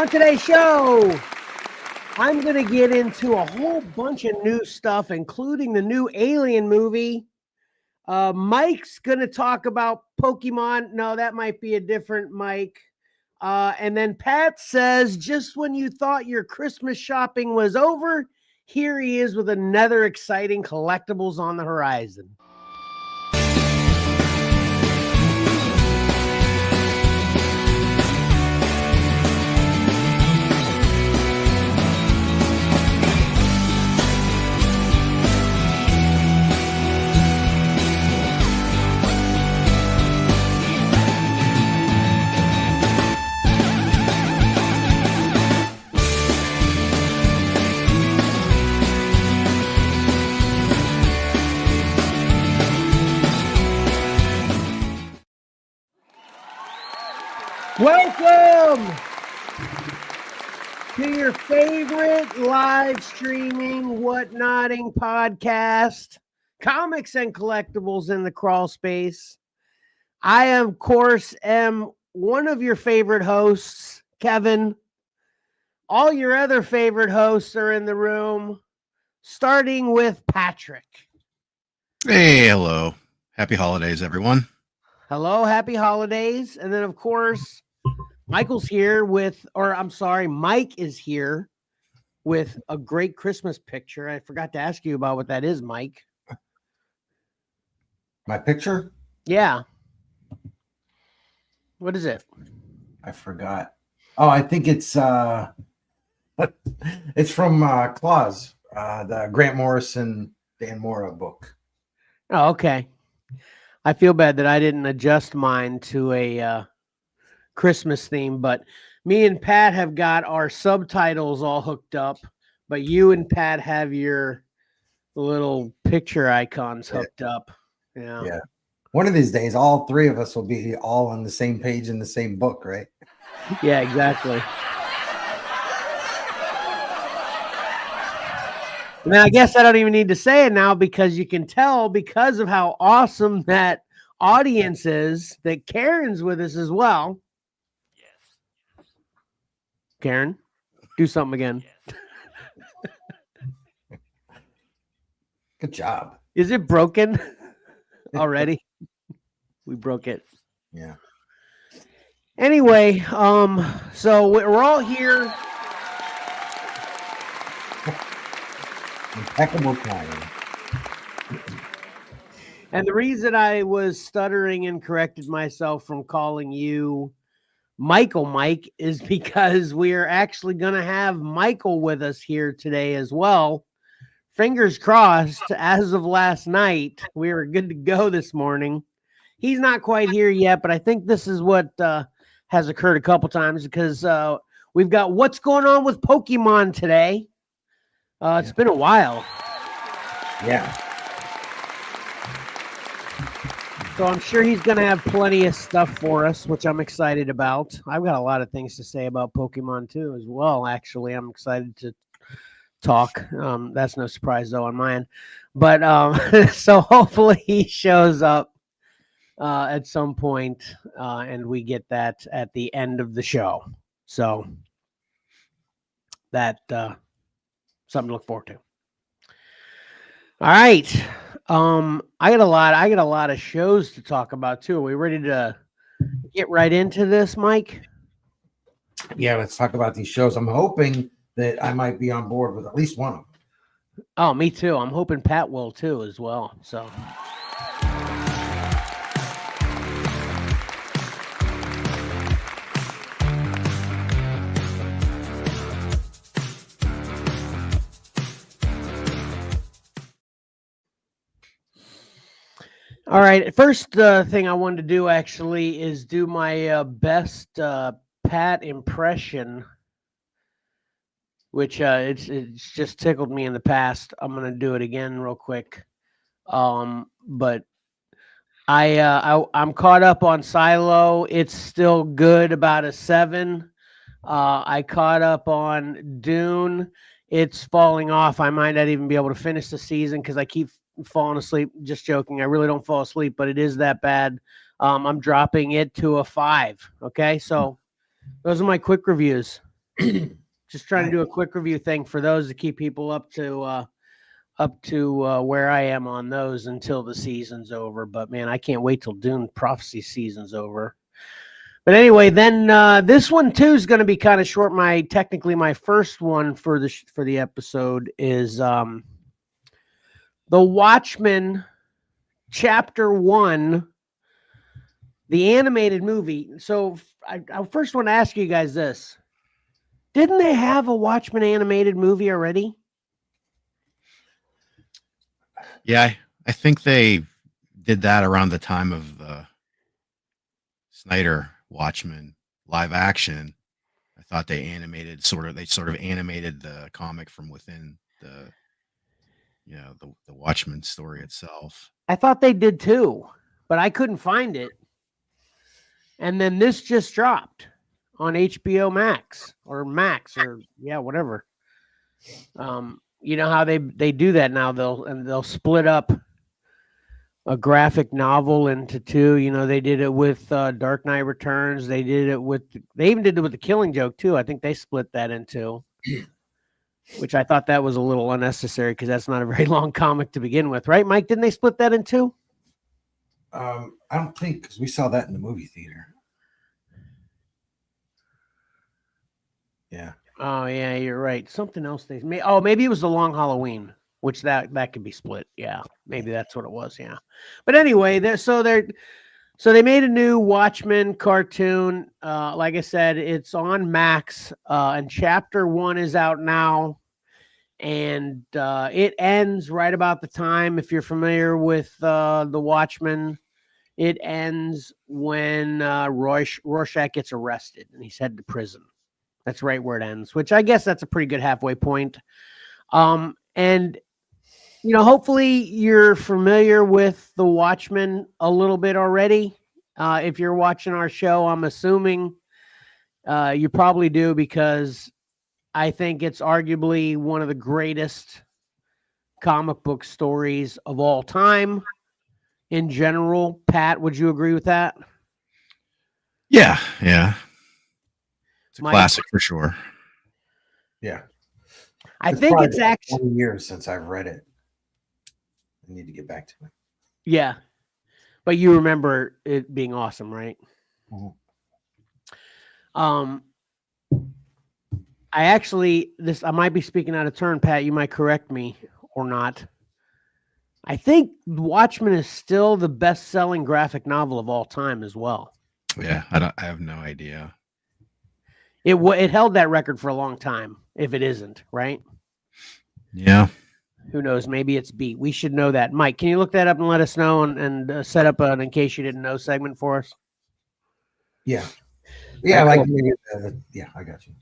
On today's show, I'm going to get into a whole bunch of new stuff, including the new Alien movie. Mike's going to talk about Pokemon. No, that might be a different Mike. And then Pat says, just when you thought your Christmas shopping was over, here he is with another exciting collectibles on the horizon. Welcome to your favorite live streaming whatnotting podcast, Comics and Collectibles in the Crawl Space. I, of course, am one of your favorite hosts, Kevin. All your other favorite hosts are in the room, starting with Patrick. Hey, hello. Happy holidays, everyone. Hello, happy holidays. And then, of course, Michael's here with, Mike is here with a great Christmas picture. I forgot to ask you about what that is, Mike. My picture? Yeah. What is it? I forgot. Oh, I think it's it's from Claus, the Grant Morrison, Dan Mora book. Oh, okay. I feel bad that I didn't adjust mine to a Christmas theme, but me and Pat have got our subtitles all hooked up, but you and Pat have your little picture icons hooked up. Yeah. One of these days, all three of us will be all on the same page in the same book, right? Yeah, exactly. Now, I guess I don't even need to say it now because you can tell because of how awesome that audience is that Karen's with us as well. Yes. Karen, do something again. Good job. Is it broken already? We broke it. Yeah. Anyway, so we're all here. Impeccable timing. And the reason I was stuttering and corrected myself from calling you Michael Mike is because we are actually going to have Michael with us here today as well. Fingers crossed, as of last night, we were good to go this morning. He's not quite here yet, but I think this is what has occurred a couple times because we've got what's going on with Pokemon today. It's been a while. Yeah. So I'm sure he's going to have plenty of stuff for us, which I'm excited about. I've got a lot of things to say about Pokemon too as well. Actually, I'm excited to talk. That's no surprise though on mine. But so hopefully he shows up at some point and we get that at the end of the show. So that something to look forward to. All right. I got a lot of shows to talk about too. Are we ready to get right into this, Mike? Yeah, let's talk about these shows. I'm hoping that I might be on board with at least one of them. Oh, me too. I'm hoping Pat will too as well. So all right. First thing I wanted to do actually is do my best Pat impression, which it's just tickled me in the past. I'm gonna do it again real quick. But I'm caught up on Silo. It's still good, about a 7. I caught up on Dune. It's falling off. I might not even be able to finish the season because I keep falling asleep. Just joking. I really don't fall asleep, but it is that bad. I'm dropping it to a 5. Okay, so those are my quick reviews. Just trying to do a quick review thing for those to keep people up to where I am on those until the season's over. But man, I can't wait till Dune Prophecy season's over. But anyway, then this one too is going to be kind of short. Technically my first one for the episode is The Watchmen, Chapter 1, the animated movie. So I first want to ask you guys this. Didn't they have a Watchmen animated movie already? Yeah, I think they did that around the time of the Snyder Watchmen live action. I thought they sort of animated the comic from within the Watchmen story itself. I thought they did too, but I couldn't find it. And then this just dropped on HBO Max or whatever. You know how they do that now. They'll split up a graphic novel into two. You know, they did it with Dark Knight Returns. They even did it with The Killing Joke too. I think they split that in two, which I thought that was a little unnecessary because that's not a very long comic to begin with, right, Mike? Didn't they split that in two? I don't think, because we saw that in the movie theater. Yeah. Oh yeah, you're right. Something else they made. Oh, maybe it was The Long Halloween, which that could be split. Yeah, maybe that's what it was. Yeah, but anyway, so they made a new Watchmen cartoon. Like I said, it's on Max, and Chapter 1 is out now, and it ends right about the time. If you're familiar with the Watchmen, it ends when Rorschach gets arrested and he's headed to prison. That's right where it ends, which I guess that's a pretty good halfway point. And, hopefully you're familiar with The Watchmen a little bit already. If you're watching our show, I'm assuming you probably do, because I think it's arguably one of the greatest comic book stories of all time in general. Pat, would you agree with that? Yeah. It's a Mike? classic for sure. Yeah. I think it's actually 20 years since I've read it. I need to get back to it. Yeah. But you remember it being awesome, right? Mm-hmm. I might be speaking out of turn, Pat. You might correct me or not. I think Watchmen is still the best-selling graphic novel of all time as well. Yeah, I have no idea. It held that record for a long time, if it isn't, right? Yeah. Who knows? Maybe it's beat. We should know that. Mike, can you look that up and let us know and set up an in case you didn't know segment for us? Yeah. Yeah, Right, like cool. Yeah, I got you.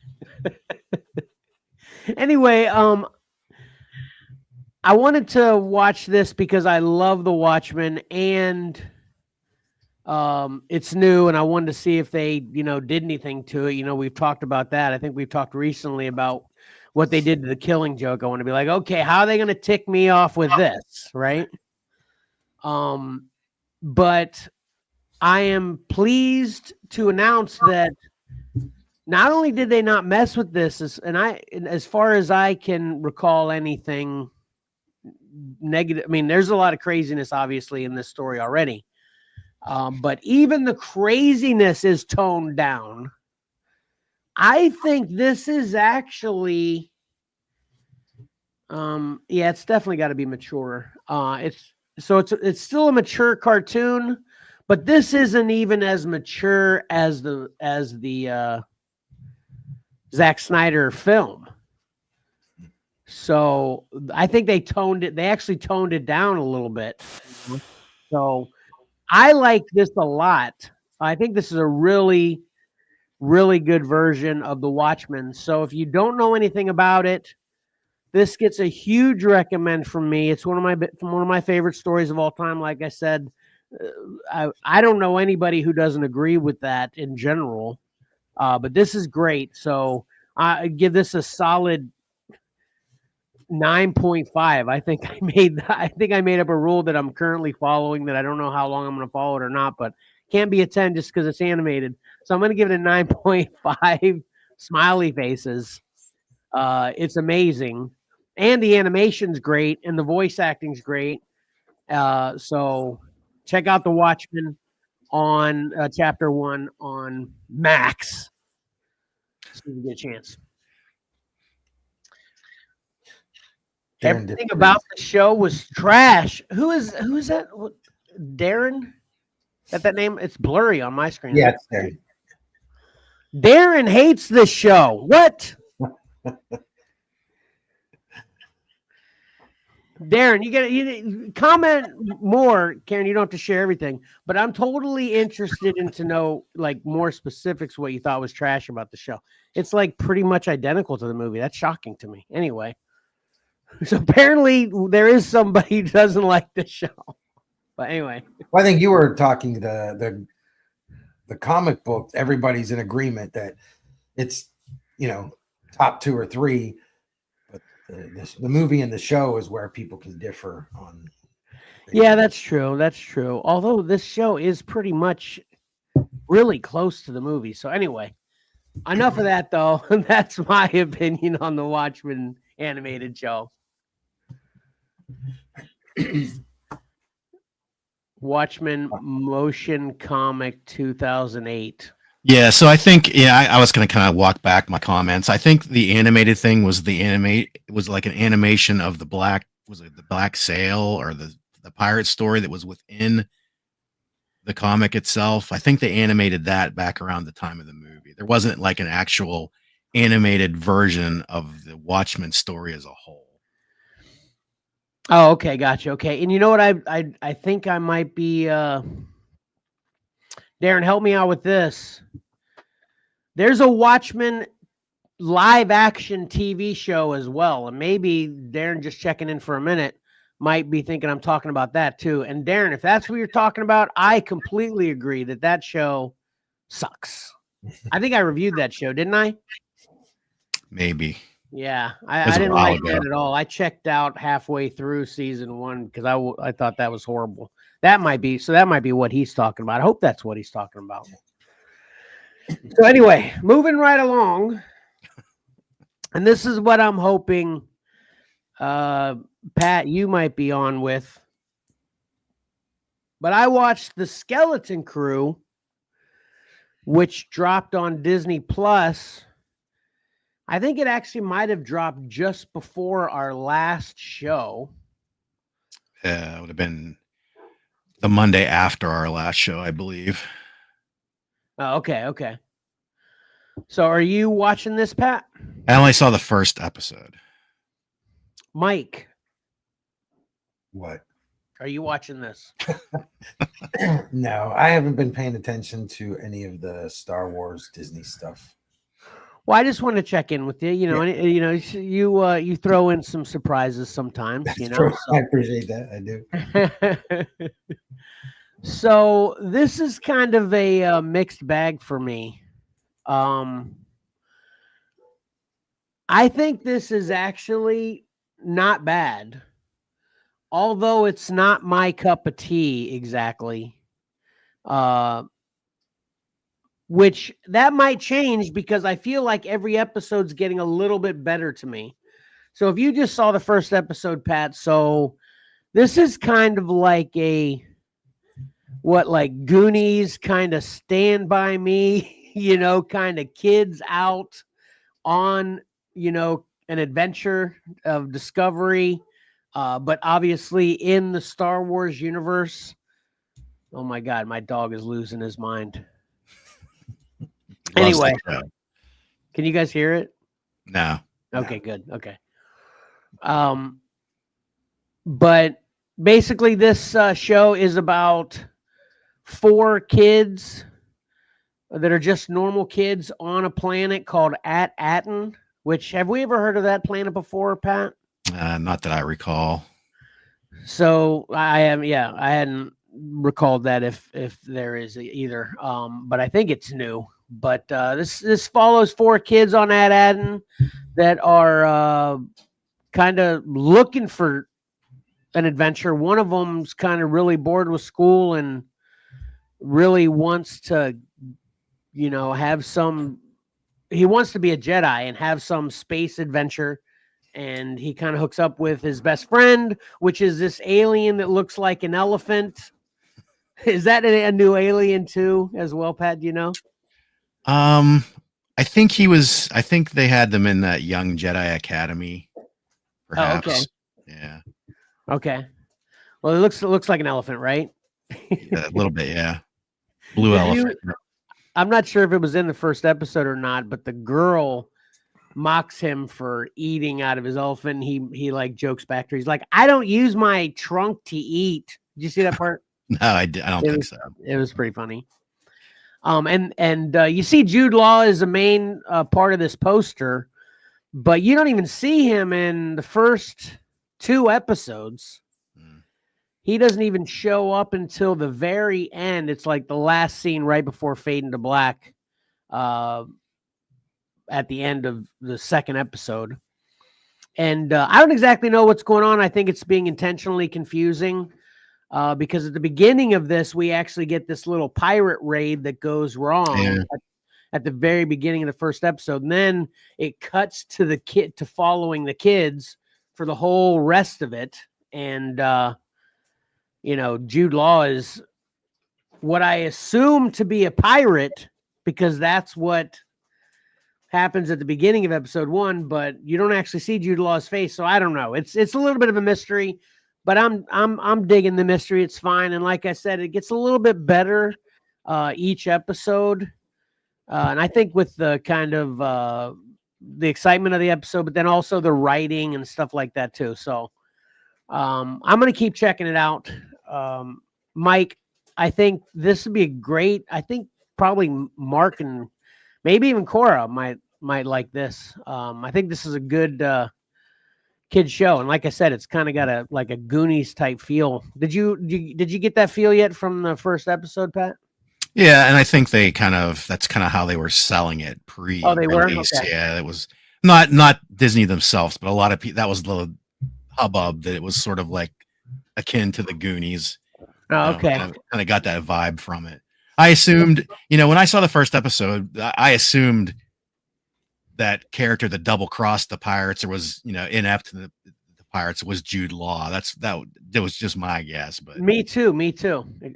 Anyway, I wanted to watch this because I love The Watchmen, and it's new, and I wanted to see if they, did anything to it. We've talked about that. I think we've talked recently about what they did to The Killing Joke. I want to be like, okay, how are they going to tick me off with this, right? But I am pleased to announce that not only did they not mess with this, as far as I can recall anything negative. I mean, there's a lot of craziness, obviously, in this story already. But even the craziness is toned down. I think this is actually, it's definitely got to be mature. It's still a mature cartoon, but this isn't even as mature as the Zack Snyder film. So I think they actually toned it down a little bit. So I like this a lot. I think this is a really, really good version of The Watchmen. So if you don't know anything about it, this gets a huge recommend from me. It's one of my favorite stories of all time. Like I said, I don't know anybody who doesn't agree with that in general. But this is great. So I give this a solid 9.5. I think I made up a rule that I'm currently following that I don't know how long I'm going to follow it or not, but can't be a 10 just because it's animated. So I'm going to give it a 9.5 smiley faces. It's amazing, and the animation's great, and the voice acting's great. So check out The Watchmen on chapter 1 on Max. So you get a chance. Everything about the show was trash. Who's that? What, Darren? That name? It's blurry on my screen. Yeah, it's Darren. Darren hates this show. What? Darren, you comment more, Karen. You don't have to share everything, but I'm totally interested in to know like more specifics what you thought was trash about the show. It's like pretty much identical to the movie. That's shocking to me. Anyway, so apparently there is somebody who doesn't like the show. But anyway, well, I think you were talking the comic book. Everybody's in agreement that it's top 2 or 3. The movie and the show is where people can differ on. Yeah, that's true. That's true. Although this show is pretty much really close to the movie. So anyway, enough of that though. That's my opinion on the Watchmen animated show. Watchmen motion comic 2008. Yeah, so I think I was going to kind of walk back my comments. I think the animated thing was like an animation of the black sail or the pirate story that was within the comic itself. I think they animated that back around the time of the movie. There wasn't like an actual animated version of the Watchmen story as a whole. Oh, okay, gotcha. Okay, and you know what? I think I might be. Darren, help me out with this. There's a Watchmen live action TV show as well. And maybe Darren, just checking in for a minute, might be thinking I'm talking about that too. And Darren, if that's what you're talking about, I completely agree that show sucks. I think I reviewed that show, didn't I? Maybe. Yeah, I didn't like that at all. I checked out halfway through season 1 because I thought that was horrible. That might be what he's talking about. I hope that's what he's talking about. So anyway, moving right along, and this is what I'm hoping, Pat, you might be on with. But I watched The Skeleton Crew, which dropped on Disney Plus. I think it actually might have dropped just before our last show. Yeah, it would have been the Monday after our last show, I believe. Oh, okay. So are you watching this, Pat? I only saw the first episode. Mike. What? Are you watching this? No, I haven't been paying attention to any of the Star Wars Disney stuff. Well, I just want to check in with you. You throw in some surprises sometimes. So. I appreciate that. I do. So this is kind of a mixed bag for me. I think this is actually not bad, although it's not my cup of tea exactly. Which that might change because I feel like every episode's getting a little bit better to me. So if you just saw the first episode, Pat, so this is kind of like like Goonies kind of Stand By Me, kind of kids out on, an adventure of discovery, but obviously in the Star Wars universe. Oh my God, my dog is losing his mind. Anyway, can you guys hear it? No. Okay, good. Okay. But basically this show is about 4 kids that are just normal kids on a planet called Aten, which have we ever heard of that planet before, Pat? Not that I recall. So I hadn't recalled that if there is either. But I think it's new. But this follows 4 kids on Aten that are kind of looking for an adventure. One of them's kind of really bored with school and really wants to, have some he wants to be a Jedi and have some space adventure. And he kind of hooks up with his best friend, which is this alien that looks like an elephant. Is that a new alien too, as well, Pat? Do you know? I think he was. I think they had them in that Young Jedi Academy. Perhaps. Oh, okay. Yeah. Okay. Well, it looks like an elephant, right? Yeah, a little bit. Yeah. Blue Did elephant. I'm not sure if it was in the first episode or not, but the girl mocks him for eating out of his elephant. He like jokes back to her. He's like, I don't use my trunk to eat. Did you see that part? No, I don't think so. It was pretty funny. And you see Jude Law is the main part of this poster, but you don't even see him in the first 2 episodes. He doesn't even show up until the very end. It's like the last scene right before fade into black at the end of the second episode. And I don't exactly know what's going on. I think it's being intentionally confusing because at the beginning of this, we actually get this little pirate raid that goes wrong at the very beginning of the first episode. And then it cuts to the kid to following the kids for the whole rest of it. And, Jude Law is what I assume to be a pirate because that's what happens at the beginning of episode 1, but you don't actually see Jude Law's face. So I don't know. It's a little bit of a mystery, but I'm digging the mystery. It's fine. And like I said, it gets a little bit better each episode. And I think with the kind of the excitement of the episode, but then also the writing and stuff like that too. So I'm going to keep checking it out. Mike, I think this would be great. I think probably Mark and maybe even Cora might like this. I think this is a good kid show, and like I said, it's kind of got a Goonies type feel. Did you get that feel yet from the first episode, Pat? Yeah, and I think that's kind of how they were selling it pre. Oh, they were. Okay. Yeah, it was not Disney themselves, but a lot of people. That was the hubbub that it was sort of like akin to the Goonies. Oh, okay. Kind of got that vibe from it. I assumed, when I saw the first episode, I assumed that character that double crossed the pirates or was, inept to the pirates was Jude Law. That was just my guess, but me too.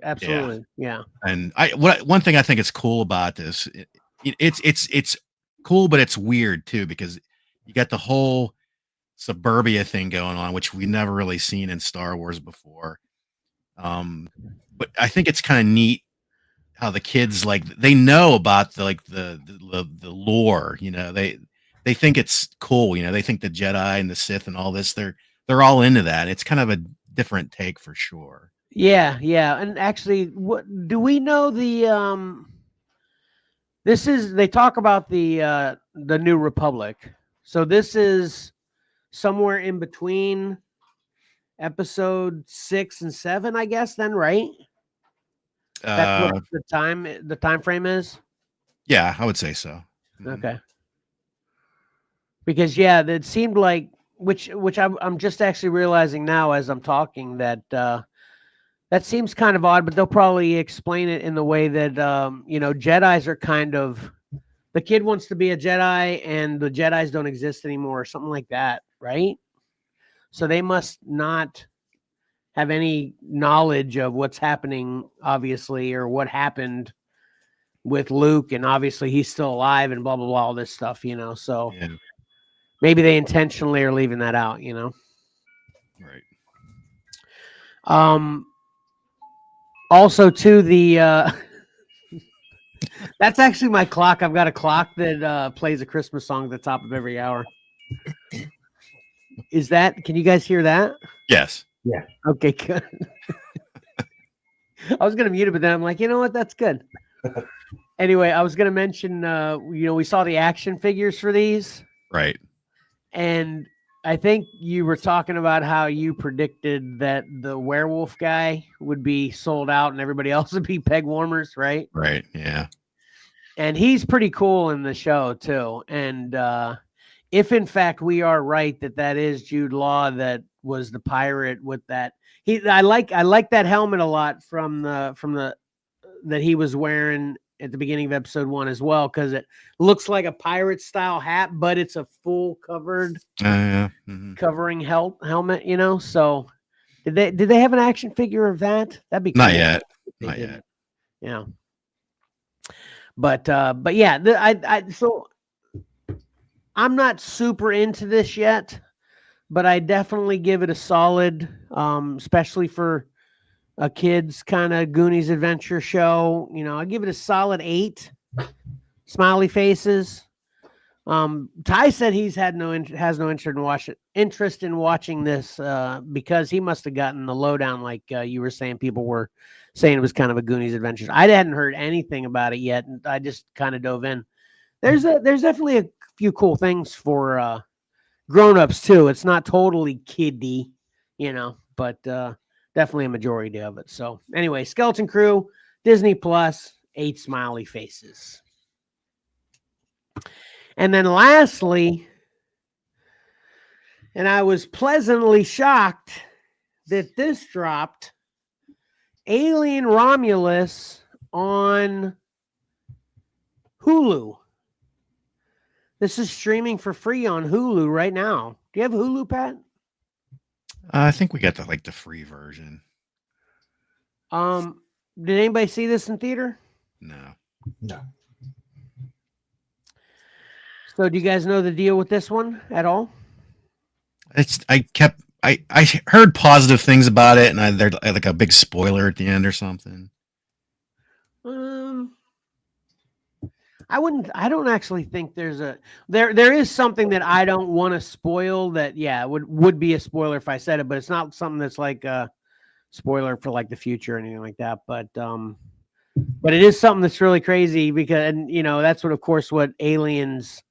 Absolutely. Yeah. And one thing I think is cool about this, it's cool, but it's weird too, because you got the whole suburbia thing going on, which we've never really seen in Star Wars before. But I think it's kind of neat how the kids they know about the lore. They think it's cool. They think the Jedi and the Sith and all this. They're all into that. It's kind of a different take for sure. Yeah. And actually, what do we know? They talk about the New Republic. So this is somewhere in between episode 6 and 7, I guess. Then, right? That's what the time frame is. Yeah, I would say so. Okay. Because it seemed like which I'm just actually realizing now as I'm talking that that seems kind of odd, but they'll probably explain it in the way that Jedis are kind of the kid wants to be a Jedi and the Jedis don't exist anymore or something like that, right? So they must not have any knowledge of what's happening, obviously, or what happened with Luke, and obviously he's still alive and blah, blah, blah, all this stuff, so maybe they intentionally are leaving that out, Right. Also to the, that's actually my clock. I've got a clock that plays a Christmas song at the top of every hour. Can you guys hear that? Yes. Yeah. Okay, good. I was going to mute it, but then I'm like, you know what? That's good. Anyway, I was going to mention, we saw the action figures for these. Right. And I think you were talking about how you predicted that the werewolf guy would be sold out and everybody else would be peg warmers, right? Right. Yeah. And he's pretty cool in the show too. And if in fact we are right that is Jude Law that was the pirate with that, I like that helmet a lot from the that he was wearing at the beginning of episode 1 as well, because it looks like a pirate style hat, but it's a full covered covering helmet, you know. So did they have an action figure of that? That'd be cool. Not yet. Not yet. Yeah. But yeah, so I'm not super into this yet, but I definitely give it a solid, especially for a kid's kind of Goonies adventure show. You know, I give it a solid 8 smiley faces. Ty said he's has no interest in watching this because he must have gotten the lowdown, like you were saying. People were saying it was kind of a Goonies adventure. I hadn't heard anything about it yet, and I just kind of dove in. There's definitely a few cool things for grown-ups too. It's not totally kiddie, you know, but definitely a majority of it. So anyway, Skeleton Crew, Disney Plus, 8 smiley faces. And then lastly, and I was pleasantly shocked that this dropped, Alien Romulus on Hulu. This is streaming for free on Hulu right now. Do you have Hulu, Pat? I think we got the free version. Did anybody see this in theater? No. So do you guys know the deal with this one at all? I heard positive things about it, and there's like a big spoiler at the end or something. I don't actually think there is something that I don't want to spoil that, yeah, would be a spoiler if I said it, but it's not something that's like a spoiler for like the future or anything like that. But it is something that's really crazy because, and you know, that's of course what Aliens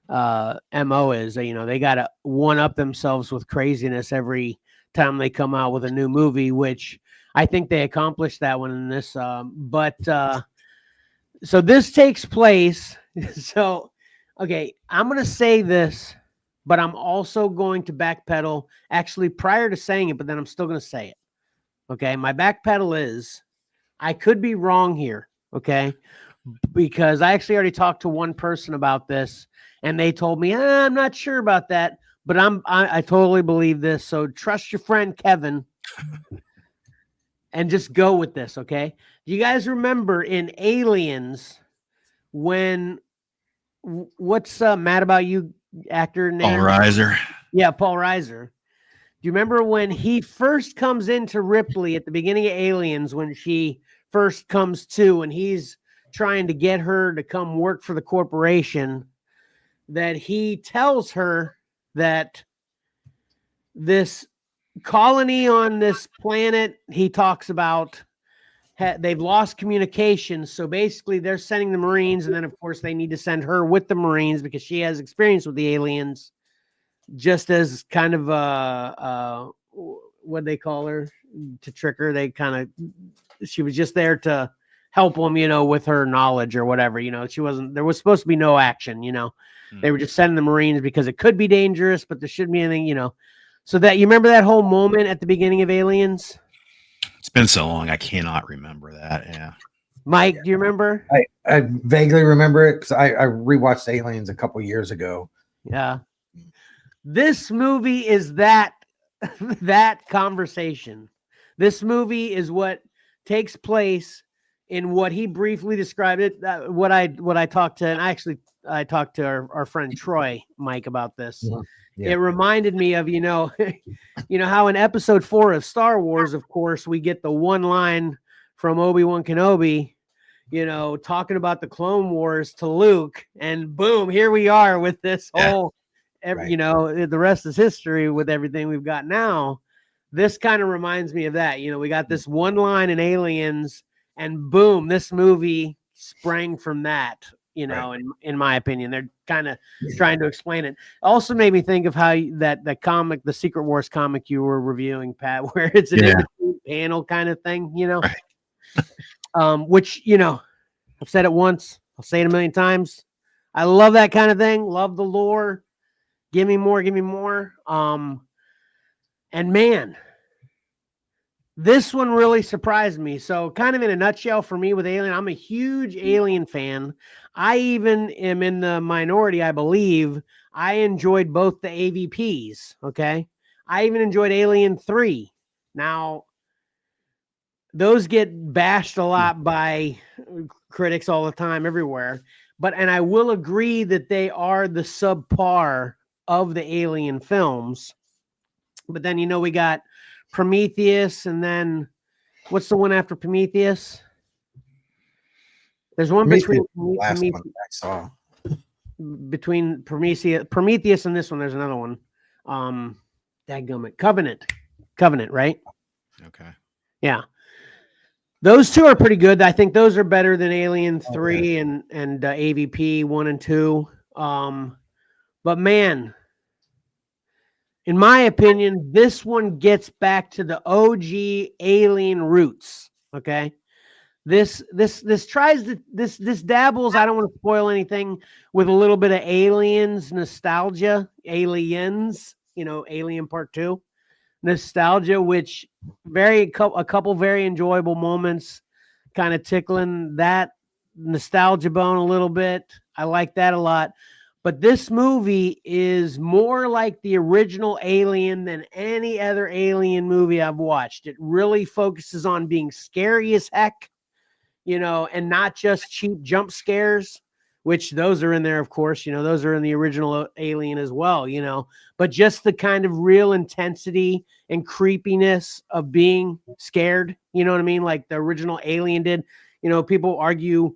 MO is. You know, they got to one up themselves with craziness every time they come out with a new movie, which I think they accomplished that one in this. So this takes place. So, okay, I'm going to say this, but I'm also going to backpedal actually prior to saying it, but then I'm still going to say it. Okay. My backpedal is I could be wrong here. Okay. Because I actually already talked to one person about this and they told me, I'm not sure about that, but I totally believe this. So trust your friend, Kevin, and just go with this. Okay. Do you guys remember in Aliens when what's Mad About You actor name? Paul Reiser. Yeah, Paul Reiser. Do you remember when he first comes into Ripley at the beginning of Aliens, when she first comes to and he's trying to get her to come work for the corporation, that he tells her that this colony on this planet he talks about, they've lost communication. So basically they're sending the Marines. And then of course they need to send her with the Marines because she has experience with the aliens, just as kind of what they call her to trick her. She was just there to help them, you know, with her knowledge or whatever, you know, there was supposed to be no action, you know, they were just sending the Marines because it could be dangerous, but there shouldn't be anything, you know. So that you remember that whole moment at the beginning of Aliens? It's been so long, I cannot remember that. Yeah. Mike, do you remember? I vaguely remember it because I rewatched Aliens a couple years ago. Yeah. This movie is that conversation. This movie is what takes place in what he briefly described it. What I talked to, and I talked to our friend Troy, Mike, about this. Yeah. It reminded me of, you know how in episode 4 of Star Wars, of course, we get the one line from Obi-Wan Kenobi, you know, talking about the Clone Wars to Luke, and boom, here we are with this whole, you know, the rest is history with everything we've got now. This kind of reminds me of that. You know, we got this one line in Aliens, and boom, this movie sprang from that. You know, in my opinion, they're kind of trying to explain it. Also made me think of how that comic, the Secret Wars comic you were reviewing, Pat, where it's an in-between panel kind of thing, you know, which, you know, I've said it once, I'll say it a million times. I love that kind of thing. Love the lore. Give me more, give me more. And man, This one really surprised me. So, kind of in a nutshell, for me with Alien, I'm a huge Alien fan. I even am in the minority, I believe. I enjoyed both the AVPs. Okay. I even enjoyed Alien 3. Now, those get bashed a lot by critics all the time, everywhere. And I will agree that they are the subpar of the Alien films. But then, we got Prometheus, and then what's the one after Prometheus? There's one Prometheus, last one I saw. Between Prometheus and this one. There's another one. Dadgummit. Covenant, right? Okay. Yeah. Those two are pretty good. I think those are better than Alien 3 and AVP 1 and 2. But man, in my opinion, this one gets back to the OG Alien roots. Okay. This tries to this dabbles. I don't want to spoil anything, with a little bit of Aliens nostalgia. Aliens, Alien Part 2 nostalgia, which a couple very enjoyable moments, kind of tickling that nostalgia bone a little bit. I like that a lot. But this movie is more like the original Alien than any other Alien movie I've watched. It really focuses on being scary as heck, and not just cheap jump scares, which those are in there, of course. Those are in the original Alien as well, but just the kind of real intensity and creepiness of being scared, you know what I mean? Like the original Alien did. People argue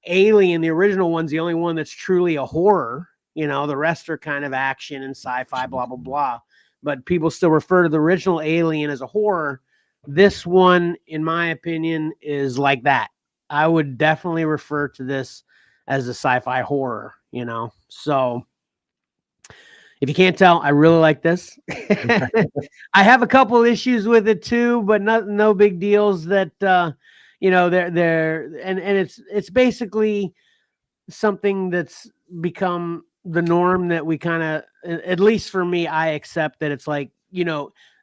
Alien, the original one's the only one that's truly a horror. The rest are kind of action and sci-fi, blah, blah, blah. But people still refer to the original Alien as a horror. This one, in my opinion, is like that. I would definitely refer to this as a sci-fi horror, So if you can't tell, I really like this. I have a couple issues with it too, but no big deals. That they're and it's basically something that's become the norm, that we kind of, at least for me, I accept that it's like,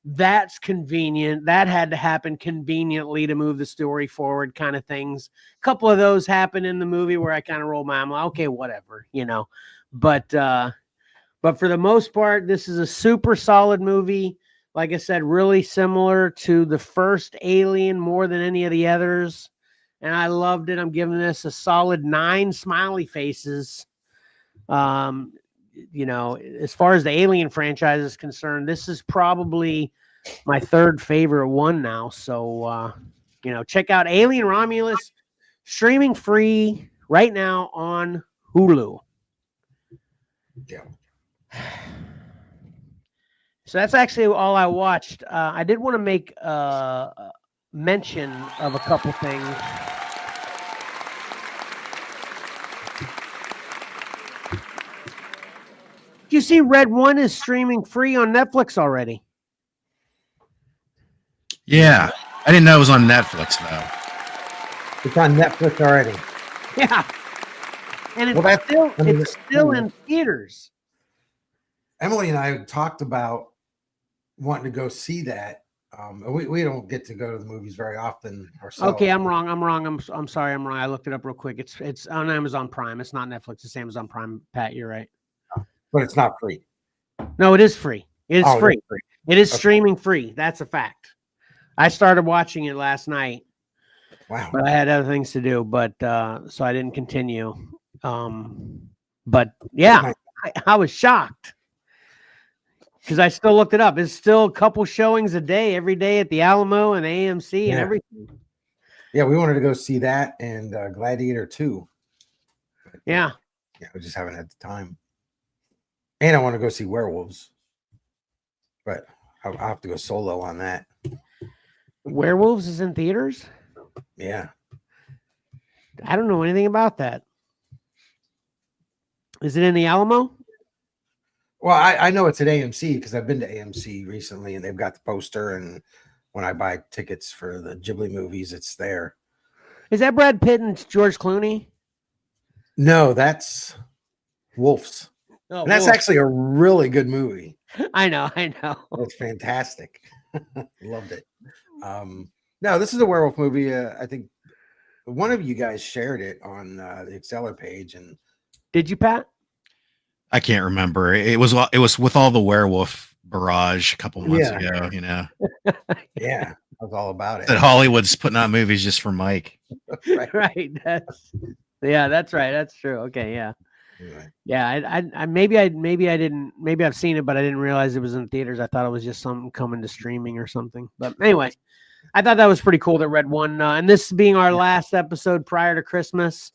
that's convenient. That had to happen conveniently to move the story forward, kind of things. A couple of those happen in the movie where I kind of roll my eyes. I'm like, okay, whatever, But for the most part, this is a super solid movie. Like I said, really similar to the first Alien more than any of the others. And I loved it. I'm giving this a solid 9 smiley faces. As far as the Alien franchise is concerned, this is probably my third favorite one now. So, check out Alien Romulus, streaming free right now on Hulu. Yeah. So that's actually all I watched. I did want to make mention of a couple things. You see, Red One is streaming free on Netflix already. Yeah, I didn't know it was on Netflix though. It's on Netflix already. Yeah, and it's still in theaters. Emily and I talked about wanting to go see that. We don't get to go to the movies very often ourselves. Okay, I'm wrong. I'm sorry. I'm wrong. I looked it up real quick. It's on Amazon Prime. It's not Netflix. It's Amazon Prime. Pat, you're right. But it's not free. No, it is free. It is free. Free. It is streaming free. That's a fact. I started watching it last night. Wow. But I had other things to do, so I didn't continue. But yeah, I was shocked because I still looked it up. It's still a couple showings a day, every day at the Alamo and AMC and everything. Yeah, we wanted to go see that and Gladiator 2. Yeah. Yeah, we just haven't had the time. And I want to go see Werewolves. But I'll have to go solo on that. Werewolves is in theaters? Yeah. I don't know anything about that. Is it in the Alamo? Well, I know it's at AMC because I've been to AMC recently and they've got the poster. And when I buy tickets for the Ghibli movies, it's there. Is that Brad Pitt and George Clooney? No, that's Wolves. Oh, and that's actually a really good movie. I know. It's fantastic. Loved it. No, this is a werewolf movie. I think one of you guys shared it on the Xcellar page, and Did you, Pat? I can't remember. It was with all the werewolf barrage a couple months ago. You know, yeah, I was all about that it. Hollywood's putting out movies just for Mike. Right. That's right. That's true. Okay. Yeah. Anyway. Yeah. Maybe I didn't. Maybe I've seen it, but I didn't realize it was in theaters. I thought it was just something coming to streaming or something. But anyway, I thought that was pretty cool that Red One, and this being our last episode prior to Christmas,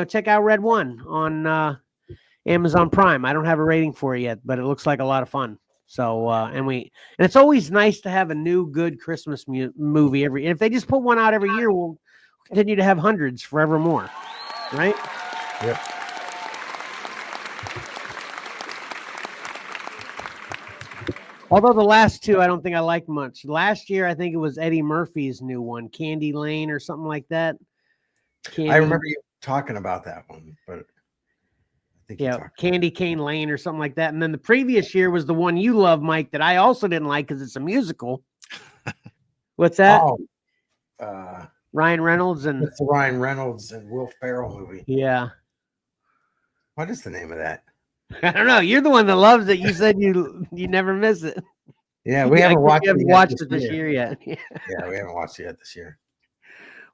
check out Red One on Amazon Prime. I don't have a rating for it yet, but it looks like a lot of fun. So, and it's always nice to have a new good Christmas movie and if they just put one out every year, we'll continue to have hundreds forevermore. Right? Yep. Although the last two, I don't think I liked much. Last year, I think it was Eddie Murphy's new one, Candy Lane or something like that. I remember you talking about that one, but I think Candy Cane Lane or something like that. And then the previous year was the one you love, Mike, that I also didn't like because it's a musical. What's that? Oh, Ryan Reynolds and it's the Ryan Reynolds and Will Ferrell movie. Yeah. What is the name of that? I don't know. You're the one that loves it. You said you never miss it. Yeah, we haven't watched it this year yet. Yeah, we haven't watched it yet this year.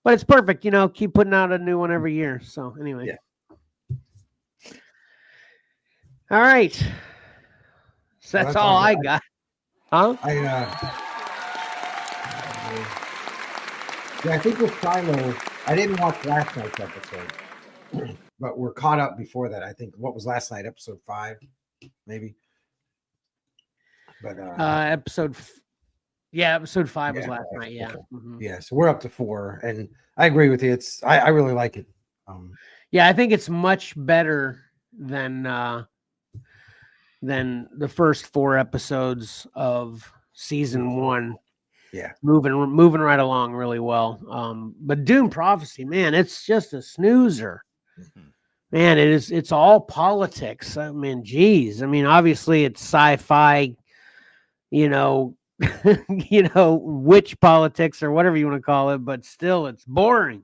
But it's perfect. Keep putting out a new one every year. So anyway. Yeah. All right. So that's all I got. Huh? I think with Silo, I didn't watch last night's episode, but we're caught up before that. I think what was last night, episode 5, maybe. But episode 5 was last night. Yeah. Okay. Mm-hmm. Yeah. So we're up to 4, and I agree with you. I really like it. Yeah, I think it's much better than the first 4 episodes of season 1. Yeah, moving right along really well. But Dune Prophecy, man, it's just a snoozer. Mm-hmm. Man, it's all politics. I mean, geez. I mean, obviously it's sci-fi, witch politics or whatever you want to call it, but still it's boring.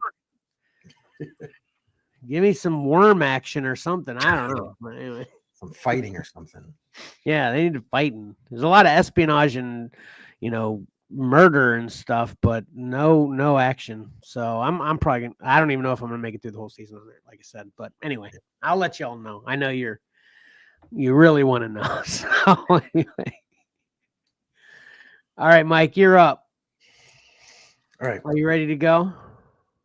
Give me some worm action or something. I don't know. But anyway. Some fighting or something. Yeah, they need to fight. There's a lot of espionage and, murder and stuff, but no action. So I'm probably I don't even know if I'm gonna make it through the whole season on it, like I said. But anyway, I'll let y'all know. I know you really want to know. So anyway. All right, Mike, you're up. All right. Are you ready to go?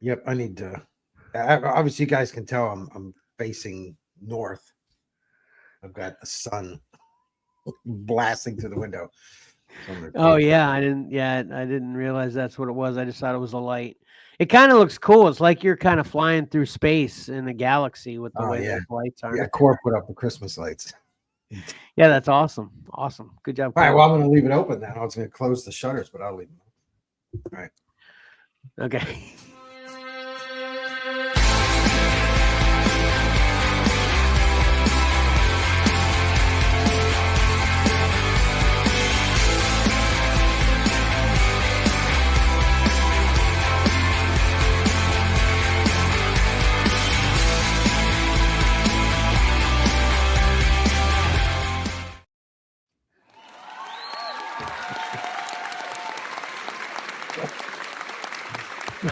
Yep. I need to. Obviously, you guys can tell I'm facing north. I've got the sun blasting through the window. Oh yeah, I didn't realize that's what it was. I just thought it was a light. It kind of looks cool. It's like you're kind of flying through space in a galaxy with the way those lights are. Yeah, Core put up the Christmas lights. Yeah, that's awesome. Awesome. Good job. All right, well, I'm going to leave it open now. I was going to close the shutters, but I'll leave them open. All right. Okay.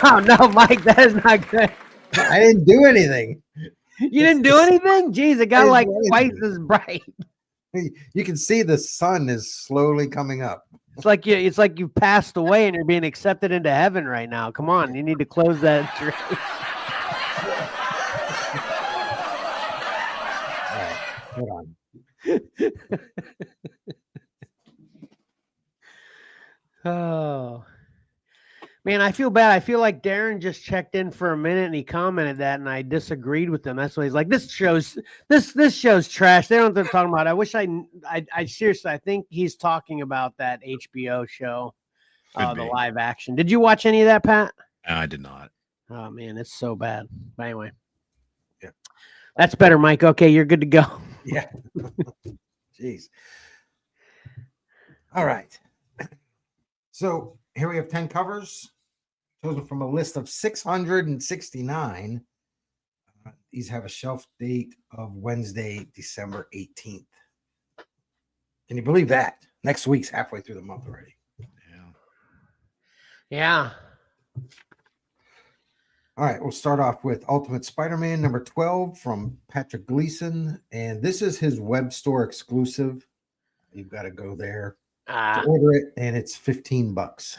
Oh, no, Mike, that is not good. I didn't do anything. You didn't do anything? Jeez, it got like twice as bright. You can see the sun is slowly coming up. It's like you passed away and you're being accepted into heaven right now. Come on, you need to close that tree. All right, hold on. Oh. Man, I feel bad. I feel like Darren just checked in for a minute and he commented that, and I disagreed with him. That's why he's like, "This show's trash." They don't know what they're talking about. I wish I seriously, I think he's talking about that HBO show, the live action. Did you watch any of that, Pat? No, I did not. Oh man, it's so bad. But anyway, yeah, that's better, Mike. Okay, you're good to go. Yeah. Jeez. All right. So here we have 10 covers chosen from a list of 669. These have a shelf date of Wednesday, December 18th. Can you believe that? Next week's halfway through the month already. Yeah. All right, we'll start off with Ultimate Spider-Man number 12 from Patrick Gleason. And this is his web store exclusive. You've got to go there to order it, and it's $15,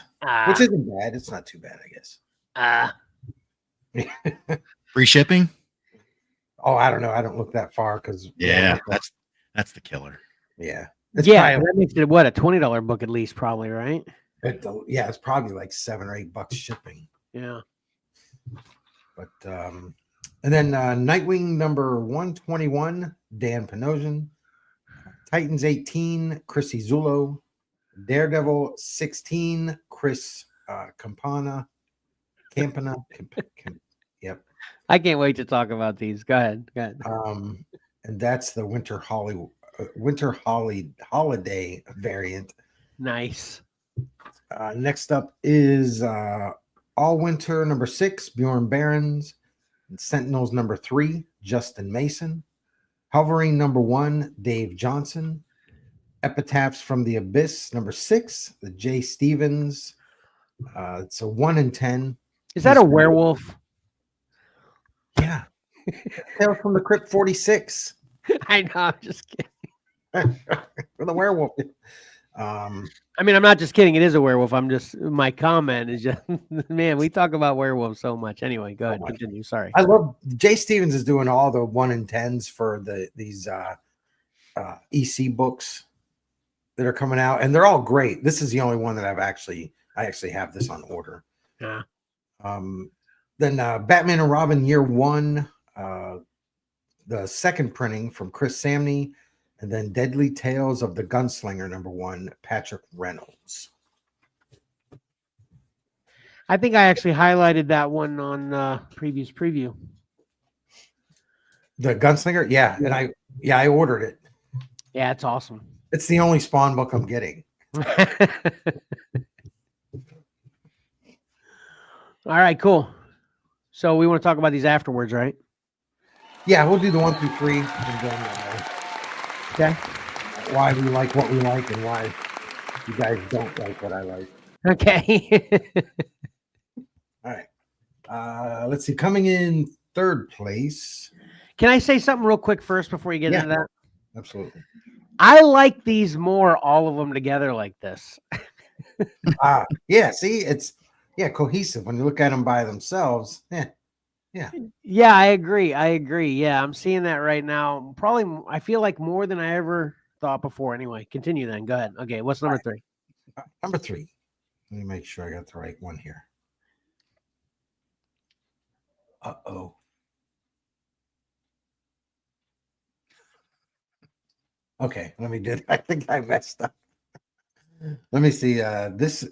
which isn't bad. It's not too bad, I guess. Free shipping? Oh, I don't know. I don't look that far because that's the killer. Yeah. That makes it what, a $20 book at least, probably, right? It's probably like $7 or $8 shipping. Yeah. But and then Nightwing number 121, Dan Panosian. Titans 18, Chris Izzulo. Daredevil 16, Chris Campana. Yep. I can't wait to talk about these. Go ahead. And that's the Winter Holiday variant. Nice. Next up is All Winter number 6, Bjorn Barons. And Sentinels number 3, Justin Mason. Hovering number 1, Dave Johnson. Epitaphs from the Abyss number 6, the Jay Stevens. It's a 1 in 10. Is that a werewolf? Yeah. Tales from the Crypt 46. I know, I'm just kidding. For the werewolf. I mean, I'm not just kidding. It is a werewolf. My comment is just, man, we talk about werewolves so much. Anyway, go ahead. Continue. Sorry. I love Jay Stevens is doing all the 1 in 10s for these EC books that are coming out, and they're all great. This is the only one that I actually have this on order. Yeah. Then Batman and Robin Year 1, the second printing from Chris Samney. And then Deadly Tales of the Gunslinger number 1, Patrick Reynolds. I think I actually highlighted that one on previous preview. The Gunslinger? Yeah. And I ordered it. Yeah, it's awesome. It's the only Spawn book I'm getting. All right, cool. So we want to talk about these afterwards, right? Yeah, we'll do the 1 through 3. And then, okay. Why we like what we like and why you guys don't like what I like. Okay. All right. Let's see. Coming in third place. Can I say something real quick first before you get into that? Absolutely. I like these more, all of them together like this. Yeah. See, it's cohesive. When you look at them by themselves, Yeah, I agree. Yeah, I'm seeing that right now. Probably, I feel like more than I ever thought before. Anyway, continue then. Go ahead. Okay, what's number 3? Number 3. Let me make sure I got the right one here. Uh-oh. Okay, let me do it. I think I messed up. Let me see. This.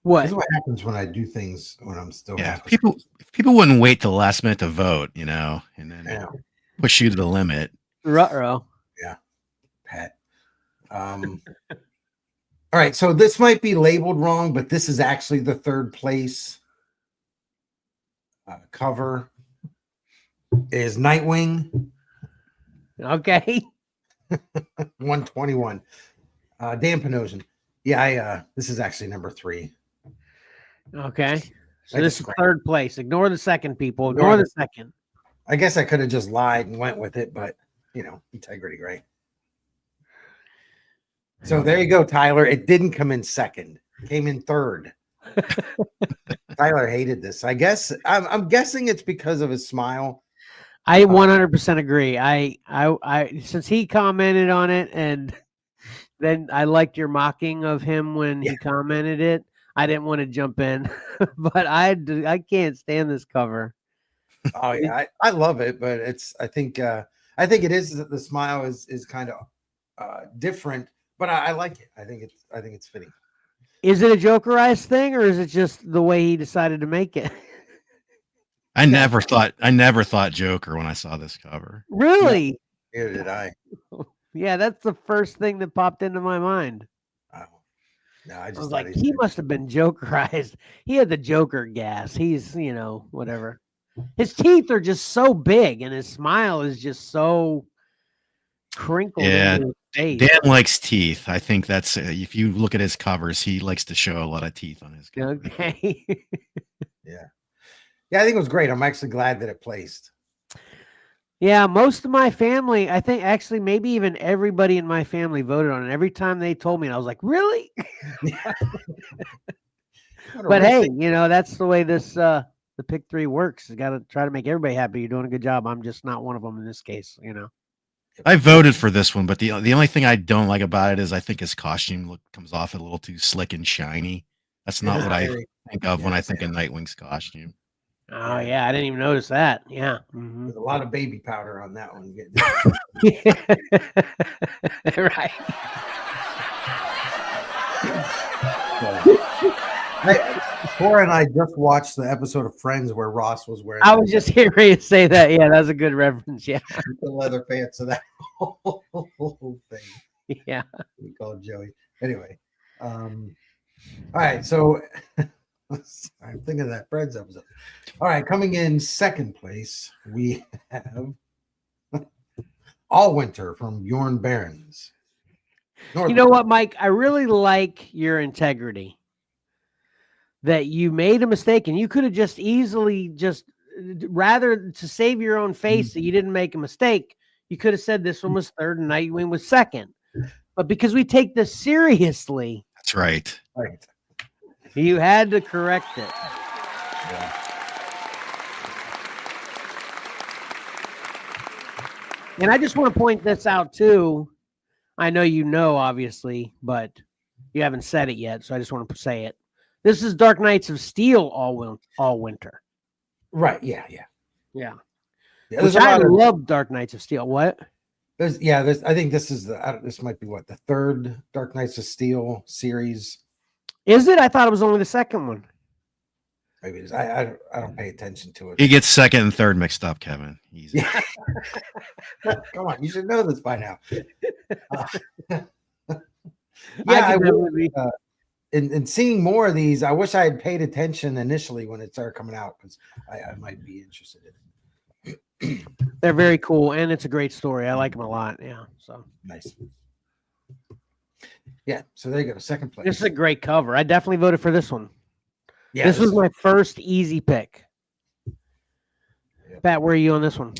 What? This is what happens when I do things when I'm still. Yeah, if people wouldn't wait till the last minute to vote, and then push you to the limit. Ruh-roh. Yeah, Pat. All right, so this might be labeled wrong, but this is actually the third place cover. Is Nightwing. Okay. 121. Dan Panosian. Yeah, this is actually number 3. Okay. So this is third place. Ignore the second, people. Ignore the second. I guess I could have just lied and went with it, but integrity, right? So there you go, Tyler. It didn't come in second. It came in third. Tyler hated this. I guess I'm guessing it's because of his smile. I 100% agree. I since he commented on it, and then I liked your mocking of him when he commented it. I didn't want to jump in, but I can't stand this cover. Oh yeah, I love it, but I think it is that the smile is kind of different, but I like it. I think it's fitting. Is it a Jokerized thing, or is it just the way he decided to make it? I never thought Joker when I saw this cover. Really? Neither did I. Yeah, that's the first thing that popped into my mind. No, I I just was thought like, he must have been Jokerized. He had the Joker gas. He's, whatever. His teeth are just so big, and his smile is just so crinkled Yeah, into his face. Dan likes teeth. I think that's if you look at his covers, he likes to show a lot of teeth on his cover. Okay. Yeah. Yeah, I think it was great. I'm actually glad that it placed. Yeah, most of my family, I think actually maybe even everybody in my family voted on it. Every time they told me, and I was like, really? But hey, that's the way this the pick 3 works. You got to try to make everybody happy. You're doing a good job. I'm just not one of them in this case, I voted for this one, but the only thing I don't like about it is I think his costume comes off a little too slick and shiny. That's not what I think of when I think of Nightwing's costume. Oh yeah, I didn't even notice that. Yeah. Mm-hmm. There's a lot of baby powder on that one. Right. Cora and I just watched the episode of Friends where Ross was wearing. I was just here ready to say that. Yeah, that's a good reference. Yeah, the leather pants of that whole thing. Yeah, we call Joey. Anyway, all right. So I'm thinking of that Friends episode. All right, coming in second place, we have All Winter from Bjorn Barons. You know what, Mike? I really like your integrity. That you made a mistake and you could have just easily rather to save your own face that you didn't make a mistake, you could have said this one was third and Nightwing was second. But because we take this seriously, that's right. Right. You had to correct it. Yeah. And I just want to point this out too. I know obviously, but you haven't said it yet, so I just want to say it. This is Dark Knights of Steel all winter. Right. Yeah. Which I love Dark Knights of Steel. What? I think this is this might be the third Dark Knights of Steel series. Is it? I thought it was only the second one. Maybe it is. I don't pay attention to it. He gets second and third mixed up, Kevin. Easy. Come on, you should know this by now. I in seeing more of these, I wish I had paid attention initially when it started coming out because I might be interested in it. They're very cool, and it's a great story. I like them a lot. Yeah, so nice. Yeah, so there you go. Second place. This is a great cover. I definitely voted for this one. Yeah, this was my first easy pick. Pat, where are you on this one?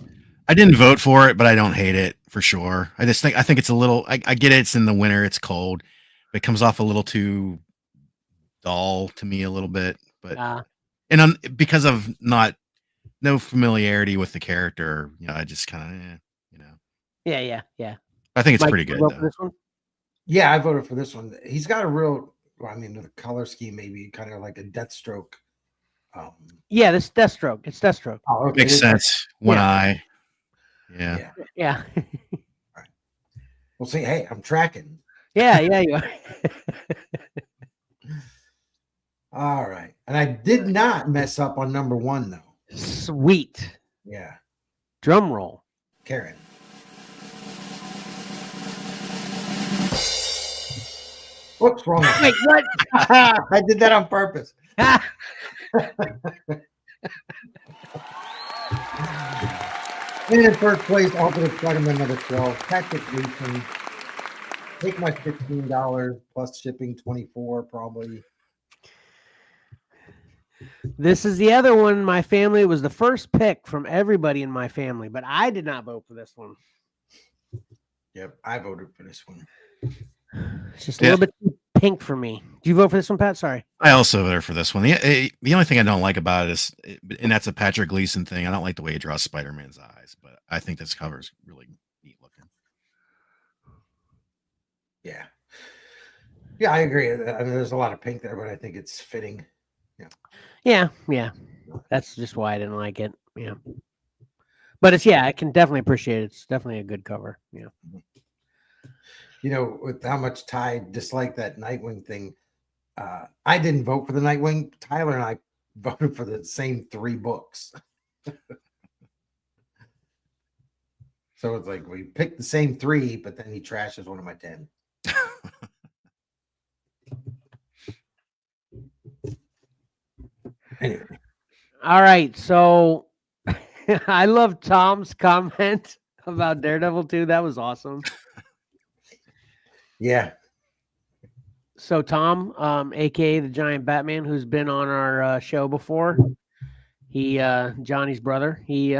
I didn't vote for it, but I don't hate it for sure. I think it's a little. I get it. It's in the winter. It's cold. It comes off a little too dull to me a little bit, but because of no familiarity with the character, I just kind of, Yeah. I think it's pretty good. For this one? Yeah, I voted for this one. He's got a real, the color scheme maybe kind of like a Deathstroke. Yeah, this Deathstroke. It's Deathstroke. Oh, okay. Makes sense. One eye. Yeah. Yeah. Right. Well, see, hey, I'm tracking. Yeah, you are. All right. And I did not mess up on number 1, though. Sweet. Yeah. Drum roll. Karen. Whoops, wrong one. Wait, what? I did that on purpose. In first place, Ultimate Spider-Man number 12, Patrick Gleason. Take my $15 plus shipping, $24 probably. This is the other one. My family was the first pick from everybody in my family, but I did not vote for this one. Yep, I voted for this one. It's just a little bit too pink for me. Do you vote for this one, Pat? Sorry. I also voted for this one. The only thing I don't like about it is, and that's a Patrick Gleason thing, I don't like the way he draws Spider-Man's eyes, but I think this cover is really neat looking. Yeah. Yeah, I agree. I mean, there's a lot of pink there, but I think it's fitting. Yeah. That's just why I didn't like it. Yeah. But I can definitely appreciate it. It's definitely a good cover. Yeah. With how much Ty disliked that Nightwing thing, I didn't vote for the Nightwing. Tyler and I voted for the same 3 books. So it's like we picked the same 3, but then he trashes one of my 10. Anyway, All right, so I love Tom's comment about Daredevil 2. That was awesome. yeah. So Tom, aka the Giant Batman, who's been on our show before, he Johnny's brother, he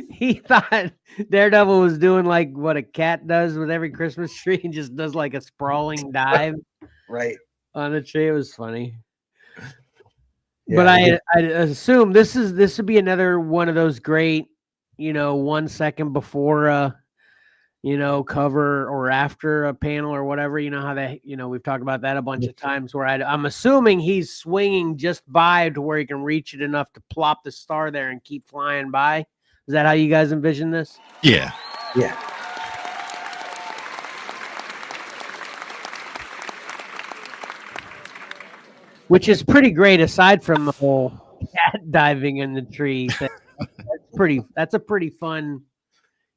he thought Daredevil was doing like what a cat does with every Christmas tree and just does like a sprawling dive Right. on the tree. It was funny. Yeah, But I assume this would be another one of those great, 1 second before cover or after a panel or whatever. You know how we've talked about that a bunch of times where I'm assuming he's swinging just by to where he can reach it enough to plop the star there and keep flying by. Is that how you guys envision this? Yeah. Yeah. Which is pretty great aside from the whole cat diving in the tree thing. That's a pretty fun,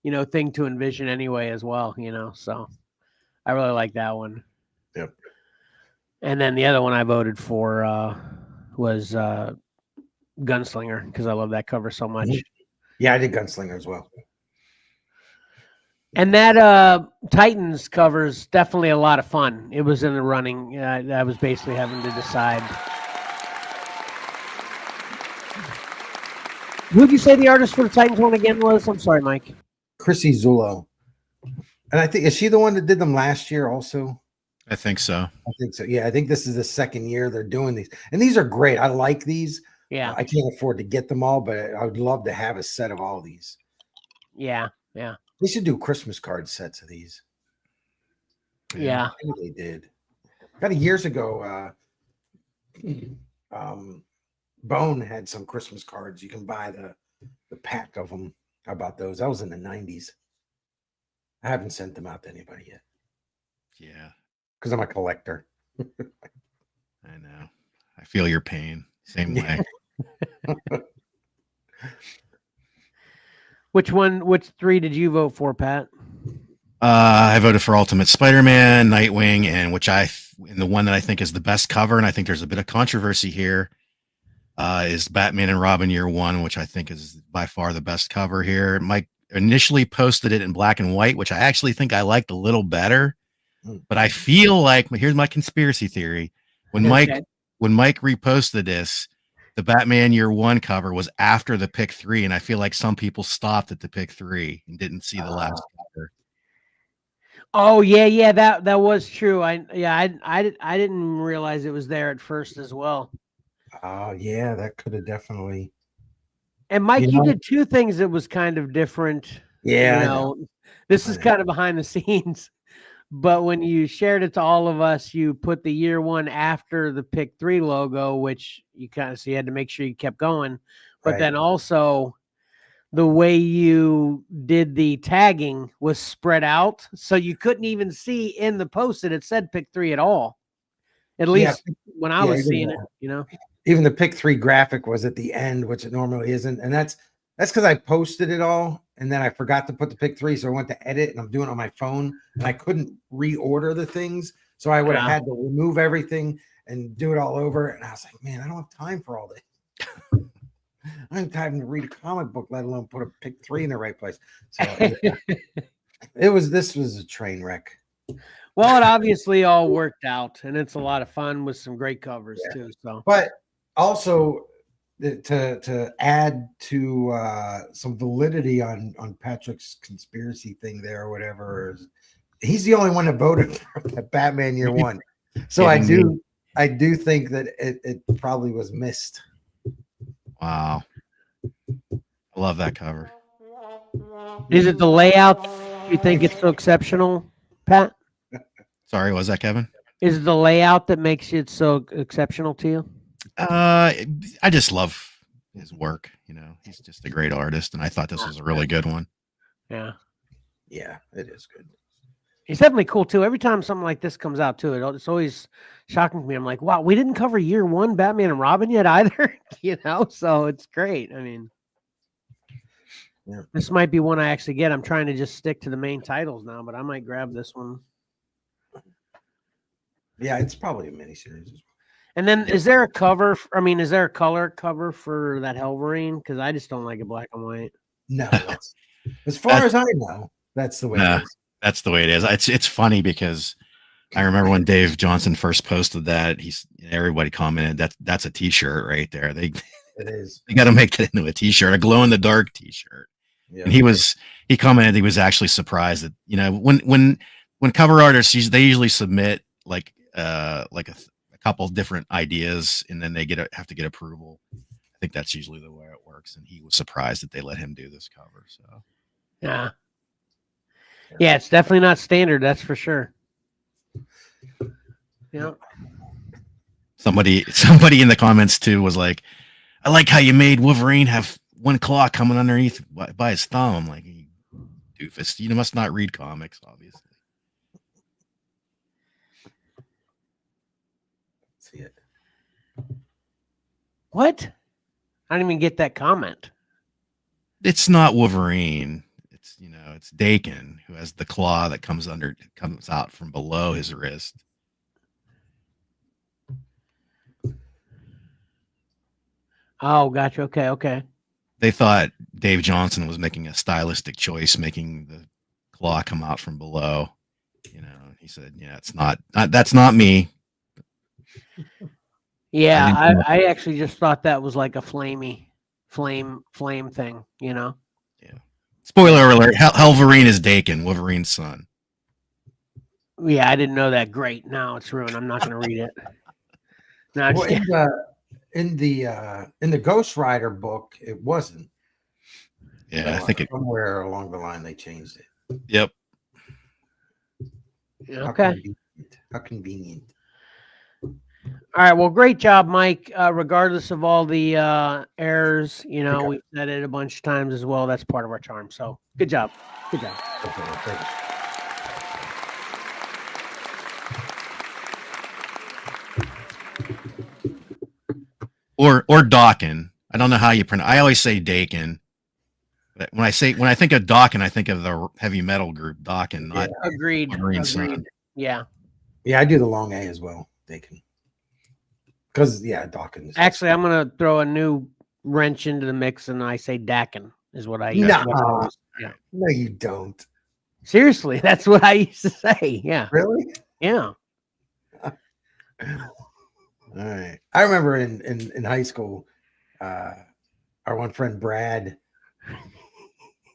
thing to envision anyway as well, so I really like that one. Yep. And then the other one I voted for was Gunslinger because I love that cover so much. Yeah, I did Gunslinger as well. And that Titans cover is definitely a lot of fun. It was in the running. I was basically having to decide. Who'd you say the artist for the Titans one again was? I'm sorry, Mike. Chrissy Zullo. And I think, is she the one that did them last year also? I think so. I think so. Yeah, I think this is the second year they're doing these. And these are great. I like these. Yeah. I can't afford to get them all, but I would love to have a set of all these. Yeah, yeah. They should do Christmas card sets of these. Yeah. I think they did. Kind of years ago, Bone had some Christmas cards. You can buy the pack of them. How about those? That was in the 90s. I haven't sent them out to anybody yet. Yeah. Because I'm a collector. I know. I feel your pain. Same way. Which three did you vote for, Pat? I voted for Ultimate Spider-Man, Nightwing, and the one that I think is the best cover, and I think there's a bit of controversy here, is Batman and Robin Year One, which I think is by far the best cover here. Mike initially posted it in black and white, which I actually think I liked a little better, but I feel like, here's my conspiracy theory. When Mike reposted this, the Batman Year One cover was after the pick 3, and I feel like some people stopped at the pick 3 and didn't see the last cover. Oh yeah, that was true. I didn't realize it was there at first as well. Oh yeah, that could have definitely. And Mike, you did two things that was kind of different. Yeah, this is kind of behind the scenes. But when you shared it to all of us, you put the Year One after the pick 3 logo, which you kind of you had to make sure you kept going. But then also the way you did the tagging was spread out. So you couldn't even see in the post that it said pick 3 at all. At least when I was seeing it, Even the pick 3 graphic was at the end, which it normally isn't. And that's because I posted it all and then I forgot to put the pick 3. So I went to edit and I'm doing it on my phone and I couldn't reorder the things. So I would have had to remove everything and do it all over. And I was like, man, I don't have time for all this. I don't have time to read a comic book, let alone put a pick 3 in the right place. So this was a train wreck. Well, it obviously all worked out and it's a lot of fun with some great covers too. So, but also to add to some validity on Patrick's conspiracy thing there or whatever, he's the only one that voted for that Batman Year One. So I do think that it probably was missed. Wow. I love that cover. Is it the layout you think it's so exceptional, Pat? Sorry, was that Kevin? Is it the layout that makes it so exceptional to you? I just love his work. He's just a great artist, and I thought this was a really good one. Yeah, it is good. He's definitely cool too. Every time something like this comes out too, it's always shocking to me. I'm like, wow, we didn't cover Year One Batman and Robin yet either. So it's great. I mean, this might be one I actually get. I'm trying to just stick to the main titles now, but I might grab this one. Yeah, it's probably a miniseries. And then is there a cover? Is there a color cover for that Wolverine? Because I just don't like it black and white. No, as far as I know, that's the way it is. That's the way it is. It's funny because I remember when Dave Johnson first posted that, everybody commented that's a T-shirt right there. It is. They got to make that into a T-shirt, a glow in the dark T-shirt. Yeah. And he commented he was actually surprised that when cover artists they usually submit like a couple different ideas and then they have to get approval. I think that's usually the way it works. And he was surprised that they let him do this cover. So yeah, it's definitely not standard. That's for sure. Yeah. Somebody in the comments too was like, I like how you made Wolverine have one claw coming underneath by his thumb. I'm like, you doofus, you must not read comics, obviously. See it. What? I didn't even get that comment. It's not Wolverine. It's Dakin who has the claw that comes out from below his wrist. Oh, gotcha. Okay. They thought Dave Johnson was making a stylistic choice, making the claw come out from below. He said, "Yeah, it's not. That's not me." Yeah, I actually just thought that was like a flame thing. Yeah. Spoiler alert: Wolverine is Dakin, Wolverine's son. Yeah, I didn't know that. Great. Now it's ruined. I'm not going to read it. No, in the Ghost Rider book, it wasn't. Yeah, I think somewhere along the line they changed it. Yep. Okay. How convenient. All right. Well, great job, Mike. Regardless of all the errors, we've said it a bunch of times as well. That's part of our charm. So good job. Good job. Okay. Or Dakin. I don't know how you pronounce. I always say Dakin. But when I think of Dakin, I think of the heavy metal group Dakin. Not agreed. Son. Yeah. Yeah, I do the long A as well. Dakin. Because Dakin. Actually, I'm gonna throw a new wrench into the mix, and I say Dakin is what I use. No, you don't. Seriously, that's what I used to say. Yeah. Really? Yeah. All right. I remember in high school, our one friend Brad,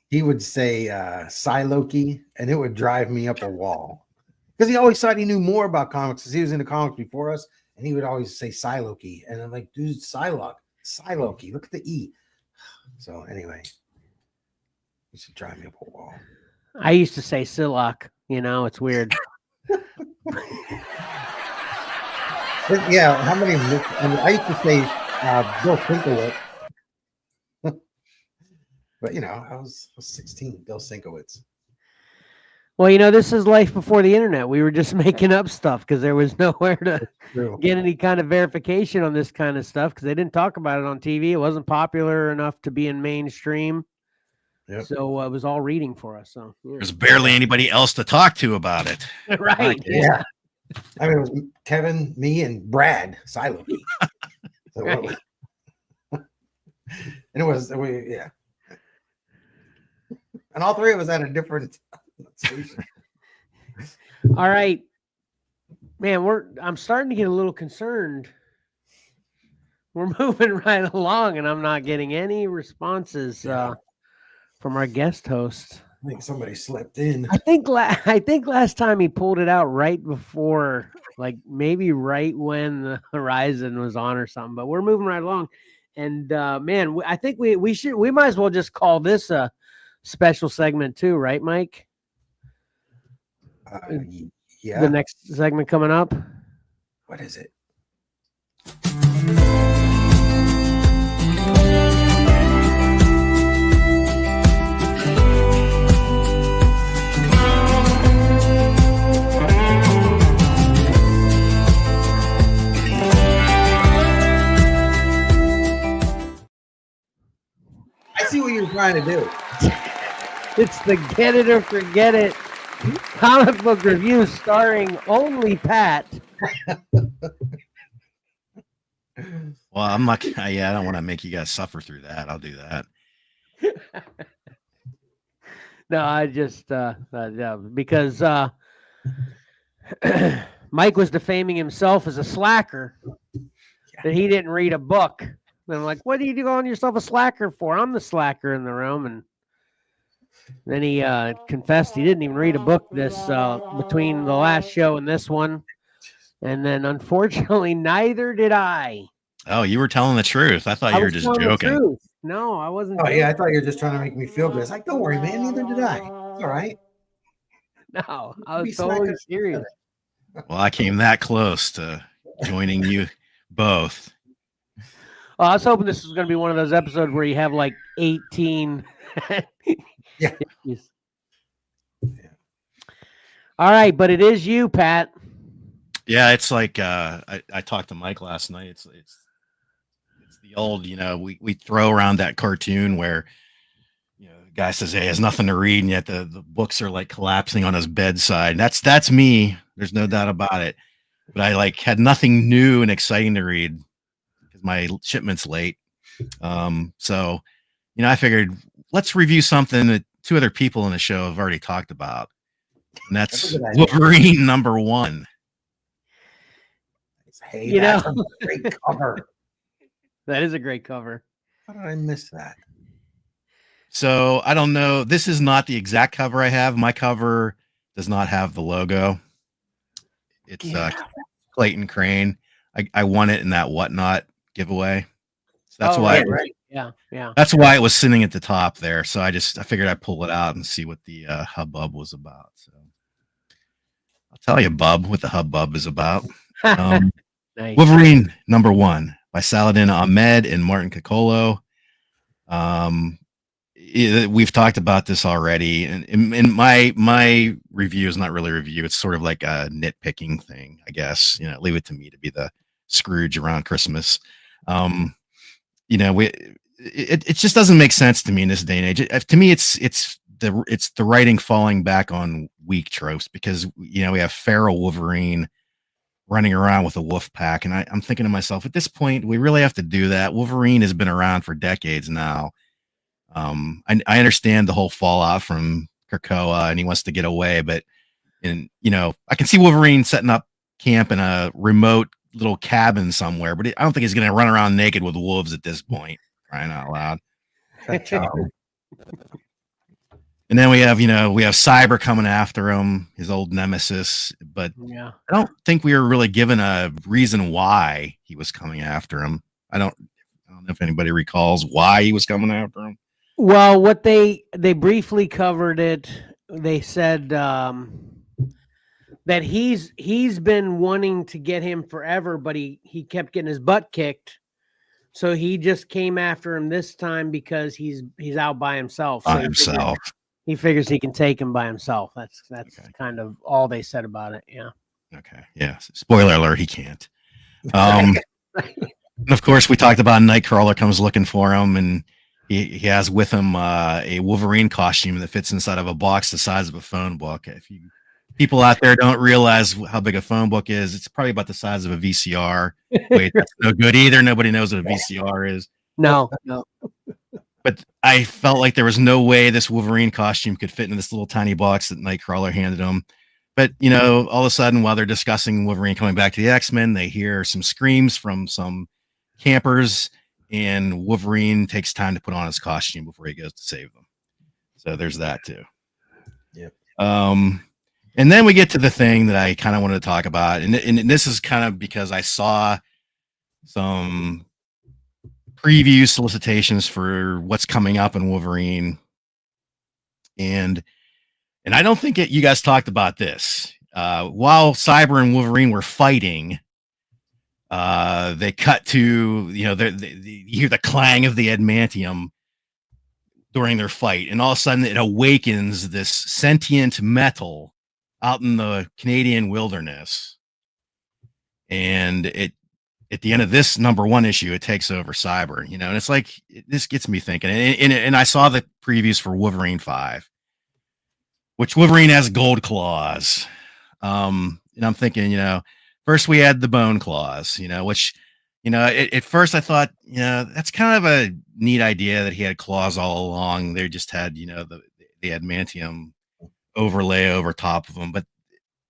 he would say Psy-Loki, and it would drive me up a wall because he always thought he knew more about comics because he was into comics before us, and he would always say Psy-Loki, and I'm like, dude, Psy-Loki, look at the E. So anyway, he should drive me up a wall. I used to say Sillock. It's weird. Yeah, how many? I used to say Bill Sienkiewicz, but I was 16. Bill Sienkiewicz. Well, this is life before the internet. We were just making up stuff because there was nowhere to get any kind of verification on this kind of stuff because they didn't talk about it on TV. It wasn't popular enough to be in mainstream. Yep. So it was all reading for us. So there's barely anybody else to talk to about it. Right. Yeah. I mean, it was Kevin, me, and Brad Psy-Loki. So right. And it was, and all three of us had a different station. All right, man. I'm starting to get a little concerned. We're moving right along, and I'm not getting any responses from our guest host. I think somebody slept in. I think last time he pulled it out right before, like maybe right when the Horizon was on or something. But we're moving right along, and man, I think we might as well just call this a special segment too, right, Mike? Yeah. The next segment coming up. What is it? I see what you're trying to do. It's the Get It or Forget It comic book review starring only Pat. Well, I'm not. Yeah, I don't want to make you guys suffer through that. I'll do that. No, I just yeah, because Mike was defaming himself as a slacker that he didn't read a book. And I'm like, what are you calling yourself a slacker for? I'm the slacker in the room. And then he confessed he didn't even read a book this between the last show and this one. And then unfortunately, neither did I. Oh, you were telling the truth. I thought you were just telling the joking. truth. No, I wasn't. Oh joking. yeah, I thought you were just trying to make me feel good. It's like, don't worry, man. Neither did I. It's all right. No, I Be was totally slackers serious. Well, I came that close to joining you both. I was hoping this was going to be one of those episodes where you have like 18. Yeah. All right, but it is you, Pat. Yeah, it's like I talked to Mike last night. It's the old, we throw around that cartoon where the guy says, hey, he has nothing to read, and yet the books are like collapsing on his bedside. That's me. There's no doubt about it. But I like had nothing new and exciting to read because my shipment's late. So I figured let's review something that two other people in the show have already talked about. And that's Wolverine #1. Hey, that's a great cover. That is a great cover. How did I miss that? So I don't know. This is not the exact cover I have. My cover does not have the logo. It's Clayton Crane. I won it in that Whatnot giveaway. So that's why. Right. Yeah. That's why it was sitting at the top there. So I figured I'd pull it out and see what the hubbub was about. So I'll tell you, Bub, what the hubbub is about. Nice. Wolverine #1 by Saladin Ahmed and Martin Coccolo. We've talked about this already, and my review is not really a review. It's sort of like a nitpicking thing, I guess. Leave it to me to be the Scrooge around Christmas. It just doesn't make sense to me in this day and age. To me, it's the writing falling back on weak tropes because we have feral Wolverine running around with a wolf pack, and I'm thinking to myself, at this point, we really have to do that. Wolverine has been around for decades now. I understand the whole fallout from Krakoa, and he wants to get away, but I can see Wolverine setting up camp in a remote little cabin somewhere, but I don't think he's going to run around naked with wolves at this point. Crying out loud. And then we have Cyber coming after him, his old nemesis. But I don't think we were really given a reason why he was coming after him. I don't know if anybody recalls why he was coming after him. Well, what they briefly covered it. They said that he's been wanting to get him forever, but he kept getting his butt kicked. So he just came after him this time because he's out by himself. He figures he can take him by himself. That's okay. Kind of all they said about it. Yeah. Okay. Yeah. Spoiler alert, he can't. And of course, we talked about Nightcrawler comes looking for him, and he has with him a Wolverine costume that fits inside of a box the size of a phone book. If people out there don't realize how big a phone book is, it's probably about the size of a VCR. Wait, that's no good either. Nobody knows what a VCR is. No. But I felt like there was no way this Wolverine costume could fit in this little tiny box that Nightcrawler handed him. But, all of a sudden, while they're discussing Wolverine coming back to the X-Men, they hear some screams from some campers, and Wolverine takes time to put on his costume before he goes to save them. So there's that, too. Yep. And then we get to the thing that I kind of wanted to talk about. And this is kind of because I saw some preview solicitations for what's coming up in Wolverine, and I don't think you guys talked about this. While Cyber and Wolverine were fighting, they cut to you hear the clang of the adamantium during their fight, and all of a sudden it awakens this sentient metal out in the Canadian wilderness, and at the end of this #1 issue, it takes over Cyber, and it's like, this gets me thinking. And I saw the previews for Wolverine 5, which Wolverine has gold claws. And I'm thinking, first we had the bone claws, which At first I thought, that's kind of a neat idea that he had claws all along. They just had, the adamantium overlay over top of them. But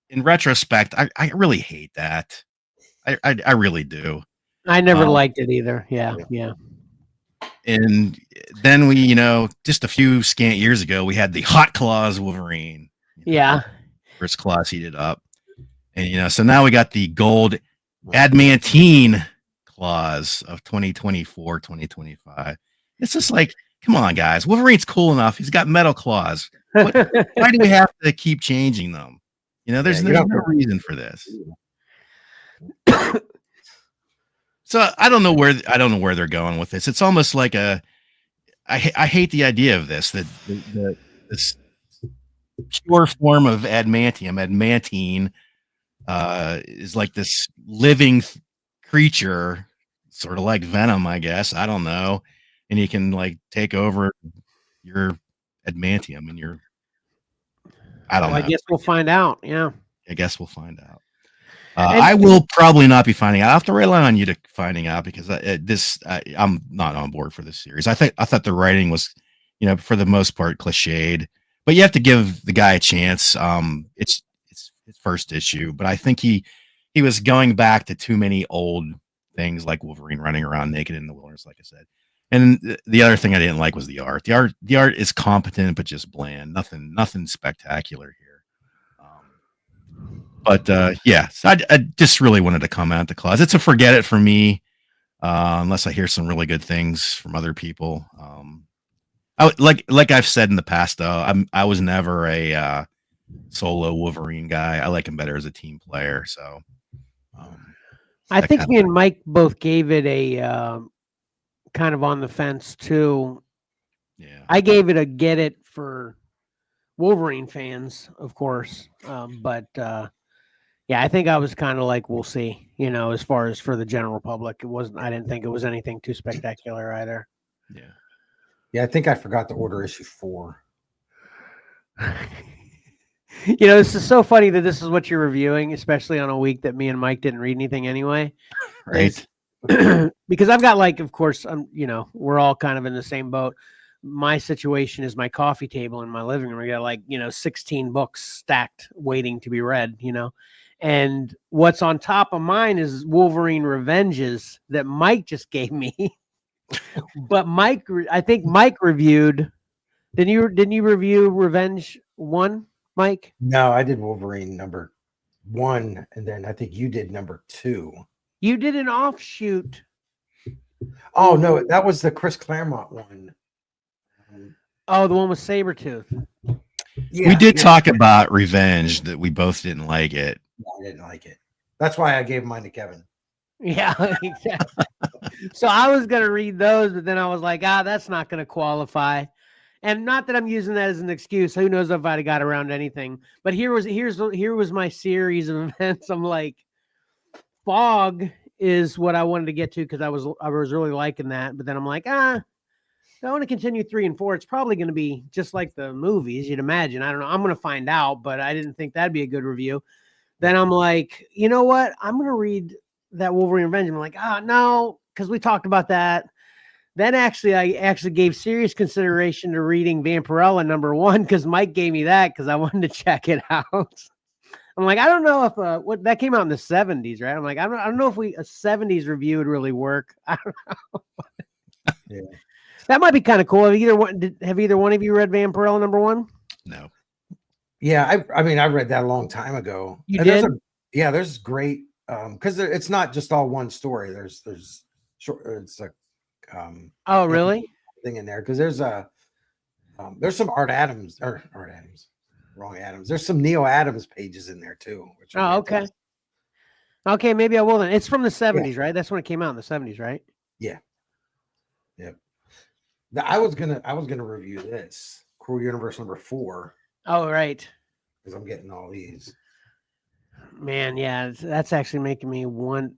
in retrospect, I really hate that. I really do. I never Um, liked it either. Yeah, yeah. And then we, just a few scant years ago, we had the Hot Claws Wolverine. Yeah. First claws heated up. And, so now we got the gold adamantine claws of 2024, 2025. It's just like, come on, guys. Wolverine's cool enough. He's got metal claws. Why do we have to keep changing them? There's no reason for this. So I don't know where they're going with this. It's almost like I hate the idea of this, that this pure form of adamantine, is like this living creature, sort of like Venom, I guess. I don't know. And he can like take over your adamantium and your. I don't know. I guess we'll find out. Yeah. I guess we'll find out. I will probably not be finding out. I have to rely on you to finding out, because I'm not on board for this series. I thought the writing was, for the most part, cliched, but you have to give the guy a chance. It's his first issue, but I think he was going back to too many old things, like Wolverine running around naked in the wilderness, like I said. And the other thing I didn't like was the art. The art is competent, but just bland. Nothing spectacular here. But so I just really wanted to come out the claws. It's a forget it for me, unless I hear some really good things from other people. Like I've said in the past, though, I was never a solo Wolverine guy. I like him better as a team player. So I think me and Mike both gave it a kind of on the fence too. Yeah, I gave it a get it for Wolverine fans, of course, but. Yeah, I think I was kind of like, we'll see, as far as for the general public. I didn't think it was anything too spectacular either. Yeah. Yeah, I think I forgot to order issue 4. This is so funny that this is what you're reviewing, especially on a week that me and Mike didn't read anything anyway. Right. Because I've got of course, we're all kind of in the same boat. My situation is my coffee table in my living room. I got 16 books stacked waiting to be read, And what's on top of mine is Wolverine Revenges that Mike just gave me. But I think Mike reviewed. Didn't you review Revenge 1, Mike? No, I did Wolverine number 1, and then I think you did number 2. You did an offshoot. Oh no, that was the Chris Claremont one. Oh, the one with Sabretooth. Yeah, we did talk about Revenge, that we both didn't like it. I didn't like it. That's why I gave mine to Kevin. Yeah, exactly. So I was going to read those, but then I was like, that's not going to qualify. And not that I'm using that as an excuse. Who knows if I'd have got around to anything. But here was my series of events. I'm like, Fog is what I wanted to get to, because I was really liking that. But then I'm like, I want to continue 3 and 4. It's probably going to be just like the movies, you'd imagine. I don't know. I'm going to find out, but I didn't think that'd be a good review. Then I'm like, you know what? I'm going to read that Wolverine Revenge. I'm like, no, because we talked about that. Then I gave serious consideration to reading Vampirella number 1, because Mike gave me that because I wanted to check it out. I'm like, I don't know if what that came out in the 70s, right? I'm like, I don't know if a 70s review would really work. I don't know. Yeah. That might be kind of cool. Have either one of you read Vampirella number 1? No. Yeah, I mean, I read that a long time ago. You did? There's great because it's not just all one story. There's short. It's like oh, really? Thing in there, because there's some Art Adams. Wrong Adams. There's some Neil Adams pages in there too. Okay. Okay, maybe I will then. It's from the 70s, right? That's when it came out in the 70s, right? Yeah. Yep. I was gonna review this Crew Universe number 4. Oh, right. Because I'm getting all these. Man, yeah, that's actually making me want.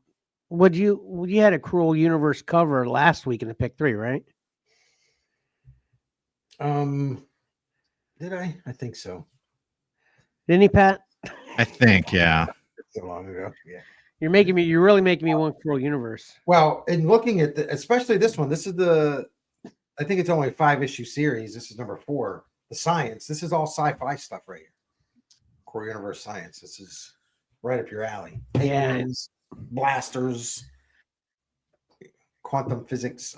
You had a Cruel Universe cover last week in the pick 3, right? Did I? I think so. Didn't he, Pat? I think, yeah. So long ago. Yeah. You're really making me want Cruel Universe. Well, in looking at especially this one, this is I think it's only a 5-issue series. This is number 4. The science. This is all sci-fi stuff right here. Core Universe Science. This is right up your alley. Yeah. Aliens, blasters, quantum physics.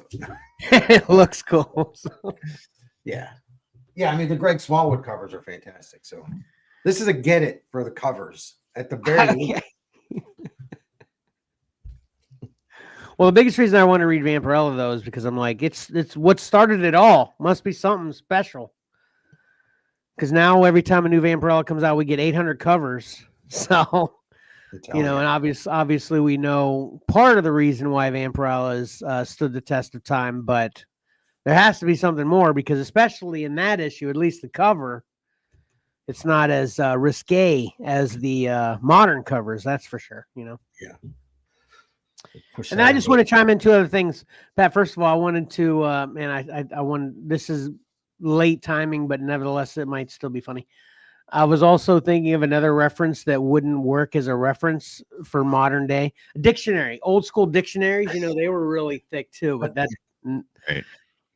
It looks cool. Yeah. I mean, the Greg Smallwood covers are fantastic. So this is a get it for the covers at the very least. Well, the biggest reason I want to read Vampirella though is because I'm like, it's what started it all. Must be something special. Because now every time a new Vampirella comes out, we get 800 covers. So, and obviously we know part of the reason why Vampirella has stood the test of time, but there has to be something more because especially in that issue, at least the cover, it's not as risque as the modern covers. That's for sure. Yeah. And I just want to chime in 2 other things, Pat. First of all, I wanted to, I want. This is late timing, but nevertheless, it might still be funny. I was also thinking of another reference that wouldn't work as a reference for modern day dictionary, old school dictionaries. They were really thick too, but that's right.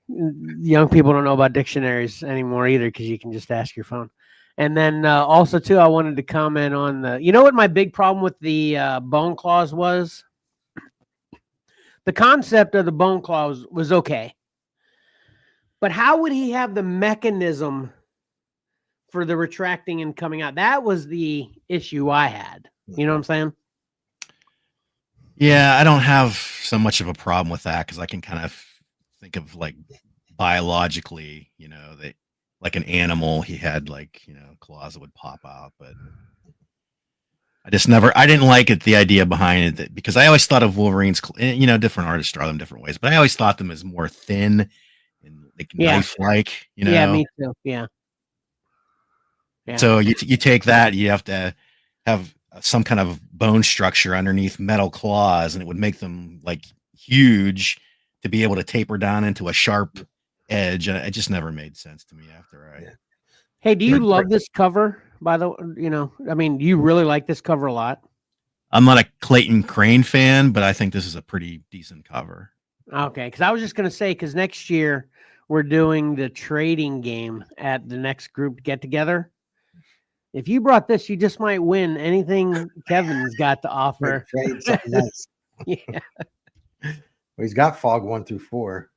Young people don't know about dictionaries anymore either because you can just ask your phone. And then also too, I wanted to comment on what my big problem with the bone claws was. The concept of the bone claws was okay. But how would he have the mechanism for the retracting and coming out? That was the issue I had. You know what I'm saying? Yeah, I don't have so much of a problem with that because I can kind of think of like biologically, that like an animal, he had like, claws that would pop out, but I didn't like it, the idea behind it, because I always thought of Wolverine's, different artists draw them different ways, but I always thought them as more thin and like knife-like, Yeah, me too. Yeah. So you take that, you have to have some kind of bone structure underneath metal claws, and it would make them like huge to be able to taper down into a sharp edge. And it just never made sense to me after Hey, do you love this cover? By the way, you really like this cover a lot. I'm not a Clayton Crane fan, but I think this is a pretty decent cover. Okay, because I was just going to say, because next year we're doing the trading game at the next group get together. If you brought this, you just might win anything Kevin's got to offer. Nice. Yeah. Well, he's got Fog 1 through 4.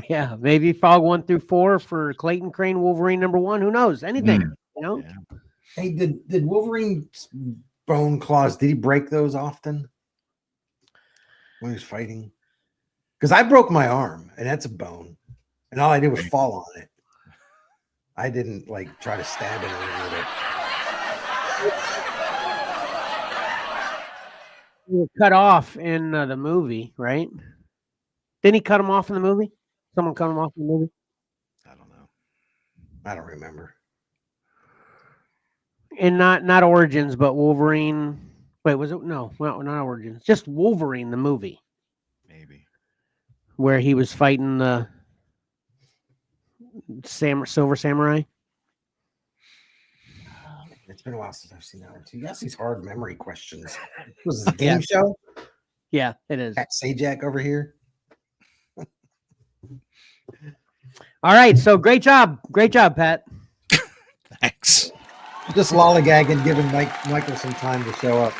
Yeah, maybe Fog 1 through 4 for Clayton Crane Wolverine #1. Who knows? Anything, Yeah. Hey, did Wolverine's bone claws, did he break those often when he was fighting? Because I broke my arm, and that's a bone, and all I did was fall on it. I didn't try to stab anyone with it. He was cut off in the movie, right? Didn't he cut him off in the movie? Someone cut him off in the movie? I don't know. I don't remember. And not Origins, but Wolverine. Wait, was it? No, well, not Origins. Just Wolverine, the movie. Maybe. Where he was fighting the Silver Samurai. It's been a while since I've seen that one too. You ask these hard memory questions. Was this a game show? Yeah, it is. Pat Sajak over here. All right, so great job, Pat. Thanks. Just lollygagging, giving Michael some time to show up.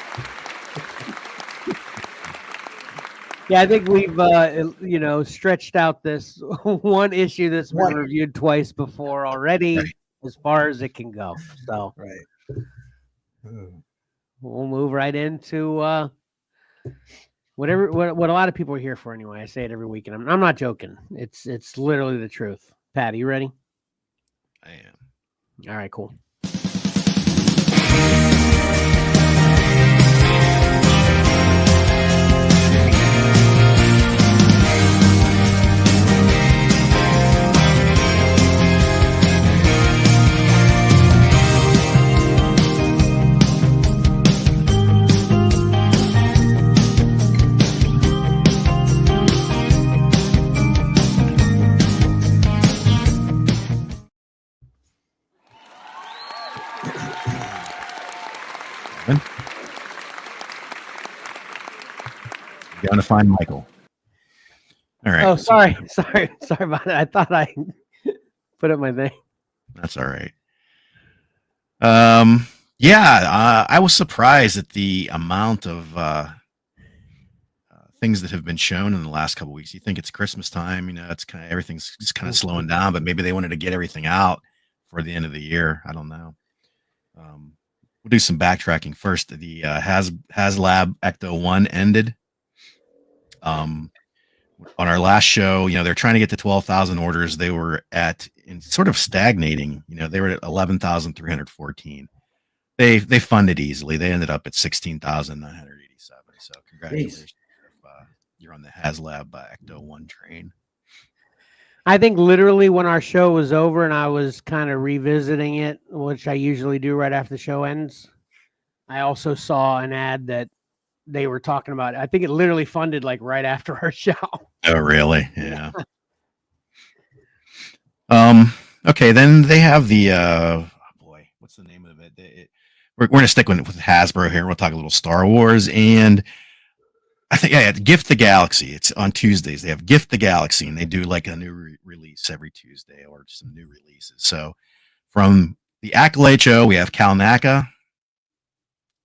Yeah, I think we've stretched out this one issue that's been reviewed twice before already, as far as it can go. So we'll move right into what a lot of people are here for anyway. I say it every week, and I'm not joking. It's literally the truth. Pat, are you ready? I am. All right, cool. Going to find Michael. All right. Oh, sorry about it. I thought I put up my thing. That's all right. I was surprised at the amount of things that have been shown in the last couple of weeks. You think it's Christmas time, it's kind of everything's just kind of slowing down, but maybe they wanted to get everything out for the end of the year. I don't know. We'll do some backtracking first. The HasLab Ecto-1 ended. On our last show, they're trying to get to 12,000 orders. They were sort of stagnating. They were at 11,314. They funded easily. They ended up at 16,987. So congratulations if you're on the HasLab Ecto-1 train. I think literally when our show was over and I was kind of revisiting it, which I usually do right after the show ends, I also saw an ad that they were talking about. I think it literally funded like right after our show. Oh, really? Yeah. Okay, then they have the what's the name of it? We're going to stick with Hasbro here. We'll talk a little Star Wars, and I think Gift the Galaxy. It's on Tuesdays. They have Gift the Galaxy, and they do like a new release every Tuesday or some new releases. So from the Acolyte show, we have Cal Naka,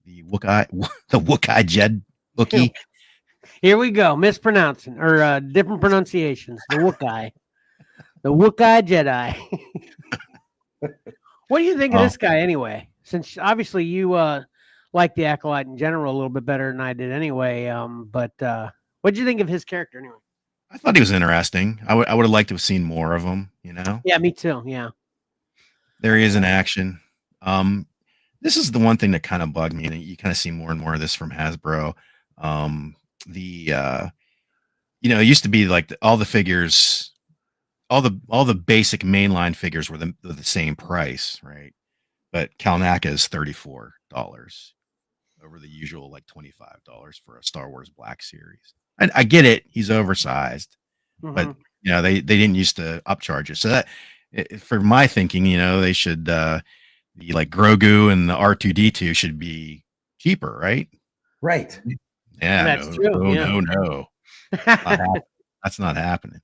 the Wookiee Jed Wookiee. Here we go, mispronouncing or different pronunciations. The Wookiee Jedi. What do you think of this guy anyway? Since obviously you like the Acolyte in general a little bit better than I did anyway. But what did you think of his character anyway? I thought he was interesting. I would have liked to have seen more of him. Yeah, me too. Yeah. There he is in action. This is the one thing that kind of bugged me, and you kind of see more and more of this from Hasbro. It used to be like all the figures, all the basic mainline figures were the same price, right? But Cal Naka is $34 over the usual like $25 for a Star Wars Black Series. I get it; he's oversized, but they didn't used to upcharge it. So that, for my thinking, they should the like Grogu and the R2D2 should be cheaper, right? Right. Yeah, that's true. No. That's not happening.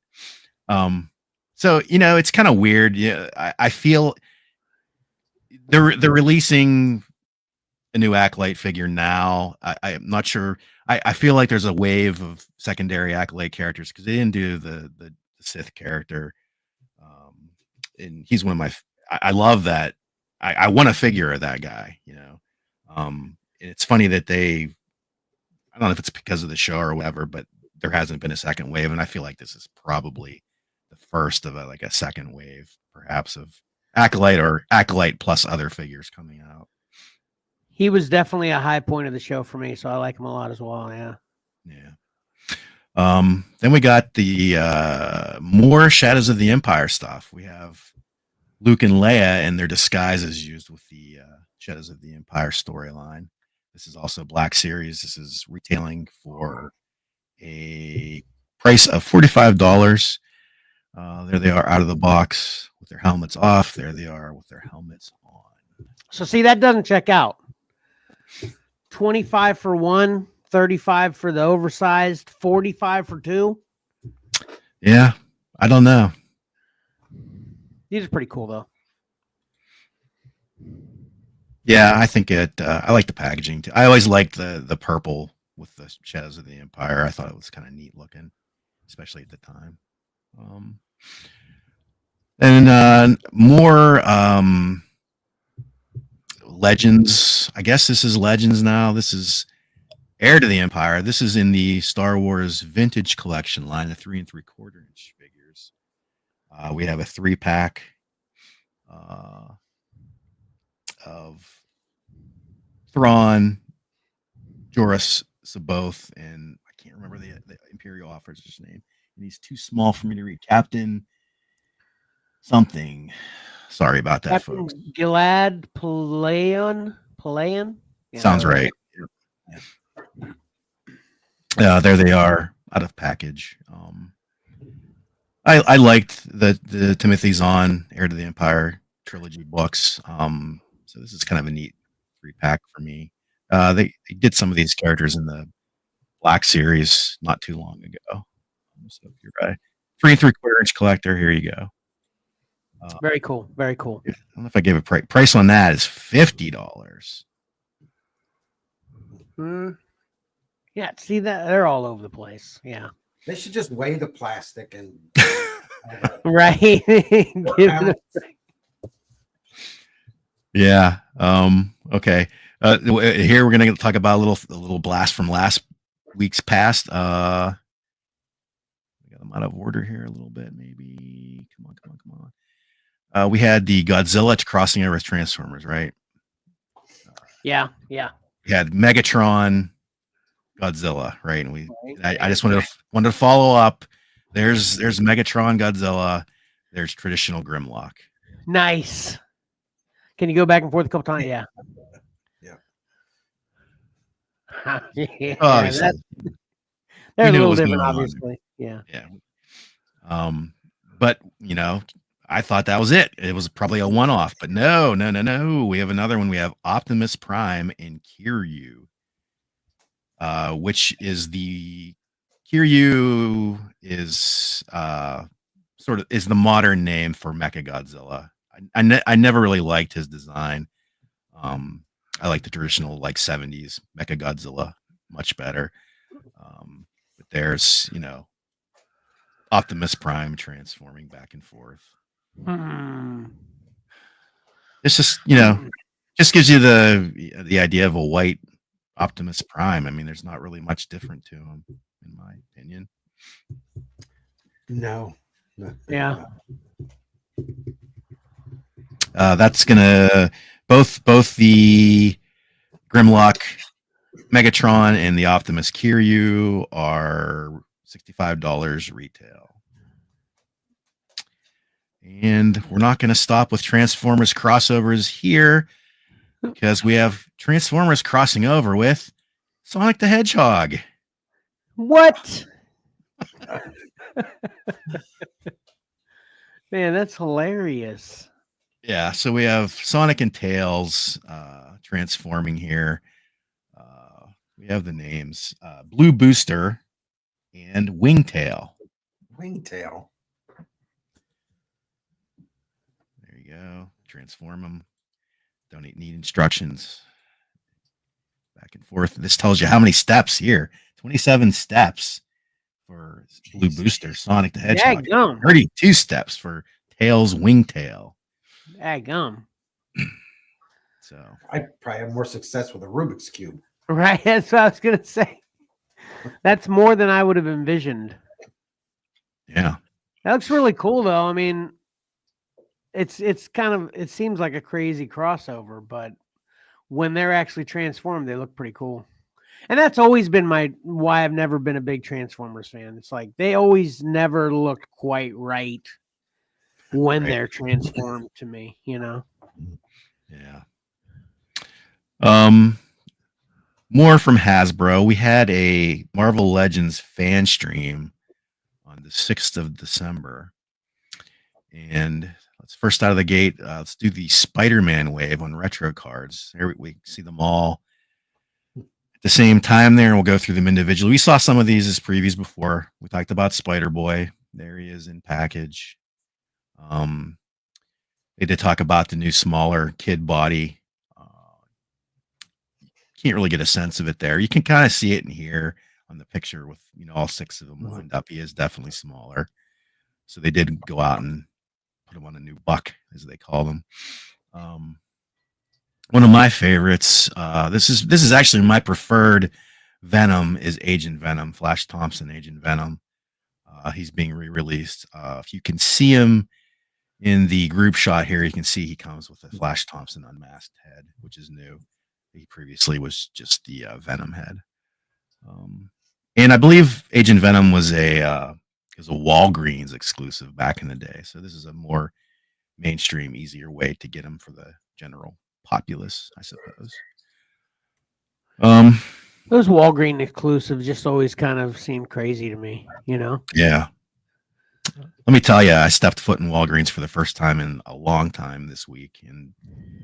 So it's kind of weird. Yeah, I feel they're releasing a new Acolyte figure now. I'm not sure. I feel like there's a wave of secondary Acolyte characters because they didn't do the Sith character, and he's one of my. I love that. I want a figure of that guy. It's funny that they. I don't know if it's because of the show or whatever, but there hasn't been a second wave, and I feel like this is probably the first of a second wave, perhaps, of Acolyte or Acolyte plus other figures coming out. He was definitely a high point of the show for me, so I like him a lot as well. Yeah. Then we got the more Shadows of the Empire stuff. We have Luke and Leia and their disguises used with the Shadows of the Empire storyline. This is also Black Series. This is retailing for a price of $45. There they are out of the box with their helmets off. There they are with their helmets on. So see, that doesn't check out. 25 for one, 35 for the oversized, 45 for two. Yeah, I don't know. These are pretty cool though. Yeah, I think I like the packaging too. I always liked the purple with the Shadows of the Empire. I thought it was kind of neat looking, especially at the time. And more Legends. I guess this is Legends now. This is Heir to the Empire. This is in the Star Wars Vintage Collection line, the 3 3/4 inch figures. We have a 3-pack of Thrawn, Joruus C'baoth, and I can't remember the Imperial officer's name. And he's too small for me to read. Captain something. Sorry about that, Captain folks. Gilad Palayan. Yeah. Sounds right. There they are, out of package. I liked the Timothy Zahn Heir to the Empire trilogy books. So this is kind of a neat 3-pack for me. They did some of these characters in the Black Series not too long ago. So if you're a 3 3/4-inch collector, here you go. Very cool. Very cool. I don't know if I gave a price on that is $50. Yeah, see that they're all over the place. Yeah. They should just weigh the plastic and Right. Give it Yeah. Okay. Here we're gonna talk about a little blast from last week's past. We got them out of order here a little bit, maybe. Come on. We had the Godzilla crossing over with Transformers, right? yeah. We had Megatron, Godzilla, right? And I just wanted to follow up. There's Megatron, Godzilla. There's traditional Grimlock. Nice. Can you go back and forth a couple times? Yeah. Yeah. Obviously. They're a We knew it little was different, going on. obviously. Yeah. But I thought that was it. It was probably a one-off, but no. We have another one. We have Optimus Prime and Kiryu, which is the Kiryu is sort of is the modern name for Mechagodzilla. I never really liked his design. I like the traditional 70s Mechagodzilla much better. But there's Optimus Prime transforming back and forth. It's just just gives you the idea of a white Optimus Prime. I mean, there's not really much different to him, in my opinion. No. Yeah. That's gonna both the Grimlock Megatron and the Optimus Kiryu are $65 retail. And we're not going to stop with Transformers crossovers here because we have Transformers crossing over with Sonic the Hedgehog. What? Man, that's hilarious. Yeah, so we have Sonic and Tails transforming here. We have the names Blue Booster and Wingtail. Wingtail. There you go. Transform them. Don't need instructions. Back and forth. This tells you how many steps here. 27 steps for Blue Booster, Sonic the Hedgehog. 32 steps for Tails Wingtail. Gum. So I probably have more success with a Rubik's Cube. Right. That's what I was going to say. That's more than I would have envisioned. Yeah. That looks really cool, though. I mean, it's kind of, it seems like a crazy crossover, but when they're actually transformed, they look pretty cool. And that's always been why I've never been a big Transformers fan. It's like they always never looked quite right when they're transformed to me, Yeah. More from Hasbro. We had a Marvel Legends fan stream on the 6th of December. And let's first out of the gate, let's do the Spider-Man wave on retro cards. Here we see them all at the same time there, and we'll go through them individually. We saw some of these as previews before. We talked about Spider-Boy. There he is in package. They did talk about the new smaller kid body. Can't really get a sense of it there. You can kind of see it in here on the picture with all 6 of them lined up. He is definitely smaller. So they did go out and put him on a new buck, as they call them. One of my favorites. This is actually my preferred Venom is Agent Venom, Flash Thompson, Agent Venom. He's being re-released. If you can see him in the group shot here, you can see he comes with a Flash Thompson unmasked head, which is new. He previously was just the Venom head. And I believe Agent Venom was a Walgreens exclusive back in the day. So this is a more mainstream, easier way to get him for the general populace, I suppose. Those Walgreens exclusives just always kind of seem crazy to me, Yeah. Let me tell you, I stepped foot in Walgreens for the first time in a long time this week, and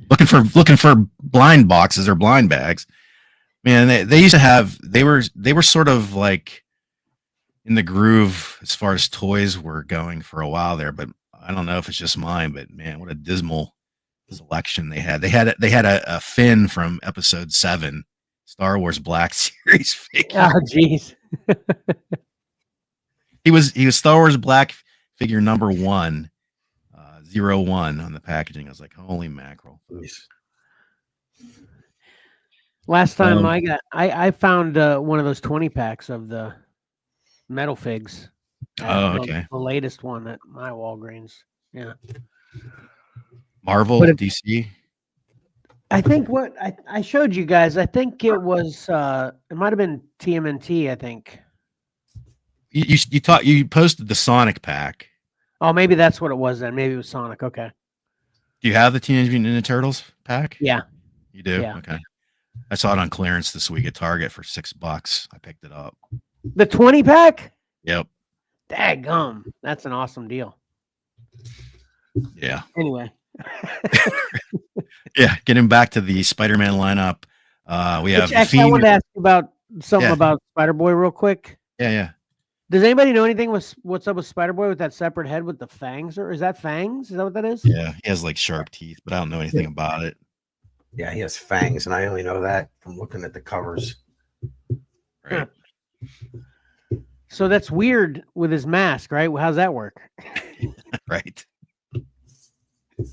looking for blind boxes or blind bags. Man, they used to have they were sort of like in the groove as far as toys were going for a while there, but I don't know if it's just mine, but man, what a dismal selection they had. They had a Finn from episode 7, Star Wars Black Series figure. Oh, jeez. He was Star Wars Black figure number 1, 01 on the packaging. I was like, holy mackerel. Last time I found one of those 20 packs of the metal figs. Oh, okay. The latest one at my Walgreens. Yeah. Marvel, DC. I think what I showed you guys, I think it was it might have been TMNT, I think. You posted the Sonic pack. Oh, maybe that's what it was then. Maybe it was Sonic. Okay. Do you have the Teenage Mutant Ninja Turtles pack? Yeah. You do? Yeah. Okay. I saw it on clearance this week at Target for $6. I picked it up. The 20 pack? Yep. Daggum. That's an awesome deal. Yeah. Anyway. Yeah. Getting back to the Spider-Man lineup. We have actually, I wanted to ask you about something about Spider-Boy real quick. Yeah. Does anybody know anything with what's up with Spider-Boy with that separate head with the fangs? Or is that fangs? Is that what that is? Yeah. He has like sharp teeth, but I don't know anything about it. Yeah, he has fangs, and I only know that from looking at the covers. Right. So that's weird with his mask, right? How's that work? Right.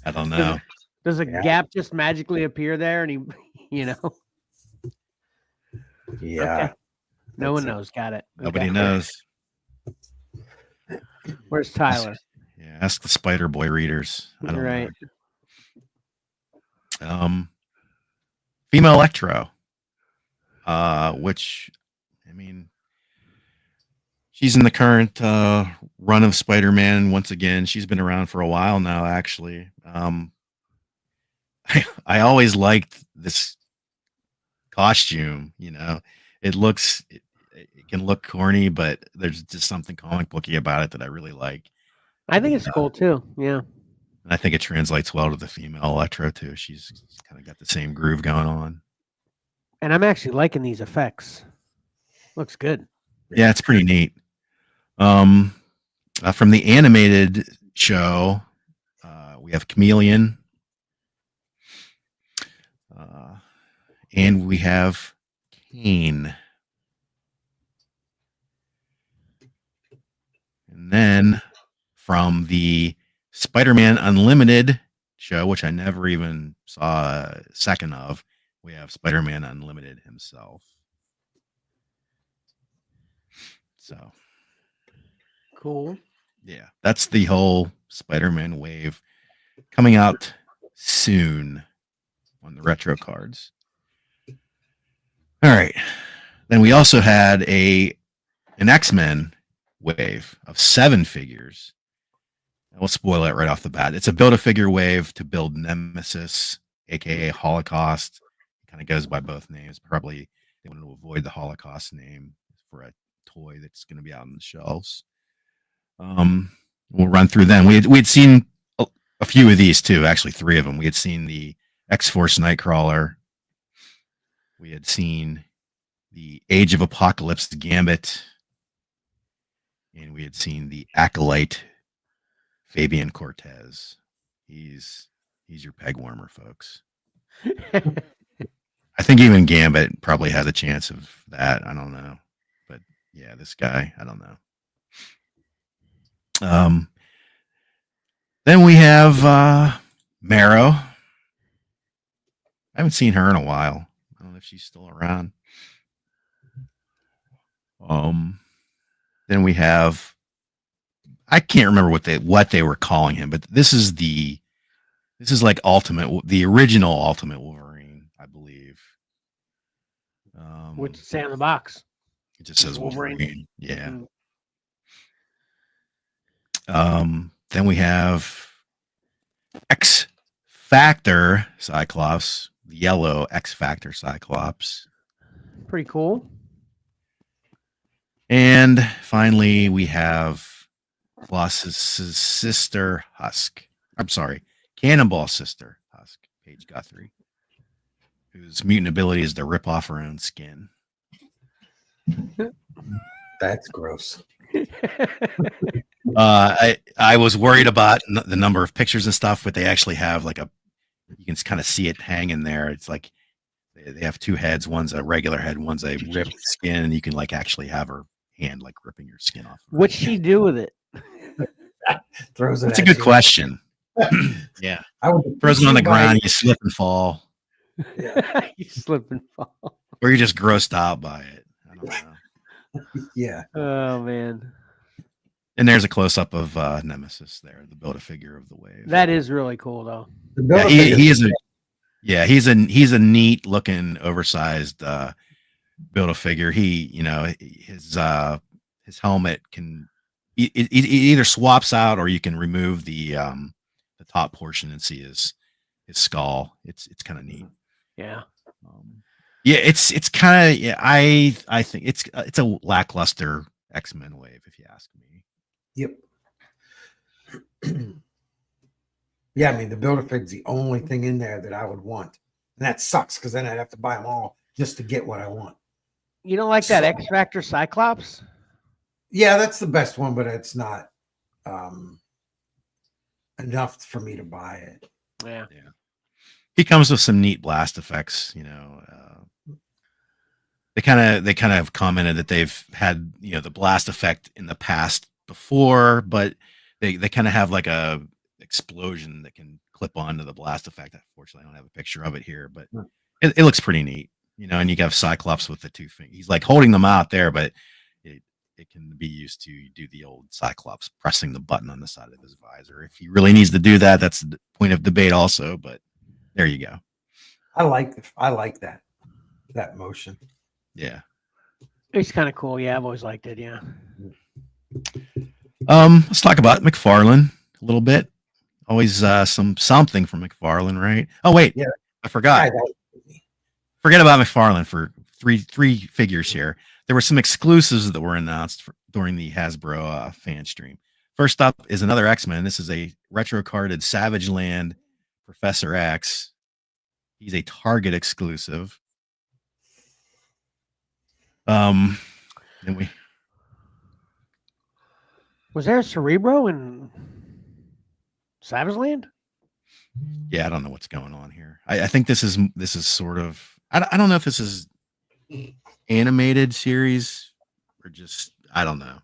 I don't know. Does a gap just magically appear there and he, you know? Yeah. Okay. No one knows. Got it. Nobody knows. Where's Tyler? Yeah, ask the Spider Boy readers. I don't right. know. Female Electro. Which, I mean, she's in the current run of Spider-Man once again. She's been around for a while now, actually. I always liked this costume, you know. It can look corny, but there's just something comic booky about it that I really like. I think it's cool too. Yeah. And I think it translates well to the female Electro too. She's kind of got the same groove going on. And I'm actually liking these effects. Looks good. Yeah, it's pretty neat. From the animated show, we have Chameleon. And we have Kane. And then from the Spider-Man Unlimited show, which I never even saw a second of, we have Spider-Man Unlimited himself. So cool. Yeah, that's the whole Spider-Man wave coming out soon on the retro cards. All right. Then we also had an X-Men wave of 7 figures. And we'll spoil it right off the bat. It's a build-a-figure wave to build Nemesis, aka Holocaust. It kind of goes by both names. Probably they wanted to avoid the Holocaust name for a toy that's going to be out on the shelves. We'll run through them. We had seen a few of these too, actually 3 of them. We had seen the X-Force Nightcrawler. We had seen the Age of Apocalypse Gambit. And we had seen the Acolyte Fabian Cortez. He's your peg warmer, folks. I think even Gambit probably has a chance of that. I don't know. But yeah, this guy, I don't know. Then we have Marrow. I haven't seen her in a while. I don't know if she's still around. Then we have, I can't remember what they were calling him, but this is like the original Ultimate Wolverine, I believe. Which is in the box. It just says Wolverine. Yeah. Then we have X Factor Cyclops, the yellow X Factor Cyclops. Pretty cool. And finally, we have Colossus's sister Husk. I'm sorry, Cannonball sister Husk, Paige Guthrie. whose mutant ability is to rip off her own skin. That's gross. I was worried about the number of pictures and stuff, but they actually have like you can kind of see it hanging there. It's like they have two heads. One's a regular head, one's a ripped skin, and you can like actually have her hand like ripping your skin off. What'd she do with it? Throws it. That's a good question. Yeah, throws it on the ground. You slip and fall. Yeah. You slip and fall. Or you're just grossed out by it. I don't know. Yeah. Oh man. And there's a close up of Nemesis there, the Build-A-Figure of the Wave. That is really cool though. Yeah, he is he's a neat looking oversized Build-A-Figure. He, his helmet can it either swaps out or you can remove the top portion and see his skull. It's kind of neat. Yeah. It's kind of I think it's a lackluster X-Men wave if you ask me. Yep. Yeah, I mean the Build-A-Fig's the only thing in there that I would want, and that sucks because then I'd have to buy them all just to get what I want. You don't like that X Factor Cyclops? Yeah, that's the best one, but it's not enough for me to buy it. Yeah. He comes with some neat blast effects. They kind of have commented that they've had the blast effect in the past before, but they kind of have like a explosion that can clip onto the blast effect. Unfortunately, I don't have a picture of it here, but it looks pretty neat. And you have Cyclops with the two fingers. He's like holding them out there, but it can be used to do the old Cyclops pressing the button on the side of his visor. If he really needs to do that, that's the point of debate also, but there you go. I like that motion. Yeah. It's kind of cool. Yeah, I've always liked it. Yeah. Let's talk about McFarlane a little bit. Always something from McFarlane, right? Oh wait, yeah, I forgot. Forget about McFarlane for three figures here. There were some exclusives that were announced during the Hasbro fan stream. First up is another X-Men. This is a retro carded Savage Land Professor X. He's a Target exclusive. Then was there a Cerebro in Savage Land? Yeah, I don't know what's going on here. I think this is sort of I don't know if this is animated series or just I don't know.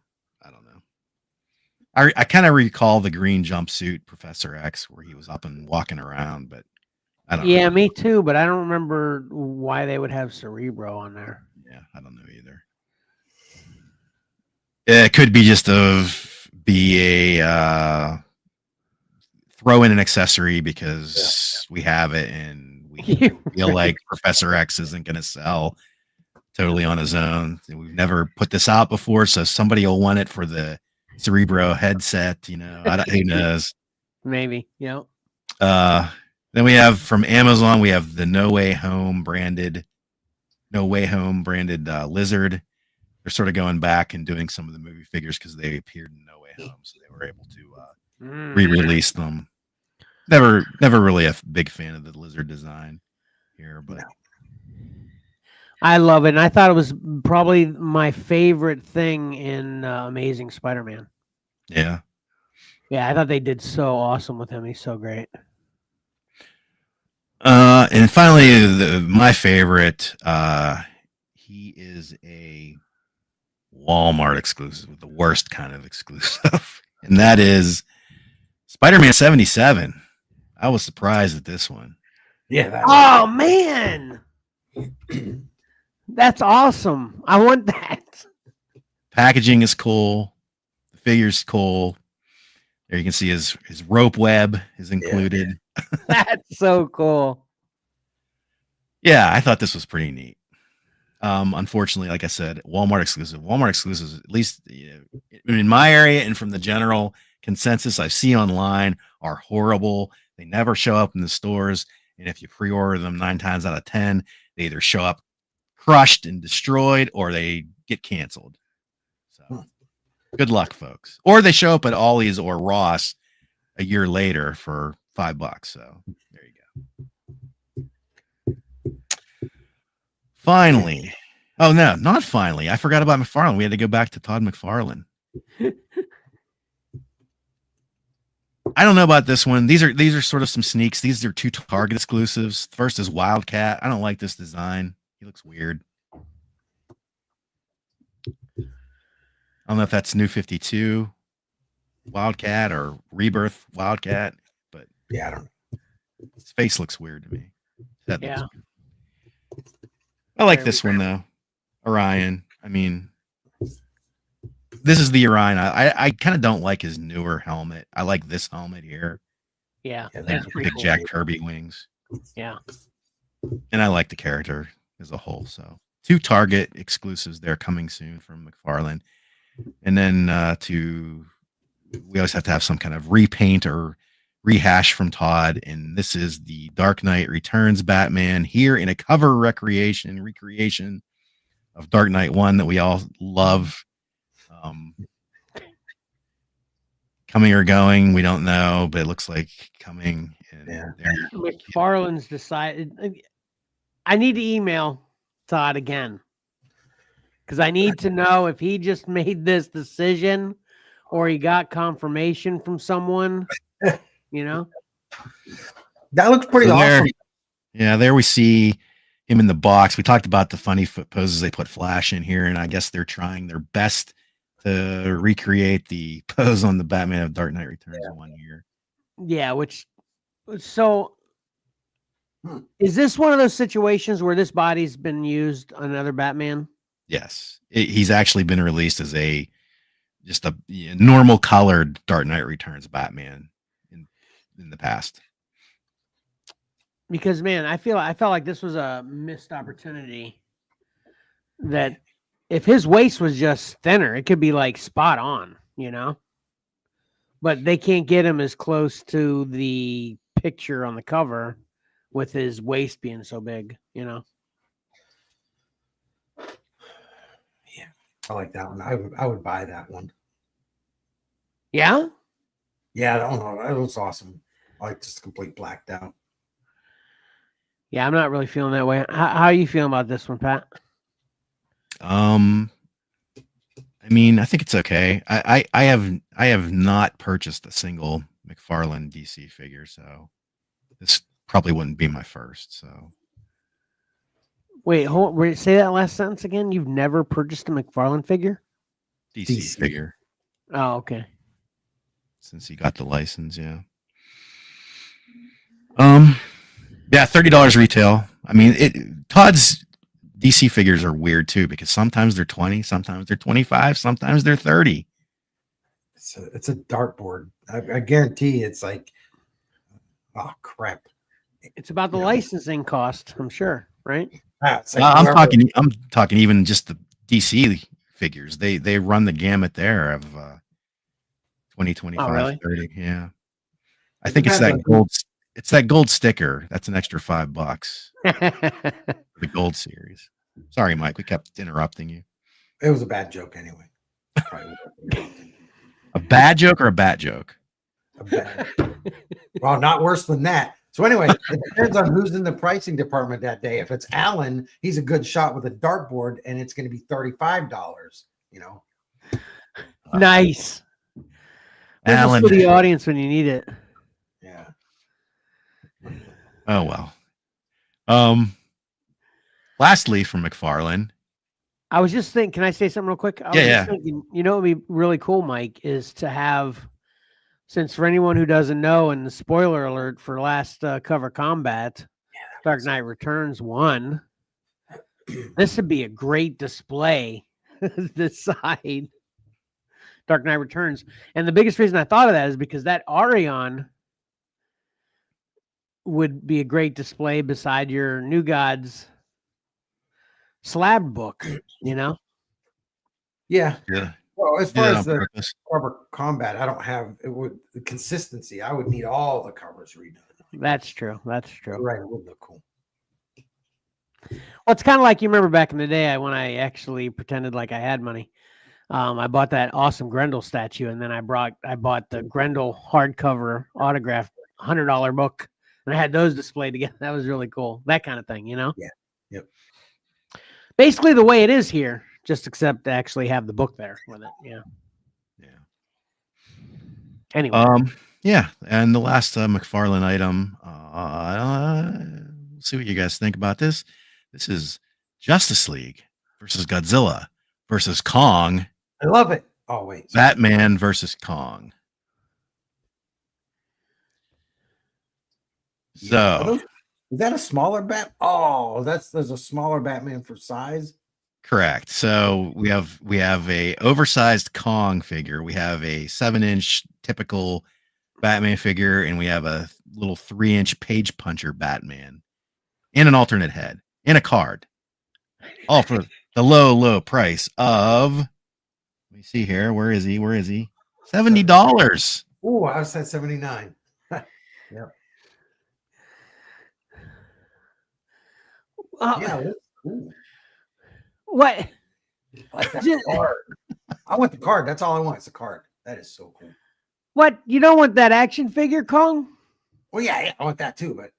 I kind of recall the green jumpsuit Professor X where he was up and walking around, but I don't know. Yeah, me too, but I don't remember why they would have Cerebro on there. Yeah, I don't know either. It could be just be a throw in an accessory because we have it and we feel like Professor X isn't going to sell totally on his own. We've never put this out before, so somebody will want it for the Cerebro headset. Who knows? Maybe. Yeah. Then we have from Amazon, we have the No Way Home branded Lizard. They're sort of going back and doing some of the movie figures because they appeared in No Way Home, so they were able to re-release them. Never really a big fan of the Lizard design here, but I love it. And I thought it was probably my favorite thing in Amazing Spider-Man. Yeah. Yeah, I thought they did so awesome with him. He's so great. And finally, my favorite, he is a Walmart exclusive, the worst kind of exclusive, and that is Spider-Man 77. I was surprised at this one. Yeah. Oh man, that's awesome! I want that. Packaging is cool. The figure's cool. There you can see his rope web is included. Yeah. That's so cool. Yeah, I thought this was pretty neat. Unfortunately, like I said, Walmart exclusives, at least in my area and from the general consensus I see online, are horrible. They never show up in the stores. And if you pre-order them 9 times out of 10, they either show up crushed and destroyed or they get canceled. So good luck, folks. Or they show up at Ollie's or Ross a year later for $5. So there you go. Finally. Oh no, not finally. I forgot about McFarlane. We had to go back to Todd McFarlane. I don't know about this one. These are sort of some sneaks. These are 2 Target exclusives. First is Wildcat. I don't like this design. He looks weird. I don't know if that's New 52 Wildcat or Rebirth Wildcat, but Yeah, I don't know. his face looks weird to me. That Yeah. looks weird. I like this one though. Orion. I mean, this is the Orion. I kind of don't like his newer helmet. I like this helmet here. Yeah. Yeah, That's The pretty big cool. Jack Kirby wings. Yeah. And I like the character as a whole. So 2 Target exclusives there coming soon from McFarlane. And then we always have to have some kind of repaint or rehash from Todd. And this is the Dark Knight Returns Batman here in a cover recreation of Dark Knight 1 that we all love. Coming or going, we don't know, but it looks like coming. And Yeah. McFarlane's decided. I need to email Todd again because I need to know if he just made this decision or he got confirmation from someone. You know, That looks pretty So awesome. there we see him in the box. We talked about the funny foot poses. They put Flash in here, and I guess they're trying their best to recreate the pose on the Batman of Dark Knight Returns 1 year. yeah. So is this one of those situations where this body's been used on another Batman? Yes, he's actually been released as just a normal colored Dark Knight Returns Batman in the past. Because man, I felt like this was a missed opportunity. That if his waist was just thinner, it could be like spot on, you know. But they can't get him as close to the picture on the cover with his waist being so big, you know. Yeah, I like that one. I would buy that one. Yeah. Yeah, I don't know. That looks awesome. I like just complete blacked out. Yeah, I'm not really feeling that way. How are you feeling about this one, Pat? I mean, I think it's okay. I have not purchased a single McFarlane DC figure, so this probably wouldn't be my first. So Wait, say that last sentence again. You've never purchased a McFarlane figure? DC figure Oh, okay. since he got the license, yeah. Yeah, $30 retail. I mean, Todd's DC figures are weird too because sometimes they're 20, sometimes they're 25, sometimes they're 30. It's a dartboard. I guarantee it's like, oh crap. It's about the licensing cost, I'm sure, right? It's like I'm talking even just the DC figures. They run the gamut there of 20, 25, Oh, really? 30. Yeah. I It think it's depends that on gold. It's that gold sticker. That's an extra $5 for the gold series. Sorry, Mike. We kept interrupting you. It was a bad joke anyway. Probably A bad joke or a bat joke? a bad. Well, not worse than that. So anyway, it depends on who's in the pricing department that day. If it's Alan, he's a good shot with a dartboard, and it's going to be $35. You know. Nice. Alan. For the audience when you need it. Yeah. Oh well. Lastly, from McFarlane. I was just thinking, can I say something real quick? I was just thinking, you know what would be really cool, Mike, is to have, since for anyone who doesn't know, and the spoiler alert for last cover combat, Dark Knight Returns 1, this would be a great display. This side, Dark Knight Returns. And the biggest reason I thought of that is because that Arion would be a great display beside your New Gods slab book, you know? Yeah. Yeah. Well, as far as the purpose. cover combat, I don't have it would the consistency. I would need all the covers redone. That's true. That's true. Right, it would look cool. Well, it's kind of like you remember back in the day when I actually pretended like I had money. I bought that awesome Grendel statue, and then I bought the Grendel hardcover autographed $100 book, and I had those displayed together. That was really cool. That kind of thing, you know? Yeah. Yep. Basically the way it is here, just except to actually have the book there with it. Yeah. Yeah. Anyway. Yeah, and the last McFarlane item. See what you guys think about this. This is Justice League versus Godzilla versus Kong. I love it. Oh wait, sorry. Batman versus Kong. So is that a smaller bat? Oh, there's a smaller Batman for size. correct. So we have a oversized Kong figure. We have a 7-inch typical Batman figure, and we have a little 3-inch page puncher Batman, and an alternate head, and a card. All for the low price of. Let me see here. Where is he? $70. Oh, I said 79. Yeah. Yeah. Ooh. What? Like that card. I want the card. That's all I want. It's a card. That is so cool. What? You don't want that action figure, Kong? Well, yeah, I want that too, but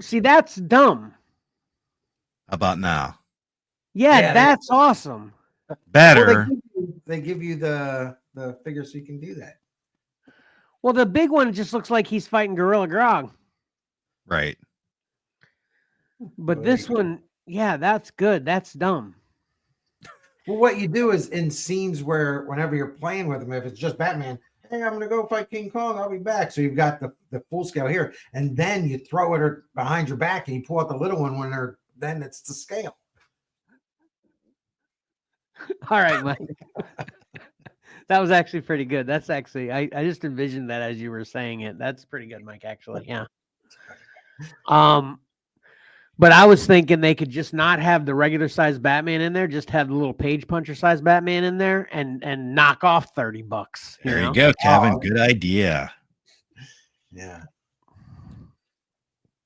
see, that's dumb. How about now? Yeah, that's awesome. Better. Well, they give you the figure so you can do that. Well, the big one just looks like he's fighting Gorilla Grodd. Right. But this one, yeah, that's good. That's dumb. Well, what you do is in scenes where whenever you're playing with him, if it's just Batman, hey, I'm going to go fight King Kong. I'll be back. So you've got the full scale here. And then you throw it behind your back and you pull out the little one then it's the scale. All right, Mike. That was actually pretty good. That's actually, I just envisioned that as you were saying it. That's pretty good, Mike, actually. Yeah. But I was thinking they could just not have the regular size Batman in there, just have the little page puncher size Batman in there and knock off $30. There you go, Kevin. Oh. Good idea. Yeah.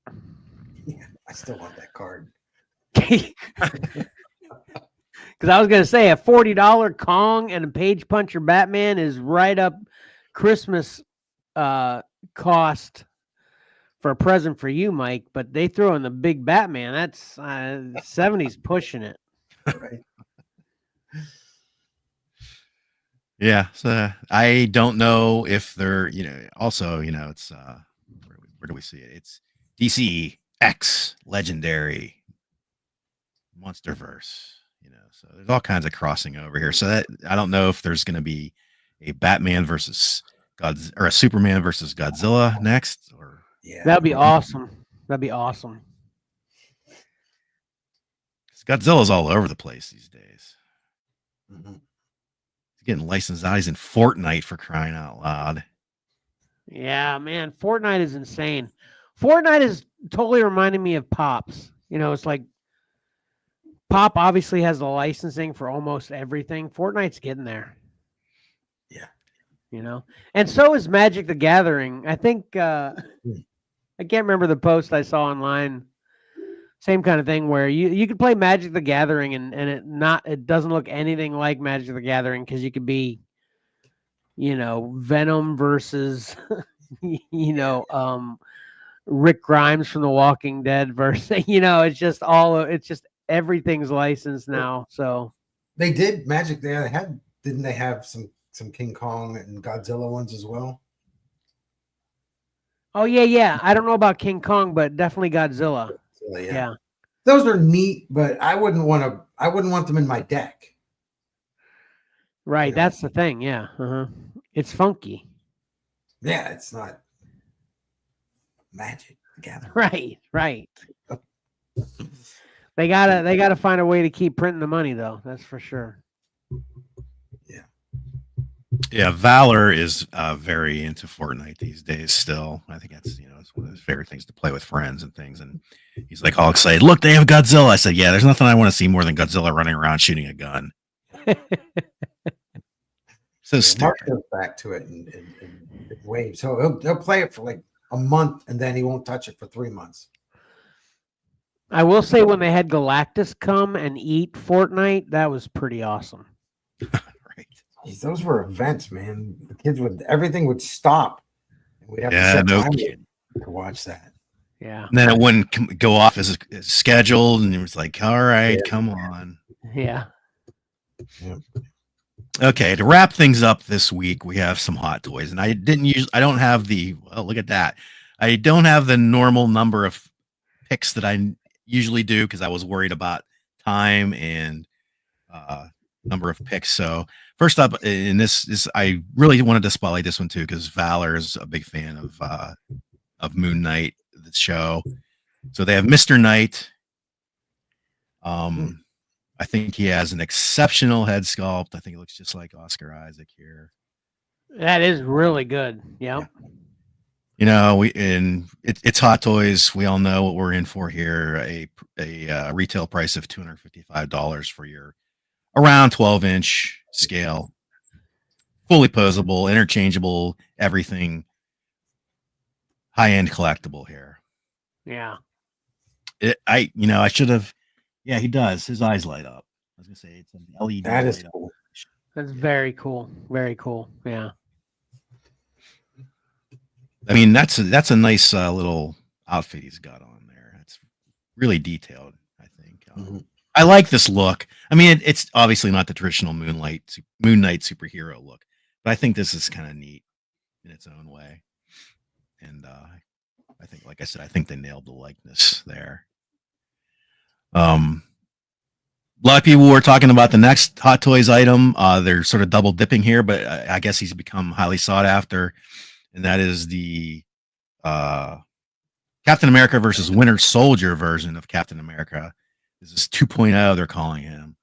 I still want that card. Because I was going to say a $40 Kong and a page puncher Batman is right up Christmas cost for a present for you, Mike, but they throw in the big Batman. That's 70s pushing it. Right. Yeah. So I don't know if they're, also, it's, where do we see it? It's DC X Legendary Monsterverse, so there's all kinds of crossing over here. So that I don't know if there's going to be a Batman versus Godzilla or a Superman versus Godzilla next, or. Yeah, that'd be awesome. That'd be awesome. Godzilla's all over the place these days. Mm-hmm. He's getting licensed out. He's in Fortnite, for crying out loud. Yeah, man, Fortnite is insane. Fortnite is totally reminding me of Pops. It's like Pop obviously has the licensing for almost everything. Fortnite's getting there. Yeah. And so is Magic the Gathering. I think I can't remember the post I saw online. Same kind of thing where you could play Magic the Gathering and it doesn't look anything like Magic the Gathering because you could be, Venom versus, Rick Grimes from The Walking Dead versus, it's just everything's licensed now. So they did Magic there. Didn't they have some King Kong and Godzilla ones as well? Oh yeah. I don't know about King Kong, but definitely Godzilla. Yeah. Those are neat, but I wouldn't want them in my deck. Right, that's the thing. Yeah. It's funky. Yeah, it's not Magic Gathering. Right. They gotta find a way to keep printing the money though. That's for sure. Yeah, Valor is very into Fortnite these days still. I think that's, it's one of his favorite things to play with friends and things. And he's like all excited. Look, they have Godzilla. I said, yeah, there's nothing I want to see more than Godzilla running around shooting a gun. So stupid. Mark goes back to it in waves. So he'll play it for like a month and then he won't touch it for 3 months. I will say when they had Galactus come and eat Fortnite, that was pretty awesome. Those were events, man. The kids everything would stop. We'd have to to watch that. Yeah. And then it wouldn't go off as scheduled, and it was like, all right, come on. Yeah. Okay, to wrap things up this week, we have some hot toys, and I don't have look at that. I don't have the normal number of picks that I usually do because I was worried about time and number of picks. So first up, in this I really wanted to spotlight this one too because Valor is a big fan of Moon Knight, the show. So they have Mr. Knight. I think he has an exceptional head sculpt. I think it looks just like Oscar Isaac here. That is really good. Yep. Yeah. It's Hot Toys. We all know what we're in for here. A retail price of $255 for your around 12-inch scale, fully posable, interchangeable, everything. High-end collectible here. Yeah. I should have. Yeah, he does. His eyes light up. I was gonna say it's an LED. That is cool. That's very cool. Very cool. Yeah. I mean, that's a nice little outfit he's got on there. It's really detailed, I think. I like this look. I mean, it's obviously not the traditional Moon Knight superhero look, but I think this is kind of neat in its own way. And I think, like I said, I think they nailed the likeness there. A lot of people were talking about the next Hot Toys item. They're sort of double dipping here, but I guess he's become highly sought after, and that is the Captain America versus Winter Soldier version of Captain America. This is 2.0, they're calling him.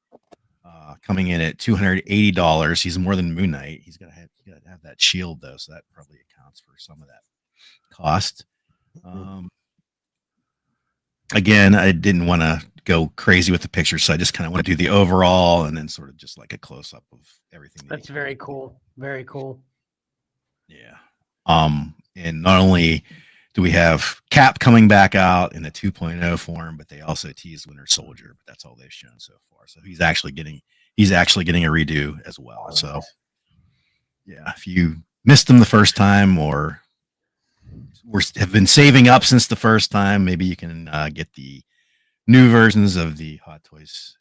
Coming in at $280. He's more than Moon Knight. He's got to have that shield, though, so that probably accounts for some of that cost. Again, I didn't want to go crazy with the picture, so I just kind of want to do the overall and then sort of just like a close-up of everything. That's very cool. Very cool. Yeah. And not only do we have Cap coming back out in the 2.0 form, but they also teased Winter Soldier, but that's all they've shown so far. So he's actually getting a redo as well. So yeah, if you missed him the first time or have been saving up since the first time, maybe you can get the new versions of the Hot Toys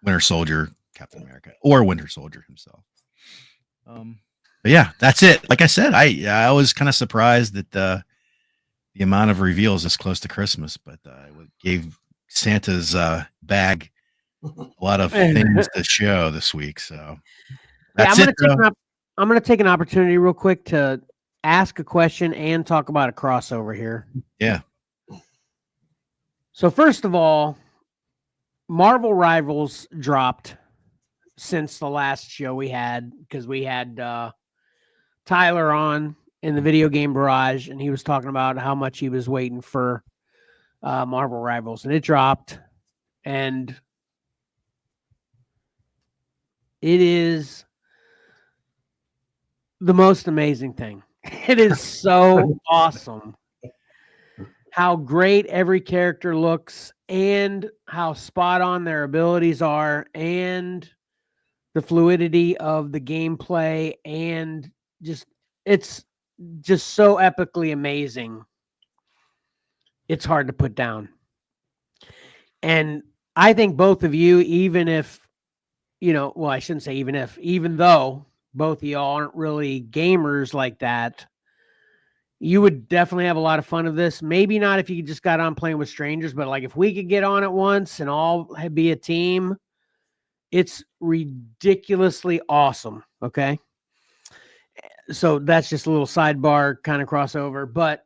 Winter Soldier Captain America or Winter Soldier himself. But yeah, that's it. Like I said, I was kind of surprised that the amount of reveals this close to Christmas, but it gave Santa's bag a lot of things to show this week. So that's it. I'm going to take an opportunity real quick to ask a question and talk about a crossover here. Yeah. So first of all, Marvel Rivals dropped since the last show we had because we had Tyler on in the Video Game Barrage, and he was talking about how much he was waiting for Marvel Rivals, and it dropped, and it is the most amazing thing. It is so awesome how great every character looks and how spot on their abilities are and the fluidity of the gameplay and it's just so epically amazing. It's hard to put down. And I think both of you, even though both of y'all aren't really gamers like that, you would definitely have a lot of fun of this. Maybe not if you just got on playing with strangers, but like if we could get on at once and all be a team, it's ridiculously awesome. Okay. So that's just a little sidebar kind of crossover. But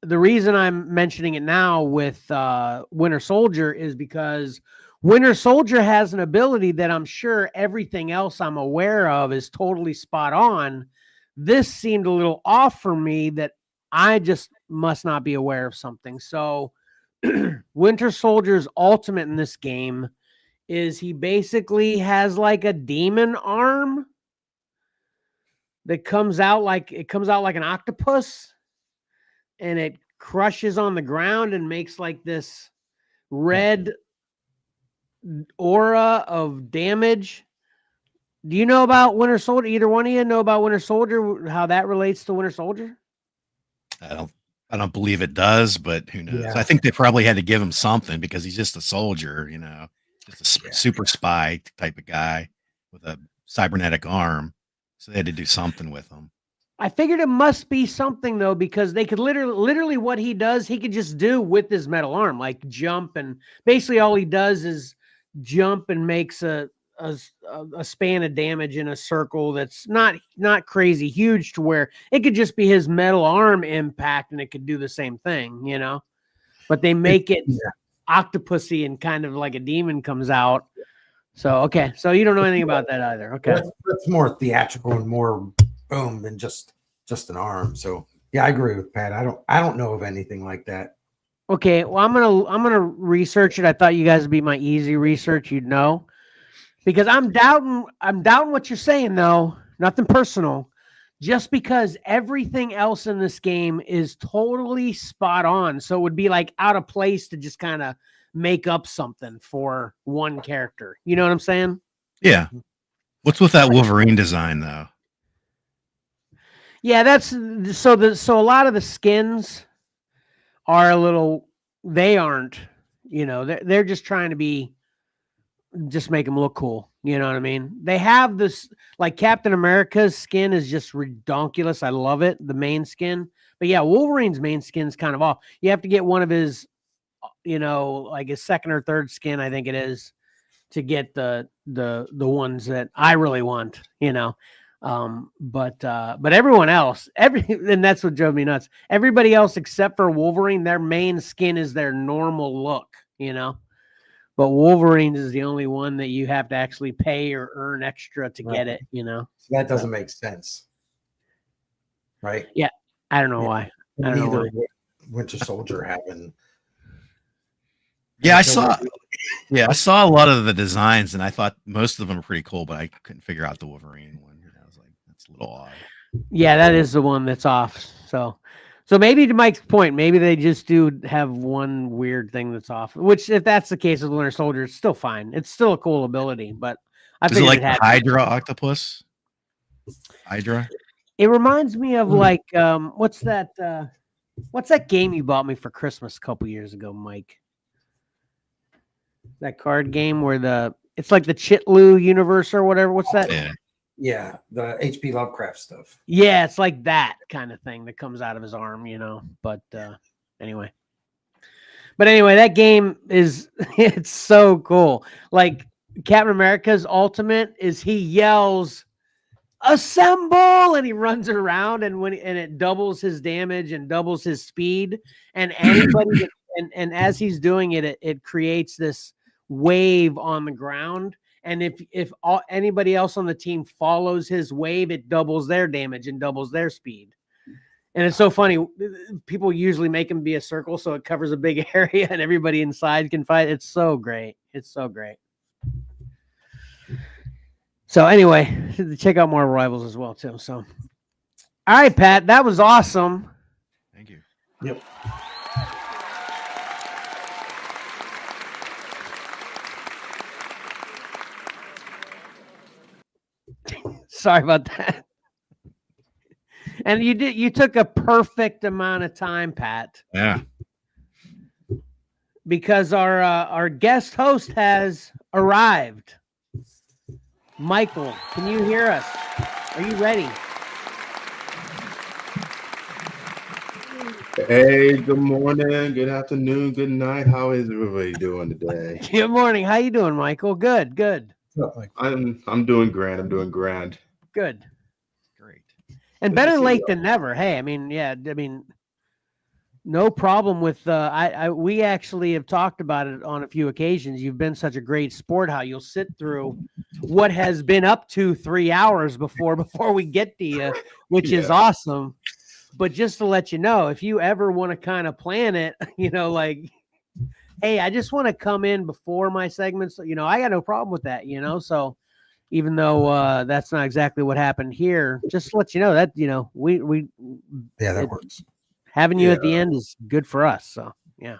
the reason I'm mentioning it now with Winter Soldier is because Winter Soldier has an ability that I'm sure everything else I'm aware of is totally spot on. This seemed a little off for me that I just must not be aware of something. So Winter Soldier's ultimate in this game is he basically has like a demon arm that comes out like an octopus, and it crushes on the ground and makes like this red aura of damage. Do you know about Winter Soldier? Either one of you know about Winter Soldier, how that relates to Winter Soldier? I I don't believe it does, but who knows? Yeah. I think they probably had to give him something because he's just a soldier, just a super spy type of guy with a cybernetic arm. So they had to do something with him. I figured it must be something though, because they could literally what he does, he could just do with his metal arm, like jump, and basically all he does is jump and makes a span of damage in a circle that's not crazy huge to where it could just be his metal arm impact and it could do the same thing, But they make it octopusy and kind of like a demon comes out. So okay, so you don't know anything about that either. Okay, that's more theatrical and more boom than just an arm. So yeah, I agree with Pat. I don't know of anything like that. Okay, well I'm gonna research it. I thought you guys would be my easy research. You'd know, because I'm doubting what you're saying though. Nothing personal, just because everything else in this game is totally spot on. So it would be like out of place to just kind of make up something for one character. You know what I'm saying? Yeah. What's with that Wolverine design though? Yeah, that's so a lot of the skins are they aren't, they're just trying to just make them look cool. You know what I mean? They have this, like Captain America's skin is just redonkulous. I love it. The main skin. But yeah, Wolverine's main skin's kind of off. You have to get one of his, like his second or third skin, I think it is, to get the ones that I really want, but everyone else, and that's what drove me nuts. Everybody else except for Wolverine, their main skin is their normal look, but Wolverine is the only one that you have to actually pay or earn extra to get it, So that doesn't make sense. Right? Yeah. I don't know why. I don't know why. Winter Soldier having. Yeah, I saw a lot of the designs, and I thought most of them were pretty cool, but I couldn't figure out the Wolverine one. I was like, that's a little odd. Yeah, that is the one that's off. So maybe to Mike's point, maybe they just do have one weird thing that's off. Which, if that's the case with Winter Soldier, it's still fine. It's still a cool ability, but I Is it like the Hydra octopus? Hydra. It reminds me of like what's that game you bought me for Christmas a couple years ago, Mike? That card game where it's like the Chitlu universe or whatever. What's that? Yeah, the HP Lovecraft stuff. Yeah, it's like that kind of thing that comes out of his arm, But anyway. That game it's so cool. Like Captain America's ultimate is he yells, "Assemble!" and he runs around, and it doubles his damage and doubles his speed. And anybody and as he's doing it, it creates this wave on the ground, and if anybody else on the team follows his wave, it doubles their damage and doubles their speed. And it's so funny, people usually make him be a circle so it covers a big area and everybody inside can fight. It's so great. So anyway, check out more Rivals as well too. So all right, Pat, that was awesome. Thank you. Yep. Sorry about that. And you took a perfect amount of time, Pat. Yeah. Because our guest host has arrived. Michael, can you hear us? Are you ready? Hey, good morning, good afternoon, good night. How is everybody doing today? Good morning. How you doing, Michael? Good. I'm doing grand. Good. Great. And Good better to see late you. than never. Hey, no problem with we actually have talked about it on a few occasions. You've been such a great sport how you'll sit through what has been up to 3 hours before we get to you, which is awesome. But just to let you know, if you ever want to kind of plan it, like, hey, I just want to come in before my segments, I got no problem with that, so even though that's not exactly what happened here, just to let you know that, we that works. Having you at the end is good for us. So, yeah.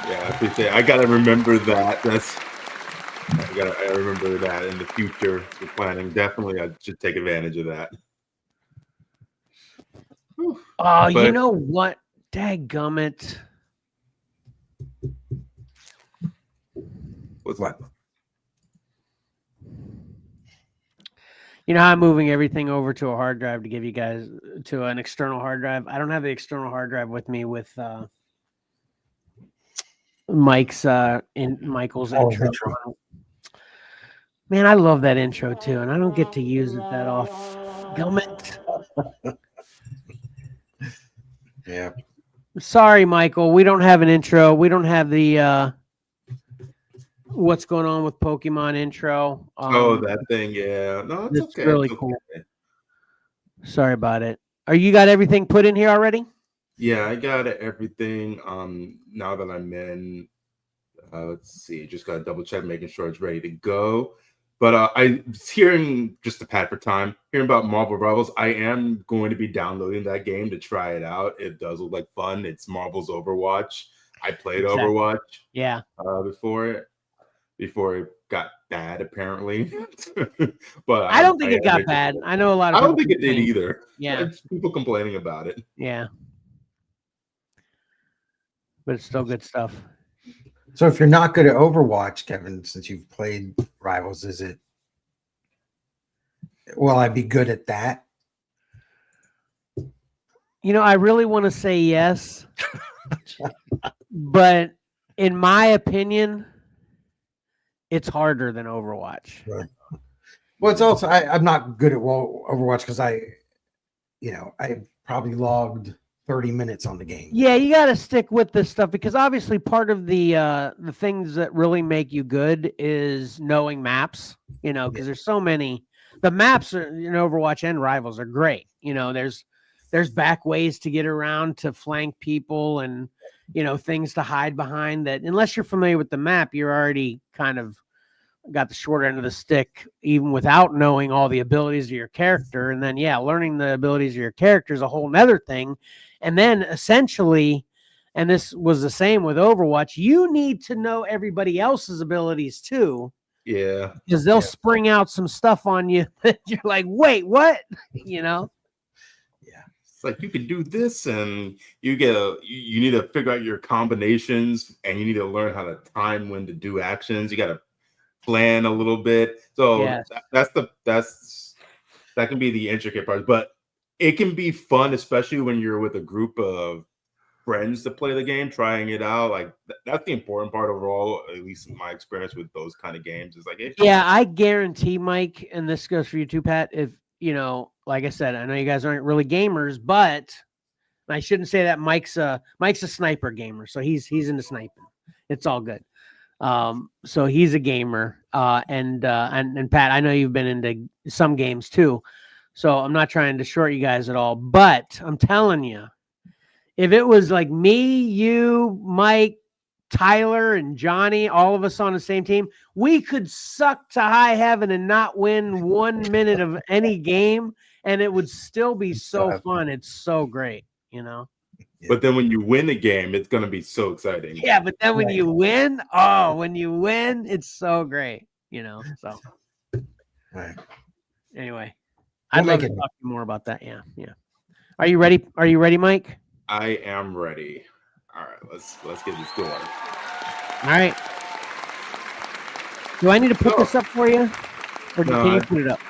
Yeah, I appreciate it. I got to remember that. I remember that in the future for planning. Definitely, I should take advantage of that. Oh, you But- know what? Dadgummit. What's What? You know how I'm moving everything over to a hard drive to give you guys to an external hard drive. I don't have the external hard drive with me with Michael's Oh, intro. intro. on it. Man, I love that intro too, and I don't get to use it that off. Gummit. Yeah. Sorry, Michael. We don't have an intro. We don't have the what's going on with Pokemon intro. that thing, yeah. No, it's It's okay. really It's cool. okay. Sorry about it. Are you got everything put in here already? Yeah, I got everything. Now that I'm in, let's see, just gotta double check, making sure it's ready to go. But I was hearing, just to pad for time, hearing about Marvel Rivals. I am going to be downloading that game to try it out. It does look like fun. It's Marvel's Overwatch. I played Exactly. Overwatch Yeah. before it got bad, apparently. But I don't think it am got interested. bad. I know a lot of I don't people think it did complain. either. Yeah. It's people complaining about it. Yeah. But it's still good stuff. So if you're not good at Overwatch, Kevin, since you've played Rivals, will I be good at that? You know, I really want to say yes, but in my opinion, it's harder than Overwatch. Right. Well, it's also I'm not good at Overwatch because I probably logged 30 minutes on the game. Yeah, you got to stick with this stuff because obviously part of the things that really make you good is knowing maps. You know, because there's so many. The maps in Overwatch and Rivals are great. You know, there's back ways to get around to flank people and things to hide behind that unless you're familiar with the map, you're already kind of got the short end of the stick even without knowing all the abilities of your character. And then learning the abilities of your character is a whole nother thing. And then essentially, and this was the same with Overwatch, you need to know everybody else's abilities too. Yeah. Because they'll spring out some stuff on you that you're like, wait, what? Yeah. It's like you can do this, and you need to figure out your combinations, and you need to learn how to time when to do actions. You got to plan a little bit. So that can be the intricate part, but it can be fun, especially when you're with a group of friends to play the game, trying it out. Like that's the important part overall, at least in my experience with those kind of games. Is like, I guarantee, Mike, and this goes for you too, Pat. If like I said, I know you guys aren't really gamers, but I shouldn't say that Mike's a sniper gamer, so he's into sniping. It's all good. So he's a gamer, and Pat, I know you've been into some games too, so I'm not trying to short you guys at all, but I'm telling you, if it was like me, you, Mike, Tyler, and Johnny, all of us on the same team, we could suck to high heaven and not win 1 minute of any game, and it would still be so fun. It's so great, But then when you win a game, it's going to be so exciting. Yeah, but then when you win, it's so great, so. Right. Anyway, I'd love to talk more about that. Yeah. Are you ready? Are you ready, Mike? I am ready. All right, let's get this going. All right. Do I need to put this up for you, or can you put it up?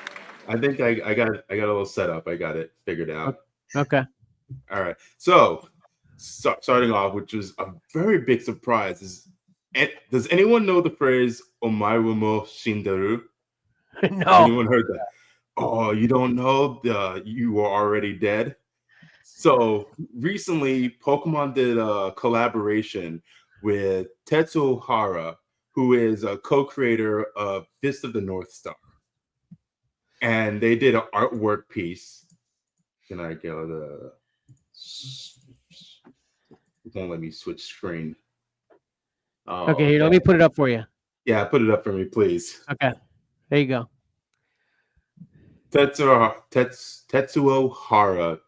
I think I got a little setup. I got it figured out. Okay. All right. So starting off, which was a very big surprise, is does anyone know the phrase "omae wa mo shinderu"? No. Anyone heard that? Oh, you don't know? You are already dead. So recently, Pokemon did a collaboration with Tetsuo Hara, who is a co-creator of Fist of the North Star. And they did an artwork piece. Can I get the... It won't let me switch screen. Okay, here, let me put it up for you. Yeah, put it up for me, please. Okay, there you go. Tetsuo Hara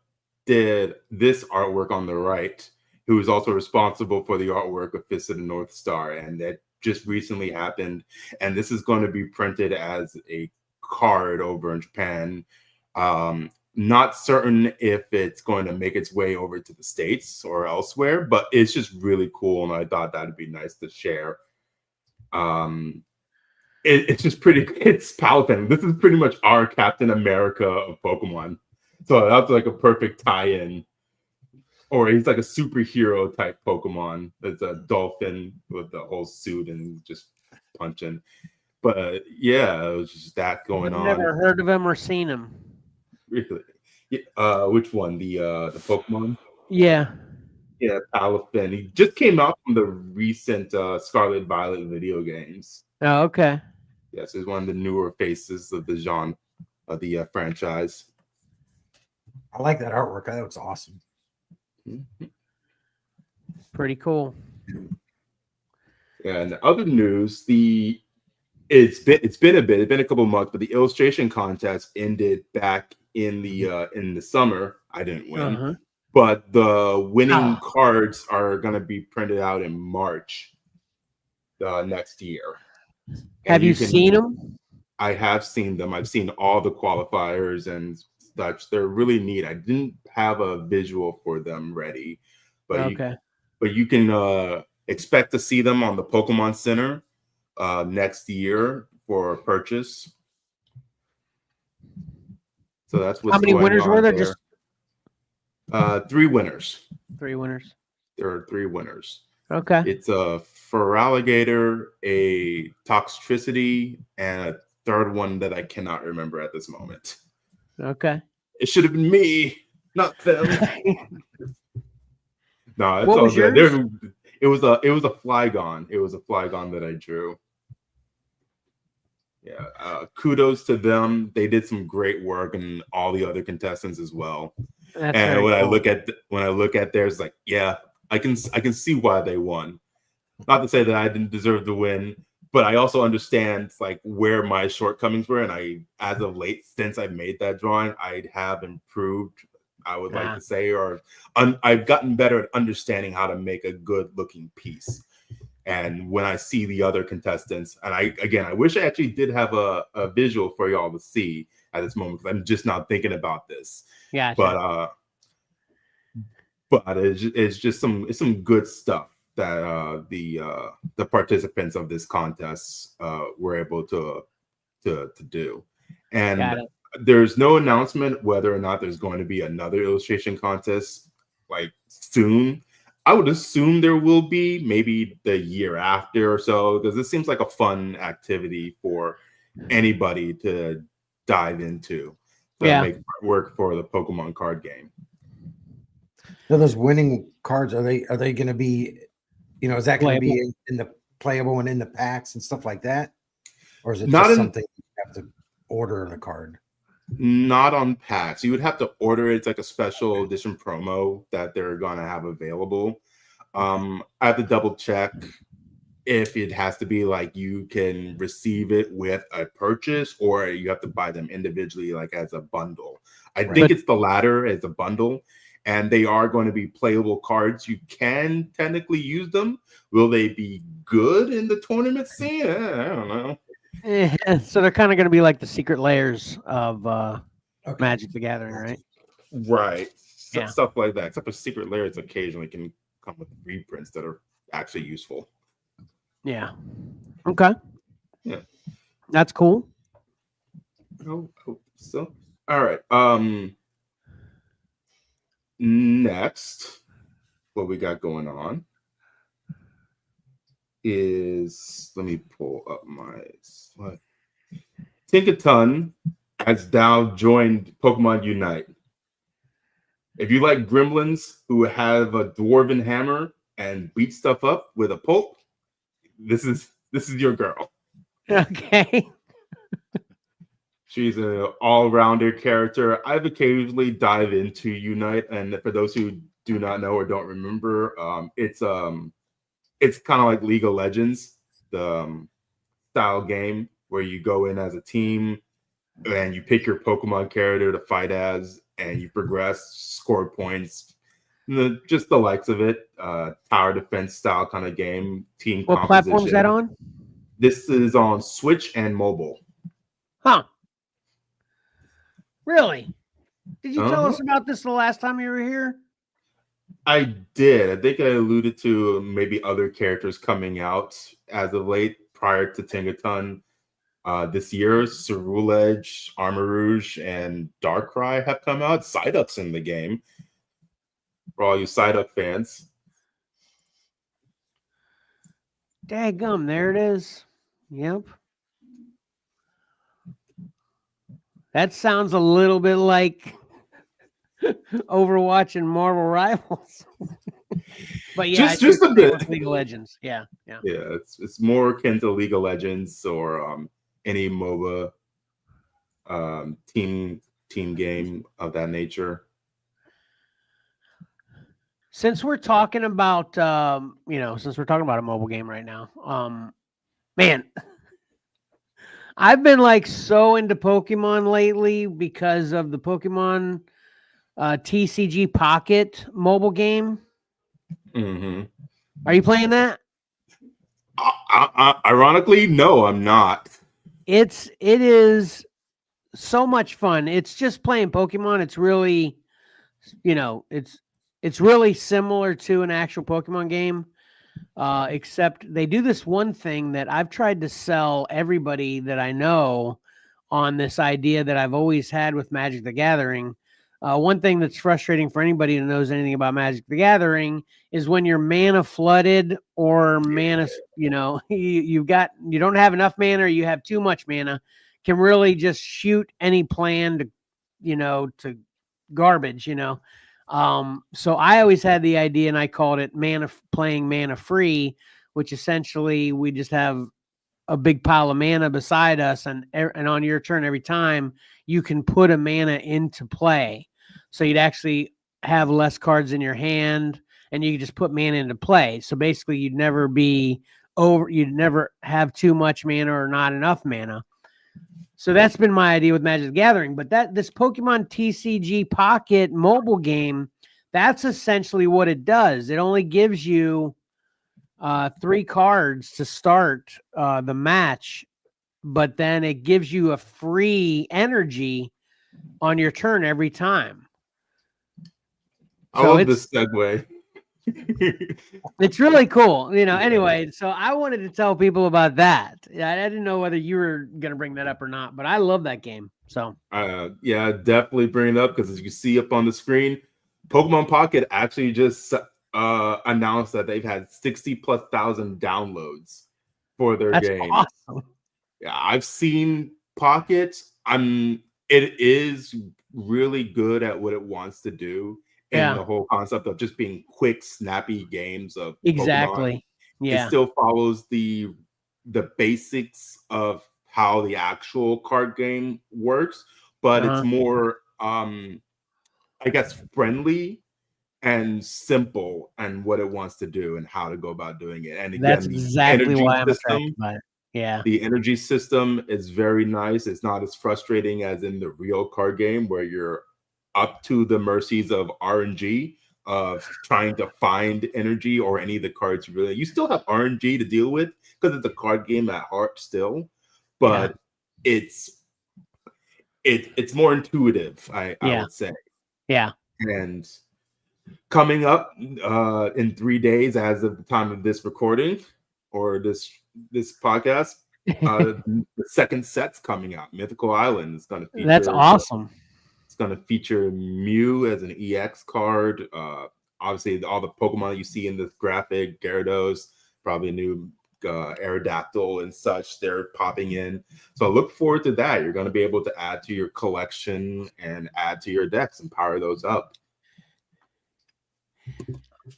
did this artwork on the right, who is also responsible for the artwork of Fist of the North Star, and that just recently happened. And this is going to be printed as a card over in Japan. Not certain if it's going to make its way over to the States or elsewhere, but it's just really cool, and I thought that'd be nice to share. It's just pretty. It's Palpatine. This is pretty much our Captain America of Pokemon. So that's like a perfect tie-in. Or he's like a superhero type Pokemon. It's a dolphin with the whole suit and just punching. But yeah, it was just that going I've on. never heard of him or seen him. Really? Which one? The Pokemon? Yeah. Yeah, Palafin. He just came out from the recent Scarlet Violet video games. Oh, okay. Yes, he's one of the newer faces of the genre of the franchise. I like that artwork. That looks awesome. Pretty cool. And other news, it's been a bit. It's been a couple months, but the illustration contest ended back in the summer. I didn't win, but the winning cards are going to be printed out in March next year. Have you seen them? I have seen them. I've seen all the qualifiers and such. They're really neat. I didn't have a visual for them ready, but you can expect to see them on the Pokemon Center next year for purchase. So that's what's How many going winners on were there? there. Just 3 winners. 3 winners. There are 3 winners. Okay. It's a Feraligatr, a Toxtricity, and a third one that I cannot remember at this moment. Okay. It should have been me, not them. No, it's What all was good. yours? It was a Flygon. It was a Flygon that I drew. Yeah, kudos to them. They did some great work, and all the other contestants as well. That's and when cool. I look at theirs, like, yeah, I can see why they won. Not to say that I didn't deserve to win, but I also understand like where my shortcomings were, and as of late, since I made that drawing, I have improved. I would like to say, or I've gotten better at understanding how to make a good looking piece. And when I see the other contestants, and I wish I actually did have a visual for y'all to see at this moment, because I'm just not thinking about this. Yeah. But it's just some good stuff that the participants of this contest were able to do. And there's no announcement whether or not there's going to be another illustration contest like soon. I would assume there will be, maybe the year after or so, because this seems like a fun activity for anybody to dive into to make work for the Pokemon card game. So those winning cards, are they going to be, is that going to be in the playable and in the packs and stuff like that? Or is it just something you have to order in a card? Not on packs. You would have to order it. It's like a special edition promo that they're gonna have available. I have to double check if it has to be like you can receive it with a purchase, or you have to buy them individually, like as a bundle. I think it's the latter, as a bundle, and they are going to be playable cards. You can technically use them. Will they be good in the tournament scene? I don't know. So they're kind of going to be like the secret layers of Magic the Gathering, right? Right. Stuff like that. Except for secret layers occasionally can come with reprints that are actually useful. Yeah. Okay. Yeah. That's cool. Oh, so all right. Next, what we got going on is, let me pull up my slide. Tinkaton has now joined Pokemon Unite. If you like gremlins who have a dwarven hammer and beat stuff up with a poke, this is your girl. Okay. She's an all-rounder character. I've occasionally dive into Unite, and for those who do not know or don't remember, it's kind of like League of Legends, the style game where you go in as a team and you pick your Pokemon character to fight as, and you progress, score points, just the likes of it. Tower defense style kind of game. Team what composition. platform is that on? This is on Switch and mobile. Huh. Really? Did you tell us about this the last time you were here? I did. I think I alluded to maybe other characters coming out as of late prior to Tingaton. This year, Cerulege, Armor Rouge, and Darkrai have come out. Psyduck's in the game for all you Psyduck fans. Daggum, there it is. Yep. That sounds a little bit like Overwatch and Marvel Rivals. But yeah, just a bit. League of Legends. Yeah. Yeah, it's more akin to League of Legends or any MOBA team game of that nature. Since we're talking about since we're talking about a mobile game right now, man, I've been like so into Pokemon lately because of the Pokemon TCG Pocket mobile game. Mm-hmm. Are you playing that? Ironically, no, I'm not. It is so much fun. It's just playing Pokemon. It's really, it's really similar to an actual Pokemon game, except they do this one thing that I've tried to sell everybody that I know on this idea that I've always had with Magic the Gathering. One thing that's frustrating for anybody who knows anything about Magic the Gathering is when you're mana flooded or mana, you don't have enough mana or you have too much mana, can really just shoot any plan to garbage, So I always had the idea, and I called it playing mana free, which essentially we just have a big pile of mana beside us, and on your turn every time you can put a mana into play. So you'd actually have less cards in your hand, and you could just put mana into play. So basically, you'd never have too much mana or not enough mana. So that's been my idea with Magic the Gathering. But this Pokemon TCG Pocket mobile game, that's essentially what it does. It only gives you 3 cards to start the match, but then it gives you a free energy on your turn every time. I love this segue. It's really cool. Anyway, so I wanted to tell people about that. I didn't know whether you were going to bring that up or not, but I love that game. So yeah, definitely bring it up, because as you see up on the screen, Pokemon Pocket actually just announced that they've had 60,000+ downloads for their game. Awesome. Yeah, I've seen Pocket. It is really good at what it wants to do. And the whole concept of just being quick, snappy games of exactly. Pokemon. Yeah. It still follows the basics of how the actual card game works, but it's more I guess friendly and simple and what it wants to do and how to go about doing it. And again, that's exactly why I'm attracted by it. Yeah. The energy system is very nice. It's not as frustrating as in the real card game where you're up to the mercies of RNG, of trying to find energy or any of the cards you still have RNG to deal with because it's a card game at heart still, but it's more intuitive, I would say. Yeah. And coming up in 3 days as of the time of this recording or this podcast, the second set's coming out. Mythical Island is going to feature. That's awesome. It's going to feature Mew as an EX card. Obviously, all the Pokemon you see in this graphic, Gyarados, probably a new Aerodactyl and such, they're popping in. So look forward to that. You're going to be able to add to your collection and add to your decks and power those up.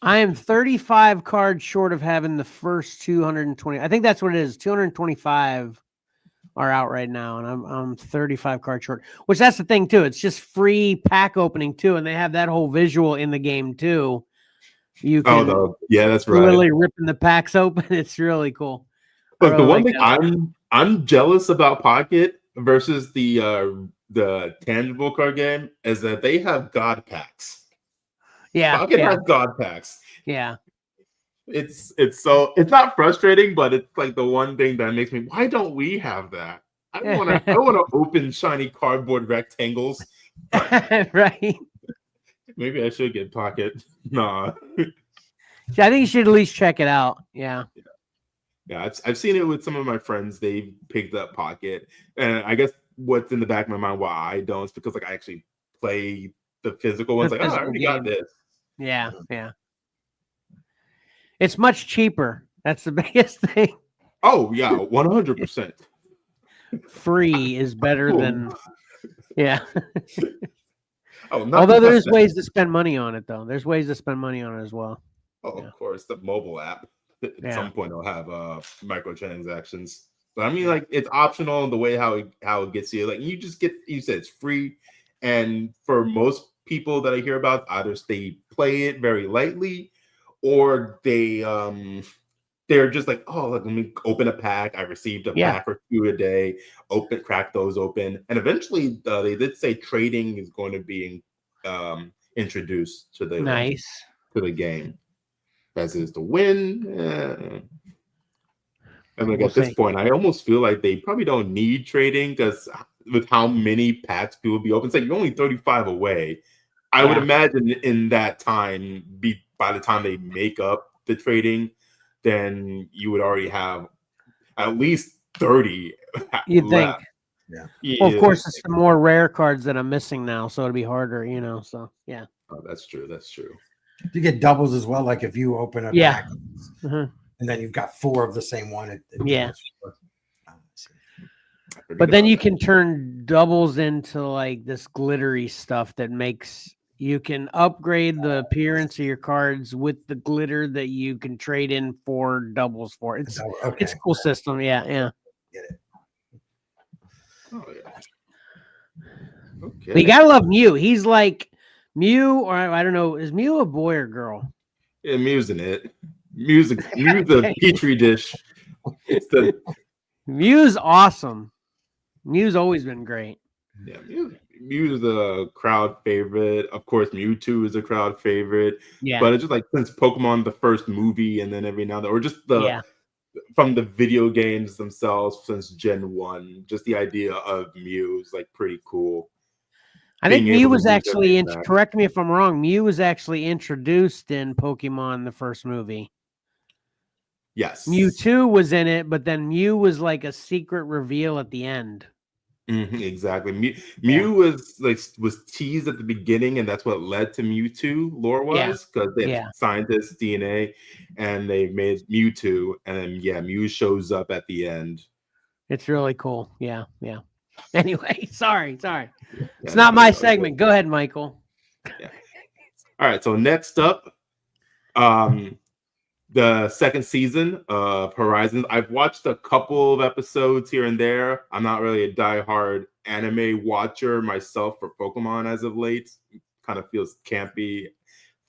I am 35 cards short of having the first 220. I think that's what it is. 225 are out right now, and I'm 35 cards short. Which that's the thing too. It's just free pack opening too, and they have that whole visual in the game too. You can that's right. Literally ripping the packs open. It's really cool. Look, the one thing I'm jealous about Pocket versus the tangible card game is that they have God packs. Yeah, Pocket has God packs. Yeah. It's not frustrating, but it's like the one thing that makes me, why don't we have that? I want to open shiny cardboard rectangles Right. Maybe I should get Pocket. Nah. I think you should at least check it out. Yeah. Yeah, I've seen it with some of my friends. They picked up Pocket, and I guess what's in the back of my mind why I don't is because like I actually play the physical ones. The Like, oh, I physical already game. got this. Yeah. Yeah. It's much cheaper. That's the biggest thing. Oh yeah, 100%. Free is better than. Yeah. Oh, not Although just there's that. ways to spend money on it, though. There's ways to spend money on it as well. Oh, Yeah. of course, the mobile app. At Yeah. some point, it'll have microtransactions. But I mean, like it's optional in the way how it gets you. Like you just get, you said it's free, and for most people that I hear about, either they play it very lightly, or they're just like, oh, look, let me open a pack. I received a Yeah. pack or two a day. Crack those open, and eventually they did say trading is going to be introduced to the Nice. to the game. As is the win. And like We'll at this see. point, I almost feel like they probably don't need trading because with how many packs people be open, it's like you're only 35 away. I would Yeah. imagine in that time, by the time they make up the trading, then you would already have at least 30 You'd left. think. Yeah. Well, of course, it's the more rare cards that I'm missing now, so it'll be harder, So yeah. Oh, that's true. That's true. You get doubles as well. Like if you open a Yeah. pack Mhm. and then you've got 4 of the same one. It Yeah. goes for- I see. I forget But then about you that. can turn doubles into like this glittery stuff that makes you can upgrade the appearance of your cards with the glitter that you can trade in for doubles for. It's Okay. a cool system. Yeah, yeah. Get it. Oh yeah. Okay. But you gotta love Mew. He's like Mew, or I don't know, is Mew a boy or girl? Yeah, Mew's in it. Mew's a petri dish. It's the Mew's awesome. Mew's always been great. yeah, Mew's a crowd favorite. Of course, Mewtwo is a crowd favorite. Yeah. But it's just like since Pokemon the first movie and then every now and then, or just from the video games themselves since Gen 1, just the idea of Mew is like pretty cool. I think being Mew able to was use actually, everything back. correct me if I'm wrong, Mew was actually introduced in Pokemon the first movie. Yes. Mewtwo was in it, but then Mew was like a secret reveal at the end. Exactly. Mew was teased at the beginning, and that's what led to Mewtwo lore-wise, because they had scientists, DNA, and they made Mewtwo, and then Mew shows up at the end. It's really cool. Yeah, yeah. Anyway, sorry. It's not my segment. Go ahead, Michael. Yeah. All right. So next up, the second season of Horizons. I've watched a couple of episodes here and there. I'm not really a diehard anime watcher myself for Pokemon as of late. Kind of feels campy.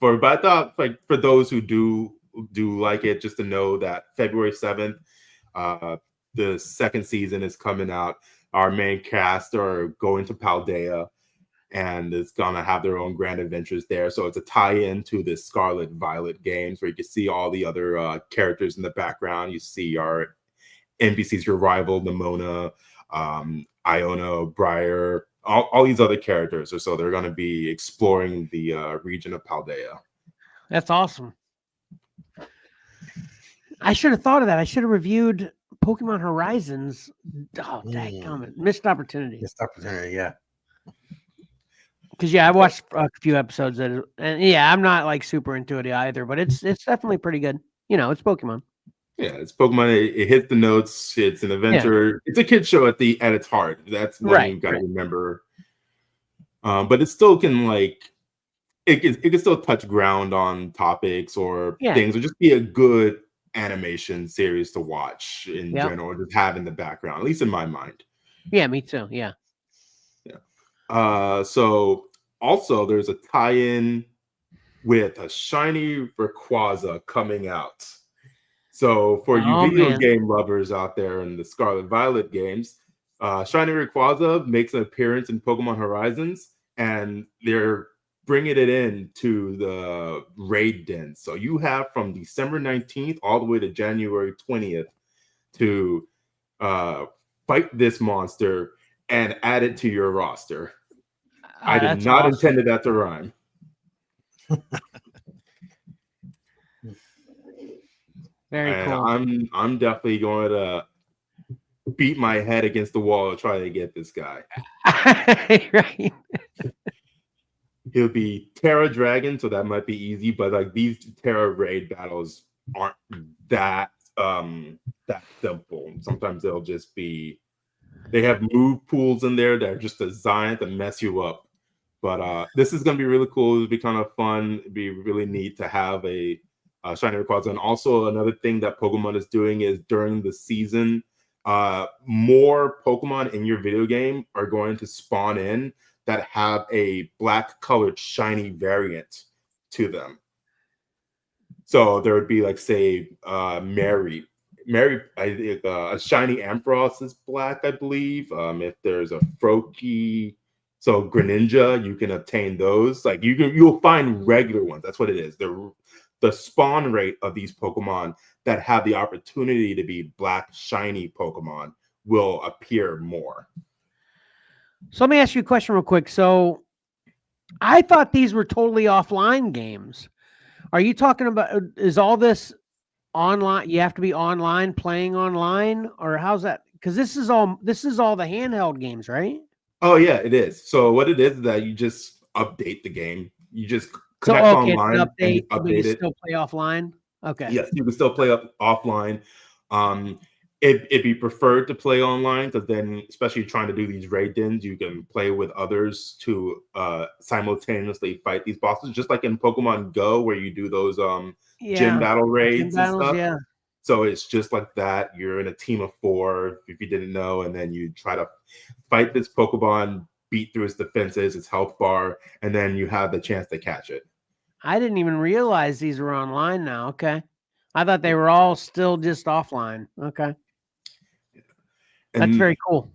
But I thought, like, for those who do like it, just to know that February 7th, the second season is coming out. Our main cast are going to Paldea, and it's gonna have their own grand adventures there. So it's a tie-in to the Scarlet Violet games, where you can see all the other characters in the background. You see our NPCs, your rival Nimona, Iona, Briar, all these other characters. So they're gonna be exploring the region of Paldea. That's awesome. I should have thought of that. I should have reviewed Pokemon Horizons. Oh, dadgummit. Missed opportunity. Missed opportunity, yeah. Because I watched a few episodes of it, and I'm not like super into it either, but it's definitely pretty good. It's Pokemon. Yeah, it's Pokemon. It hits the notes. It's an adventure. Yeah. It's a kid show at its heart. That's what you got to remember. But it still can it can still touch ground on topics or things, or just be a good animation series to watch in general, just have in the background, at least in my mind. Yeah, me too. Yeah. So also there's a tie-in with a shiny Rayquaza coming out. So for you video game lovers out there in the Scarlet Violet games, shiny Rayquaza makes an appearance in Pokemon Horizons, and they're bringing it in to the raid den. So you have from December 19th all the way to January 20th to fight this monster and add it to your roster. I did That's not awesome. intended that to rhyme. Very And cool. I'm definitely going to beat my head against the wall to try to get this guy. Right. He'll be Terra Dragon, so that might be easy, but like these Terra raid battles aren't that simple. Sometimes they'll just be, they have move pools in there that are just designed to mess you up. But this is going to be really cool. It'll be kind of fun. It'd be really neat to have a shiny Rayquaza. And also another thing that Pokemon is doing is during the season, more Pokemon in your video game are going to spawn in that have a black colored shiny variant to them. So there would be like, say, Mary, a shiny Ampharos is black, I believe. If there's a Froakie, so Greninja, you can obtain those. Like you'll find regular ones. That's what it is. The spawn rate of these Pokemon that have the opportunity to be black shiny Pokemon will appear more. So let me ask you a question real quick. So I thought these were totally offline games. Are you talking about, is all this online? You have to be online, playing online, or how's that? Because this is all the handheld games, right? Oh yeah, it is. So what it is that you just update the game. You just So connect okay, online update, and you but update you it. still play offline. Okay. Yes, you can still play offline. It'd be preferred to play online because then, especially trying to do these raid dens, you can play with others to simultaneously fight these bosses, just like in Pokemon Go, where you do those gym battle raids and stuff. Yeah. So it's just like that. You're in a team of 4, if you didn't know, and then you try to fight this Pokemon, beat through its defenses, its health bar, and then you have the chance to catch it. I didn't even realize these were online now. Okay. I thought they were all still just offline. Okay. That's And very cool.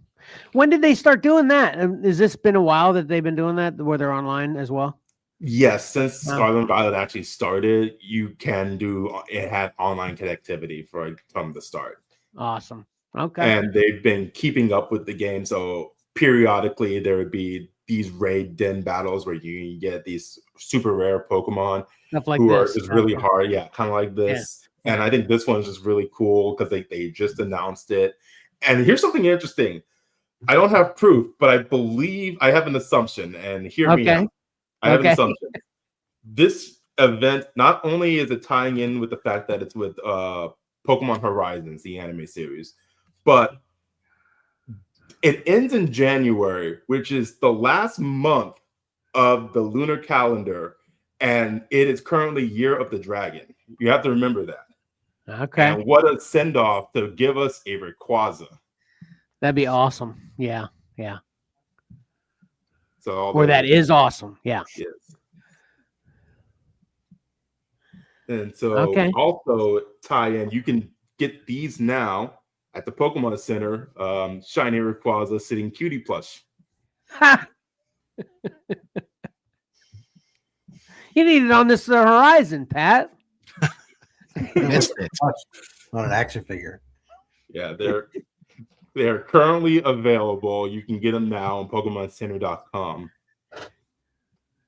When did they start doing that? Has this been a while that they've been doing that, where they're online as well? yes, since Wow. Scarlet Violet actually started, you can do it had online connectivity from the start. Awesome. Okay. And they've been keeping up with the game. So periodically there would be these raid den battles where you get these super rare Pokemon Stuff like who this. are just really Okay. hard. Yeah, kind of like this. Yeah. And I think this one's just really cool because they just announced it. And here's something interesting. I don't have proof, but I believe I have an assumption, and hear me out. I have an assumption. This event, not only is it tying in with the fact that it's with Pokemon Horizons, the anime series, but it ends in January, which is the last month of the lunar calendar, and it is currently Year of the Dragon. You have to remember that. Okay. And what a send-off to give us a Rayquaza. That'd be awesome. Yeah. Yeah. So That is awesome. Yeah. Yes. And so Okay. also tie in, you can get these now at the Pokemon Center, Shiny Rayquaza Sitting Cutie plush. Ha! You need it on this Horizon, Pat. Missed it. On an action figure. Yeah, they're currently available. You can get them now on PokemonCenter.com.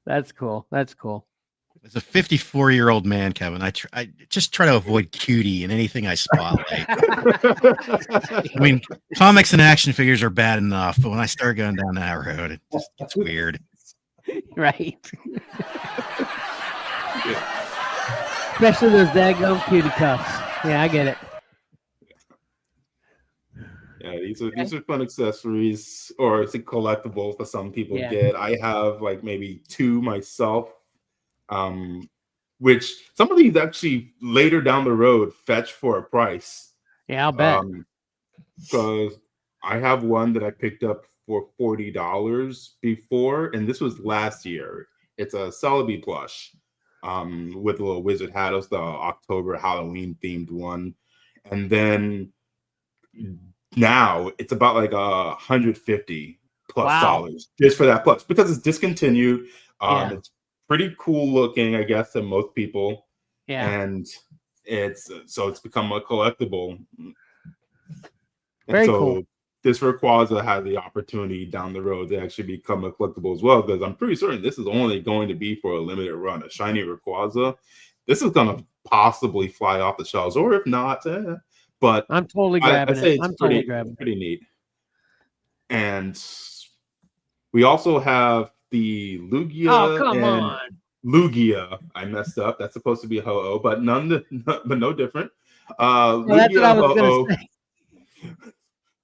That's cool. That's cool. As a 54-year-old man, Kevin, I just try to avoid cutie in anything I spotlight. I mean, comics and action figures are bad enough, but when I start going down that road, it just gets weird. Right. Yeah. Especially those daggone cutie cuffs. Yeah, I get it. Yeah, these are fun accessories, or it's a collectibles that some people Yeah. get. I have like maybe 2 myself, which some of these actually later down the road fetch for a price. Yeah, I'll bet. Because I have one that I picked up for $40 before, and this was last year. It's a Celebi plush with a little wizard hat. It was the October Halloween themed one, and then now it's about like $150 plus dollars just for that plush because it's discontinued. It's pretty cool looking, I guess, to most people. Yeah. And it's become a collectible. Very cool. this Rayquaza had the opportunity down the road to actually become a collectible as well, because I'm pretty certain this is only going to be for a limited run. A shiny Rayquaza, this is going to possibly fly off the shelves, or if not, but I'm totally grabbing I'd say it. it's I'm totally grabbing pretty neat. And we also have the Lugia. Oh, come and on. Lugia. I messed up. That's supposed to be Ho-Oh, but but no different. Well, that's what Lugia I and was going Ho-Oh. to say.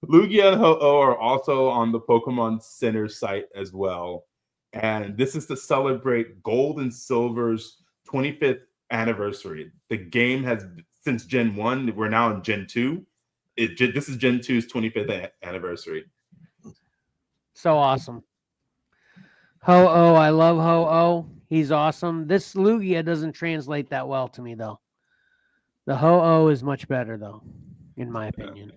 Lugia and Ho-Oh are also on the Pokemon Center site as well. And this is to celebrate Gold and Silver's 25th anniversary. The game has, since Gen 1, we're now in Gen 2. This is Gen 2's 25th anniversary. So awesome. Ho-Oh, I love Ho-Oh. He's awesome. This Lugia doesn't translate that well to me, though. The Ho-Oh is much better, though, in my opinion.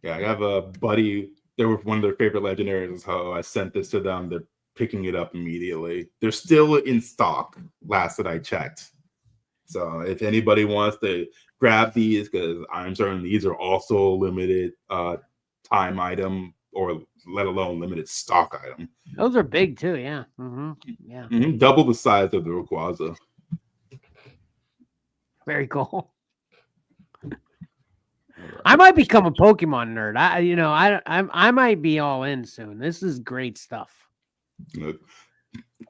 Yeah, I have a buddy. They were one of their favorite legendaries is Ho-Oh. I sent this to them. They're picking it up immediately. They're still in stock, last that I checked. So if anybody wants to grab these, because I'm certain these are also limited time item, or let alone limited stock item. Those are big, too, yeah. Yeah. Double the size of the Rayquaza. Very cool. I might become a Pokemon nerd. I might be all in soon. This is great stuff. Look,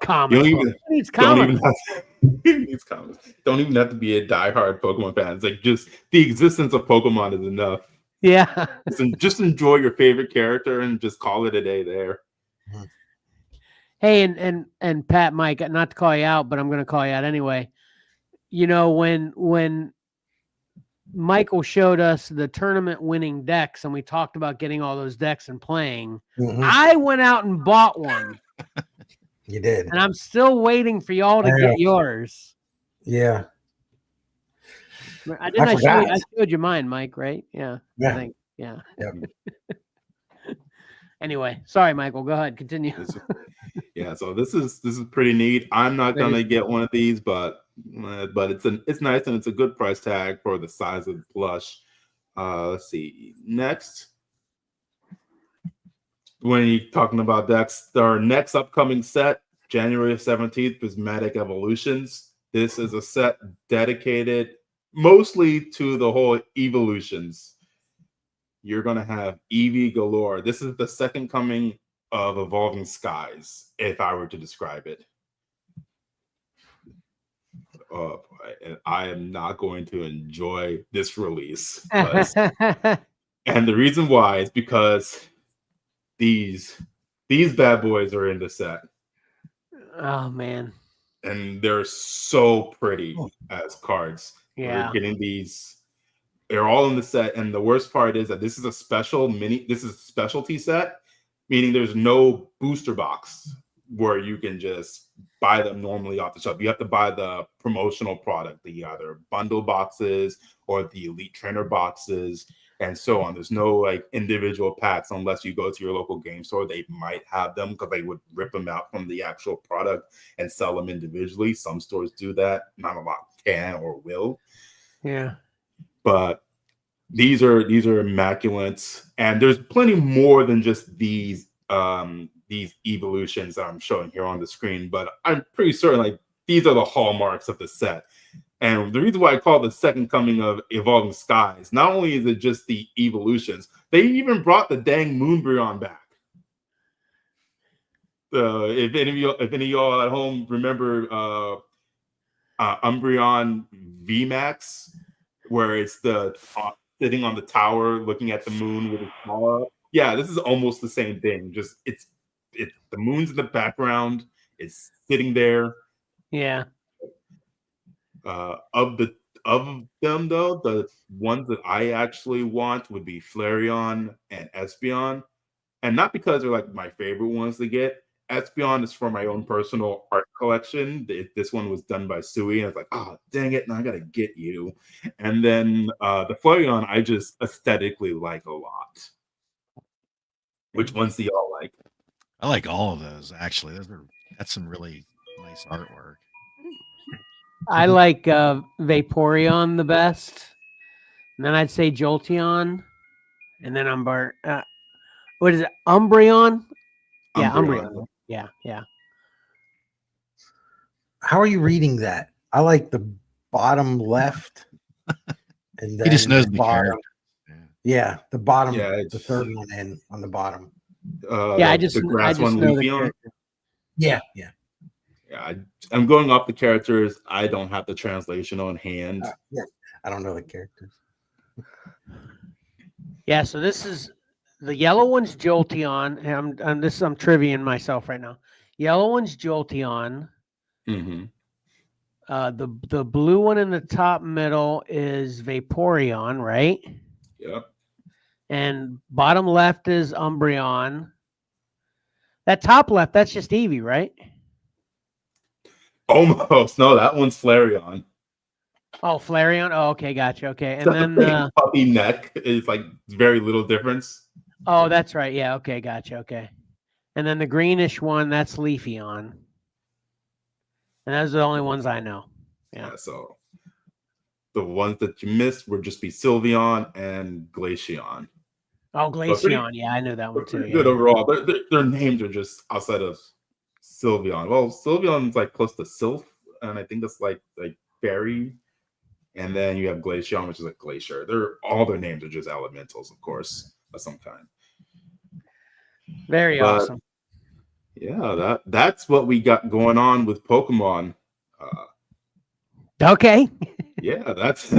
Comic book. It's don't comic. Don't even have to be a diehard Pokemon fan. It's like just the existence of Pokemon is enough. Yeah. Just enjoy your favorite character and just call it a day there. Hey, and Pat, Mike, not to call you out, but I'm going to call you out anyway. You know, when Michael showed us the tournament winning decks and we talked about getting all those decks and playing, I went out and bought one. You did. And I'm still waiting for y'all to get yours. Yeah. I showed you mine, Mike, right? Yeah. Yeah. I think. Yeah. Yep. Anyway, sorry, Michael. Go ahead. Continue. So this is pretty neat. I'm not gonna get one of these, but it's nice and it's a good price tag for the size of the plush. Let's see. Next, when you're talking about decks, our next upcoming set, January 17th, Prismatic Evolutions. This is a set dedicated mostly to the whole evolutions. You're going to have Eevee galore. This is the second coming of Evolving Skies, if I were to describe it. Oh boy, and I am not going to enjoy this release. And the reason why is because these bad boys are in the set. Oh man. And they're so pretty as cards. Yeah. We're getting these. They're all in the set, and the worst part is that this is a specialty set, meaning there's no booster box where you can just buy them normally off the shelf. You have to buy the promotional product, the either bundle boxes or the elite trainer boxes, and so on. There's no like individual packs unless you go to your local game store. They might have them because they would rip them out from the actual product and sell them individually. Some stores do that. Not a lot can or will. Yeah. But these are immaculate, and there's plenty more than just these evolutions that I'm showing here on the screen. But I'm pretty certain like these are the hallmarks of the set. And the reason why I call it the second coming of Evolving Skies, not only is it just the evolutions, they even brought the dang Moonbreon back. If any of y'all at home remember Umbreon VMAX, where it's the sitting on the tower looking at the moon with his claw up. Yeah, this is almost the same thing. Just it's the moon's in the background. It's sitting there. Yeah. Of them though, the ones that I actually want would be Flareon and Espeon, and not because they're like my favorite ones to get. Espeon is for my own personal art collection. This one was done by Sui, and I was like, oh, dang it, now I gotta get you. And then the Flareon, I just aesthetically like a lot. Which ones do y'all like? I like all of those, actually. That's some really nice artwork. I like Vaporeon the best. And then I'd say Jolteon. and then what is it? Umbreon? Yeah, Umbreon. Umbreon. Yeah. How are you reading that? I like the bottom left, and then He just knows the the bottom. character. Yeah, the bottom, Yeah, the third one in on the bottom. Yeah, I just the grass one, know the Leafeon. character. Yeah. Yeah, I'm going off the characters. I don't have the translation on hand. Yeah. I don't know the characters. Yeah, so this is the yellow one's Jolteon. And I'm triviaing myself right now. Yellow one's Jolteon. Mm-hmm. The blue one in the top middle is Vaporeon, right? Yep. And bottom left is Umbreon. That top left, that's just Eevee, right? Almost. No, that one's Flareon. Oh, Flareon. Oh, okay, gotcha. Okay, and It's then the puppy neck is like very little difference. oh, that's right. Yeah, okay, gotcha. Okay, and then the greenish one, that's Leafeon, and those are the only ones I know. Yeah. So the ones that you missed would just be Sylveon and Glaceon. Oh, Glaceon. Yeah, I knew that one too. Good Yeah. overall. Their names are just outside of Sylveon. Well, Sylveon's like close to Sylph, and I think that's like fairy. And then you have Glaceon, which is like glacier. All their names are just elementals, of course, of some kind. Very awesome. Yeah, that's what we got going on with Pokemon. Okay. Yeah, that's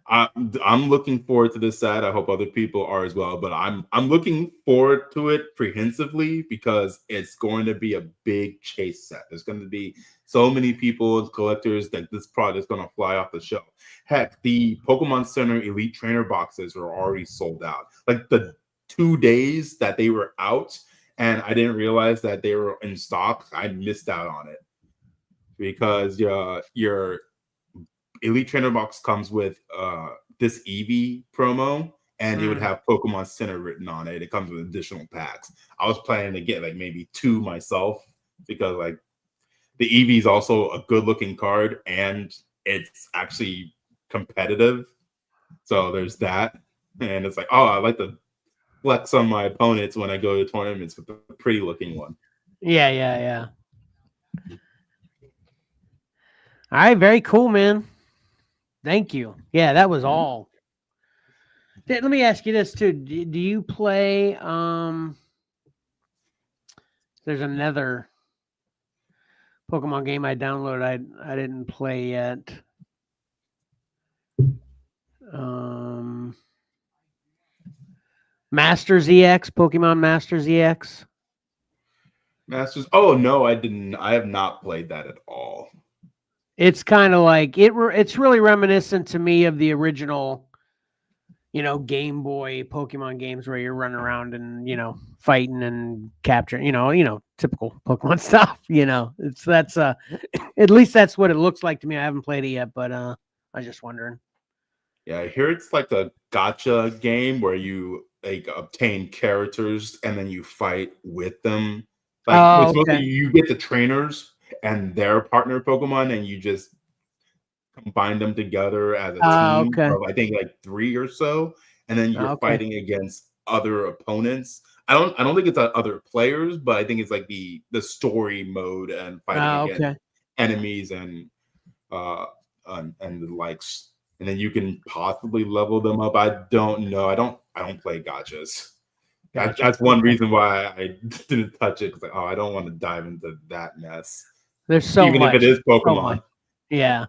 I'm looking forward to this set. I hope other people are as well. But I'm looking forward to it prehensively because it's going to be a big chase set. There's going to be so many people, collectors, that this product is going to fly off the shelf. Heck, the Pokemon Center Elite Trainer boxes are already sold out. Like the 2 days that they were out, and I didn't realize that they were in stock. I missed out on it because your Elite Trainer box comes with this Eevee promo, and it would have Pokemon Center written on it. It comes with additional packs. I was planning to get like maybe 2 myself because like the Eevee is also a good looking card and it's actually competitive. So there's that. And it's like, oh, I like to flex on my opponents when I go to tournaments with the pretty looking one. Yeah. All right, very cool, man. Thank you. Yeah, that was all. Let me ask you this too. Do you play there's another Pokemon game I downloaded I didn't play yet. Masters EX, Pokemon Masters EX. Masters. Oh no, I didn't. I have not played that at all. It's kind of like it's really reminiscent to me of the original, Game Boy Pokemon games where you're running around and, fighting and capturing, typical Pokemon stuff, that's at least that's what it looks like to me. I haven't played it yet, but I was just wondering. Yeah, I hear it's like a gotcha game where you like obtain characters and then you fight with them. Like mostly you get the trainers and their partner Pokemon and you just combine them together as a team of I think like 3 or so, and then you're fighting against other opponents. I don't think it's other players, but I think it's like the story mode and fighting against enemies and the likes. And then you can possibly level them up. I don't know. I don't play gotchas. That's one reason why I didn't touch it, because I don't want to dive into that mess. There's so even much. if it is Pokemon. Yeah.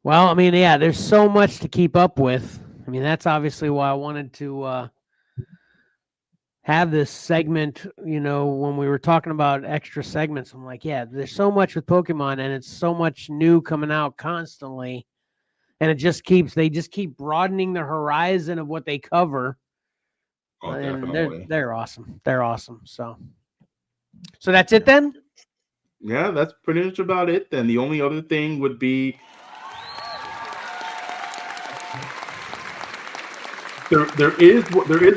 Well, I mean, yeah, there's so much to keep up with. I mean, that's obviously why I wanted to have this segment, when we were talking about extra segments. I'm like, yeah, there's so much with Pokemon and it's so much new coming out constantly. And they just keep broadening the horizon of what they cover. Oh, and definitely. they're awesome. They're awesome. So that's it then? Yeah, that's pretty much about it. Then the only other thing would be there is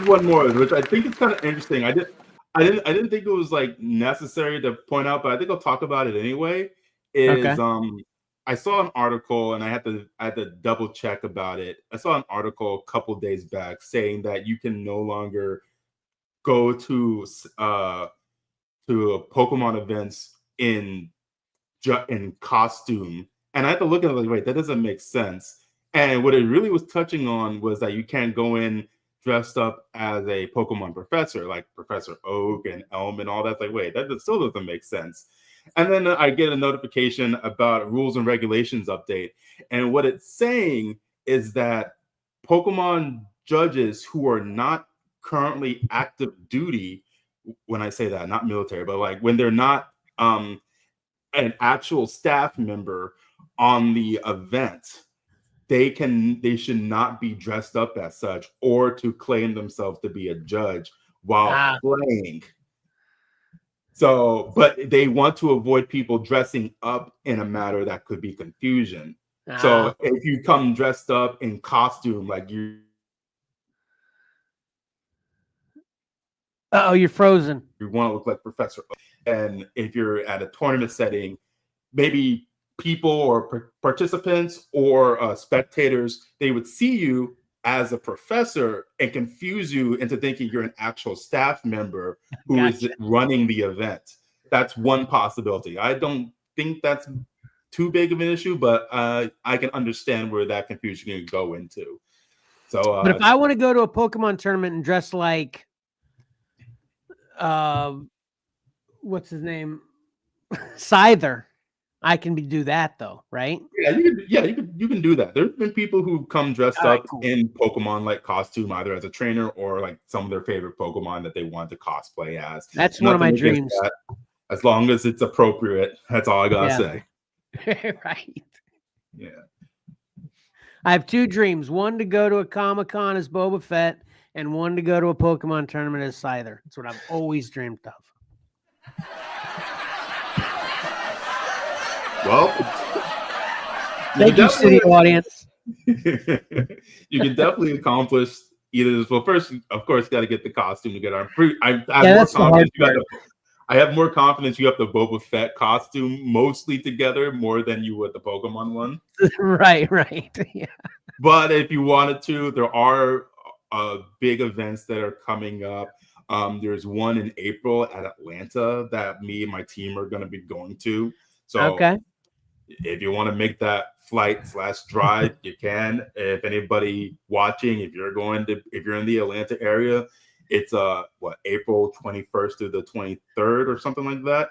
one more, which I think is kind of interesting. I didn't think it was like necessary to point out, but I think I'll talk about it anyway. I saw an article, and I had to double check about it. I saw an article a couple days back saying that you can no longer go to Pokemon events in costume, and I had to look at it like, wait, that doesn't make sense. And what it really was touching on was that you can't go in dressed up as a Pokemon professor, like Professor Oak and Elm and all that. Like, wait, that still doesn't make sense. And then I get a notification about rules and regulations update. And what it's saying is that Pokemon judges who are not currently active duty, when I say that, not military, but like when they're not an actual staff member on the event, they should not be dressed up as such or to claim themselves to be a judge while playing. So, but they want to avoid people dressing up in a matter that could be confusion. So if you come dressed up in costume, like you're frozen. You want to look like Professor Oak. And if you're at a tournament setting, maybe people or participants or spectators, they would see you as a professor and confuse you into thinking you're an actual staff member who is running the event. That's one possibility. I don't think that's too big of an issue, but I can understand where that confusion can go into. So, but if I want to go to a Pokemon tournament and dress like, what's his name, Scyther, I can do that though, right? Yeah, you can do that. There's been people who come dressed up in Pokemon-like costume, either as a trainer or like some of their favorite Pokemon that they want to cosplay as. That's one of my dreams. As long as it's appropriate, that's all I gotta say. Right. Yeah. I have two dreams: one to go to a Comic-Con as Boba Fett, and one to go to a Pokemon tournament as Scyther. That's what I've always dreamed of. Well, thank you, studio audience. You can definitely accomplish either this. Well, first, of course, got to get the costume to get on. I have more confidence you have the Boba Fett costume mostly together more than you would the Pokemon one. Right. Yeah. But if you wanted to, there are big events that are coming up. There's one in April at Atlanta that me and my team are going to be going to. So if you want to make that flight/drive, you can. If anybody watching, if you're in the Atlanta area, it's April 21st through the 23rd or something like that.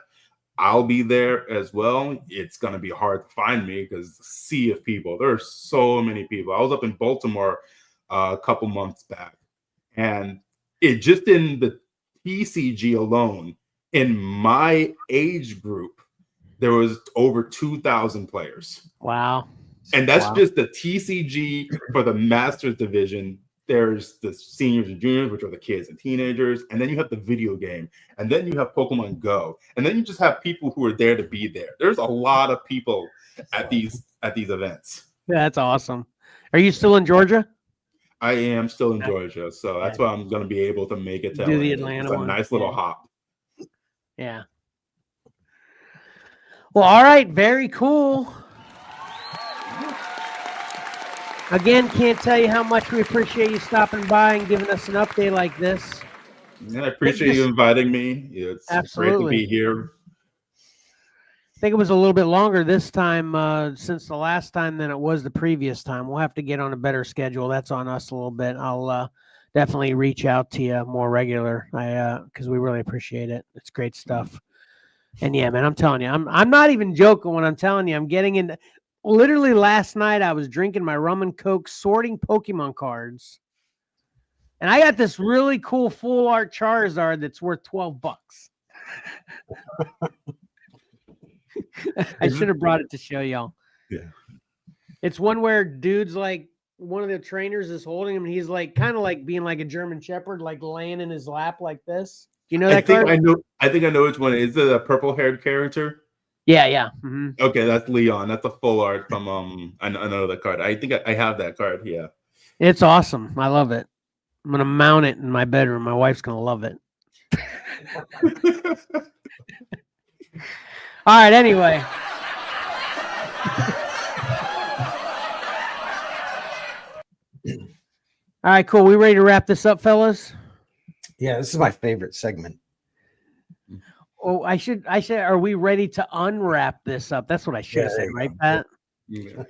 I'll be there as well. It's going to be hard to find me because the sea of people. There are so many people. I was up in Baltimore a couple months back, and it just in the TCG alone, in my age group, there was over 2,000 players. Wow. And that's just the TCG for the Masters division. There's the seniors and juniors, which are the kids and teenagers. And then you have the video game. And then you have Pokemon Go. And then you just have people who are there to be there. There's a lot of people at these events. Yeah, that's awesome. Are you still in Georgia? I am still in Georgia. So that's why I'm going to be able to make it to do the Atlanta one. It's a nice little hop. Yeah. Well, all right. Very cool. Again, can't tell you how much we appreciate you stopping by and giving us an update like this. Yeah, I appreciate you inviting me. It's great to be here. I think it was a little bit longer this time since the last time than it was the previous time. We'll have to get on a better schedule. That's on us a little bit. I'll definitely reach out to you more regular because we really appreciate it. It's great stuff. And yeah, man, I'm telling you, I'm not even joking when I'm telling you I'm getting into. Literally last night, I was drinking my rum and coke, sorting Pokemon cards, and I got this really cool full art Charizard that's worth $12. I should have brought it to show y'all. Yeah, it's one where dude's like one of the trainers is holding him, and he's like kind of like being like a German Shepherd, like laying in his lap like this. Do you know that card? I think I know which one. Is it a purple-haired character? Yeah. Mm-hmm. Okay, that's Leon. That's a full art from I know the card. I think I have that card. Yeah, it's awesome. I love it. I'm gonna mount it in my bedroom. My wife's gonna love it. All right. Anyway. All right, cool. We ready to wrap this up, fellas? Yeah, this is my favorite segment. Oh, I should. Are we ready to unwrap this up? That's what I should have Yeah, there said, you right, go. Pat? Yeah.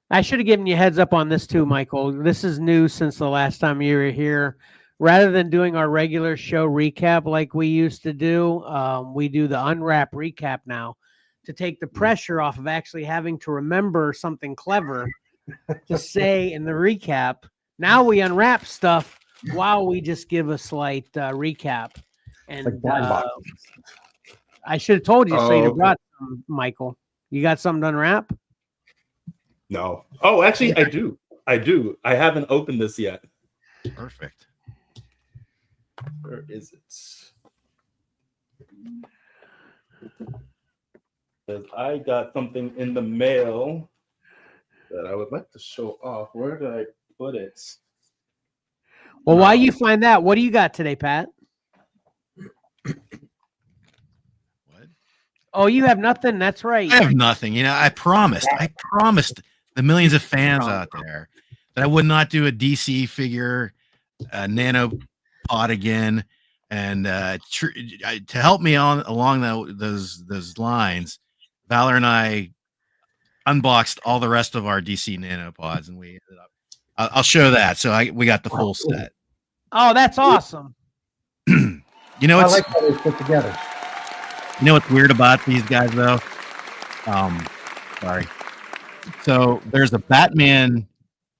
I should have given you a heads up on this too, Michael. This is new since the last time you were here. Rather than doing our regular show recap like we used to do, we do the unwrap recap now to take the pressure off of actually having to remember something clever to say in the recap. Now we unwrap stuff while we just give a slight recap. Like And blind boxes. I should have told you so you'd have okay. brought some, Michael. You got something to unwrap? No. Oh, actually, I do. I haven't opened this yet. Perfect. Where is it? Because I got something in the mail that I would like to show off. Where did I put it? Well, while you find that, what do you got today, Pat? What? Oh, you have nothing. That's right. I have nothing. You know, I promised the millions of fans out there that I would not do a DC figure, nano pod again, and to help me on along those lines, Valor and I unboxed all the rest of our DC nano pods, and we ended up. I'll show that. So we got the full set. Oh, that's awesome. You know, I it's like how they put together. You know what's weird about these guys, though? Sorry. So there's a Batman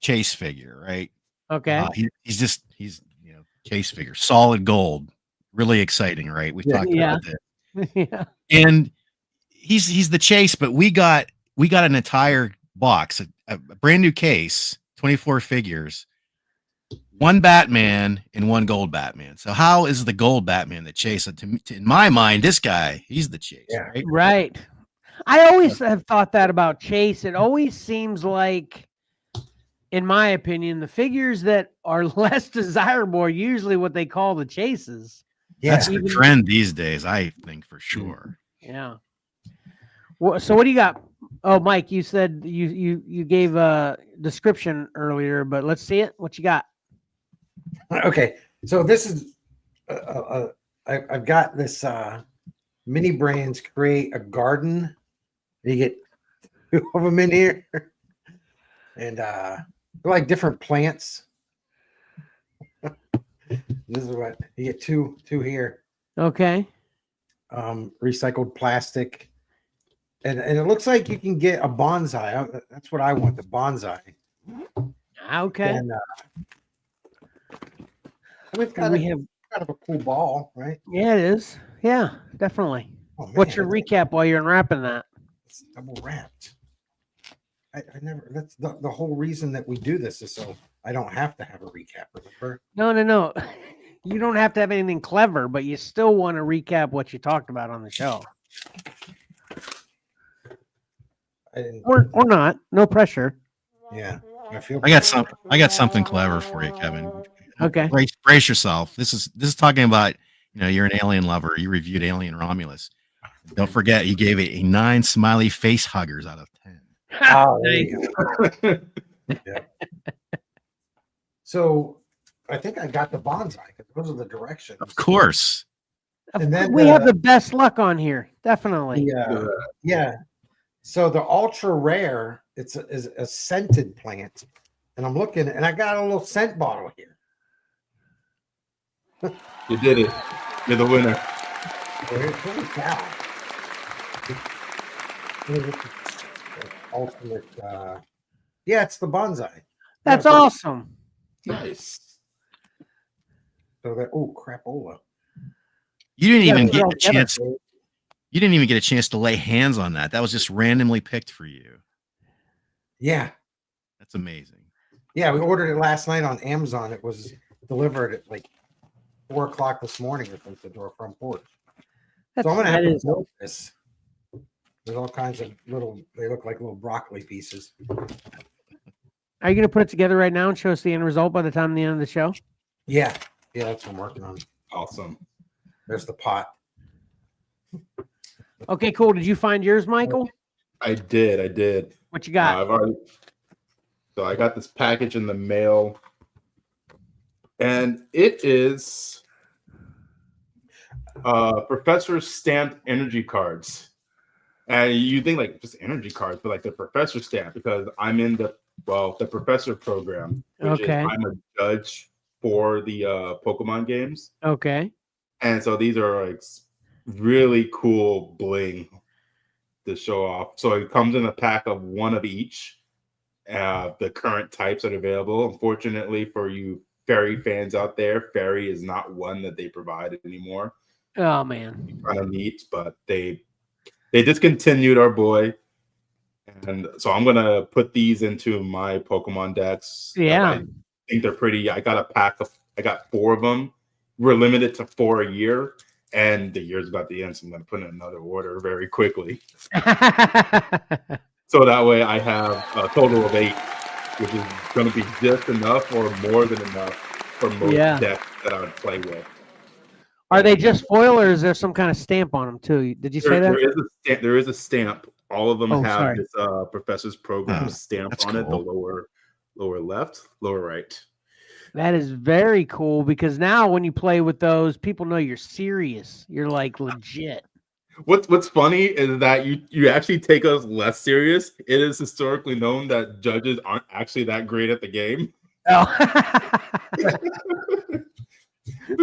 chase figure, right? Okay. He's chase figure, solid gold, really exciting, right? We've talked about this, Yeah. and he's the chase, but we got an entire box, a brand new case, 24 figures, one Batman and one gold Batman. So how is the gold Batman the chase? In my mind, this guy, he's the chase, Yeah. right? Right. I always have thought that about Chase. It always seems like, in my opinion, the figures that are less desirable are usually what they call the chases. Yeah. That's the trend these days, I think, for sure. Yeah. Well, so what do you got? Oh, Mike, you said you gave a description earlier, but let's see it. What you got? Okay, so this is I've got this Mini Brands create a garden. You get two of them in here, and they're like different plants. This is what you get two here. Okay. Recycled plastic, and it looks like you can get a bonsai. That's what I want, the bonsai. Okay. And it's kind of a cool ball, right? Yeah, it is. Yeah, definitely. Oh, man, What's your recap while you're unwrapping that? It's double wrapped. I never. That's the whole reason that we do this is so I don't have to have a recap. Remember? No. You don't have to have anything clever, but you still want to recap what you talked about on the show, I didn't. or not. No pressure. Yeah, I feel. I got something clever for you, Kevin. Okay. Brace yourself. This is talking about, you're an Alien lover. You reviewed Alien Romulus. Don't forget, you gave it a 9 smiley face huggers out of 10. Oh, there you go. Yeah. So I think I got the bonsai because those are the directions. Of course. And then we have the best luck on here, definitely. Yeah. So the ultra rare, is a scented plant, and I'm looking, and I got a little scent bottle here. You did it. You're the winner. Holy cow. Ultimate, yeah, it's the bonsai. That's awesome. Nice. So that crapola. You didn't even put it get all a chance. together. You didn't even get a chance to lay hands on that. That was just randomly picked for you. Yeah. That's amazing. Yeah, we ordered it last night on Amazon. It was delivered at like 4 o'clock this morning with the door front porch. That's, So I'm gonna have that to is- build this. There's all kinds of little. They look like little broccoli pieces. Are you going to put it together right now and show us the end result by the time the end of the show? Yeah, that's what I'm working on. Awesome. There's the pot. Okay, cool. Did you find yours, Michael? I did. What you got? So I got this package in the mail, and it is Professor stamped energy cards. And you think like just energy cards, but like the Professor stamp, because I'm in the Professor program, which is Okay. I'm a judge for the Pokemon games. Okay. And so these are like really cool bling to show off. So it comes in a pack of one of each, the current types that are available. Unfortunately for you fairy fans out there, fairy is not one that they provide anymore. Oh, man. Kind of neat, but they discontinued our boy. And so I'm gonna put these into my Pokemon decks. Yeah. I think they're pretty. I got 4 of them. We're limited to 4 a year, and the year's about to end, so I'm gonna put in another order very quickly. So that way I have a total of 8, which is gonna be just enough or more than enough for most decks that I would play with. Are they just foil, or is there some kind of stamp on them too? Did you say that? There is a stamp. All of them have sorry. this Professor's program stamp on it. The lower left, lower right. That is very cool, because now when you play with those, people know you're serious. You're like legit. What's funny is that you actually take us less serious. It is historically known that judges aren't actually that great at the game. Oh.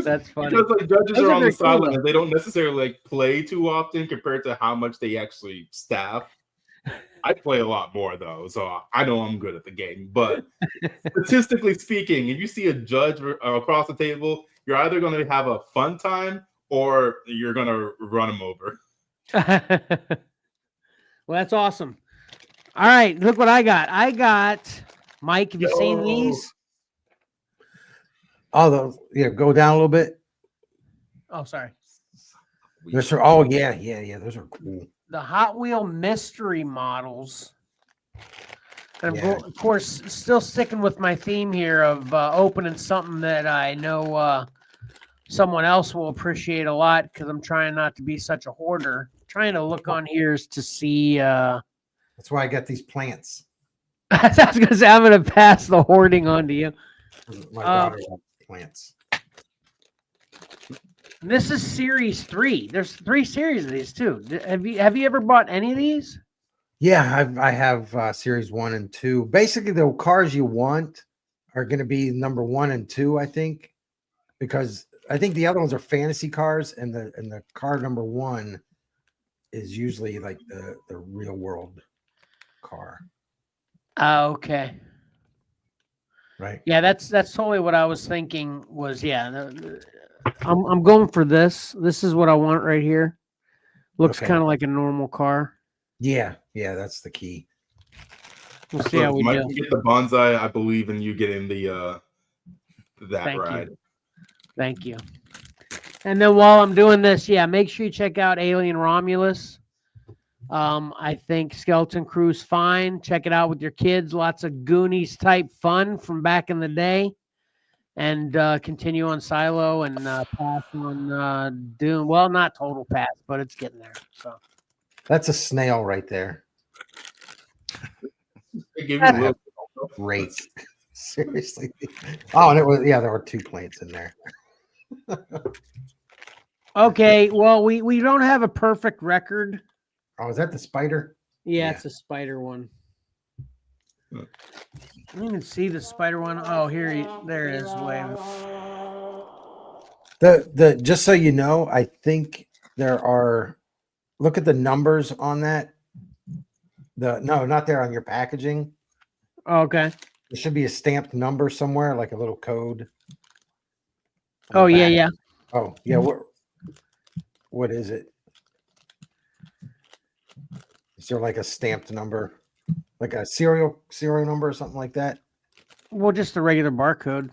That's funny. Because like judges Those are are on very the cool, sideline. though. They don't necessarily like play too often compared to how much they actually staff. I play a lot more though, so I know I'm good at the game. But statistically speaking, if you see a judge across the table, you're either going to have a fun time or you're going to run them over. Well, that's awesome. All right, look what I got. I got, Mike, have you seen these? Oh, go down a little bit. Oh, sorry. Yeah. Those are cool. The Hot Wheel mystery models. And of course, still sticking with my theme here of opening something that I know someone else will appreciate a lot, because I'm trying not to be such a hoarder. Trying to look on here to see. That's why I got these plants. I was going to say, I'm going to pass the hoarding on to you. My daughter loves plants. This is series 3. There's 3 series of these too. Have you ever bought any of these? Yeah, I have series 1 and 2. Basically, the cars you want are going to be number 1 and 2, I think, because I think the other ones are fantasy cars, and the car number 1 is usually like the real world car. Okay. Right. Yeah, that's totally what I was thinking. I'm going for this. This is what I want right here. Looks kind of like a normal car. Yeah, that's the key. We'll see how we do. Get the bonsai. I believe in you getting the Thank ride. you. Thank you. And then while I'm doing this, make sure you check out Alien Romulus. I think Skeleton Crew's fine. Check it out with your kids. Lots of Goonies type fun from back in the day. And continue on Silo and pass on Doom. Well, not total pass, but it's getting there. So that's a snail right there. Great. Seriously. Oh, and it was there were 2 plants in there. Okay, well, we don't have a perfect record. Oh, is that the spider? Yeah, it's a spider one. I don't even see the spider one. Oh, there it is. The just so you know, I think there are. Look at the numbers on that. No, not there on your packaging. Okay. There should be a stamped number somewhere, like a little code. Oh yeah. Oh yeah. What is it? Is there like a stamped number, like a serial number or something like that? Well, just the regular barcode.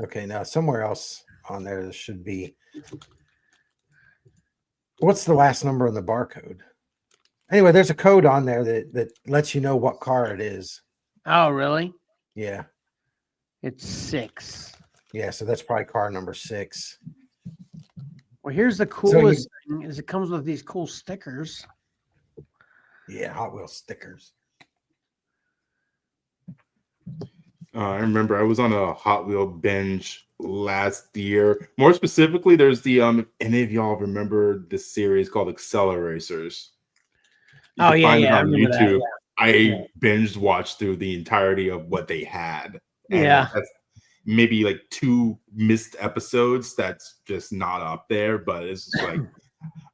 Okay, now somewhere else on there. This should be. What's the last number on the barcode? Anyway, there's a code on there that lets you know what car it is. Oh, really? Yeah. It's 6. Yeah, so that's probably car number 6. Well, here's the coolest thing is it comes with these cool stickers. Yeah, Hot Wheels stickers. I remember I was on a Hot Wheel binge last year. More specifically, there's the if any of y'all remember this series called Xcellar Racers. You Oh can yeah, find it yeah, I on remember YouTube. that, I binge watched through the entirety of what they had. And Yeah. that's maybe like 2 missed episodes that's just not up there, but it's just like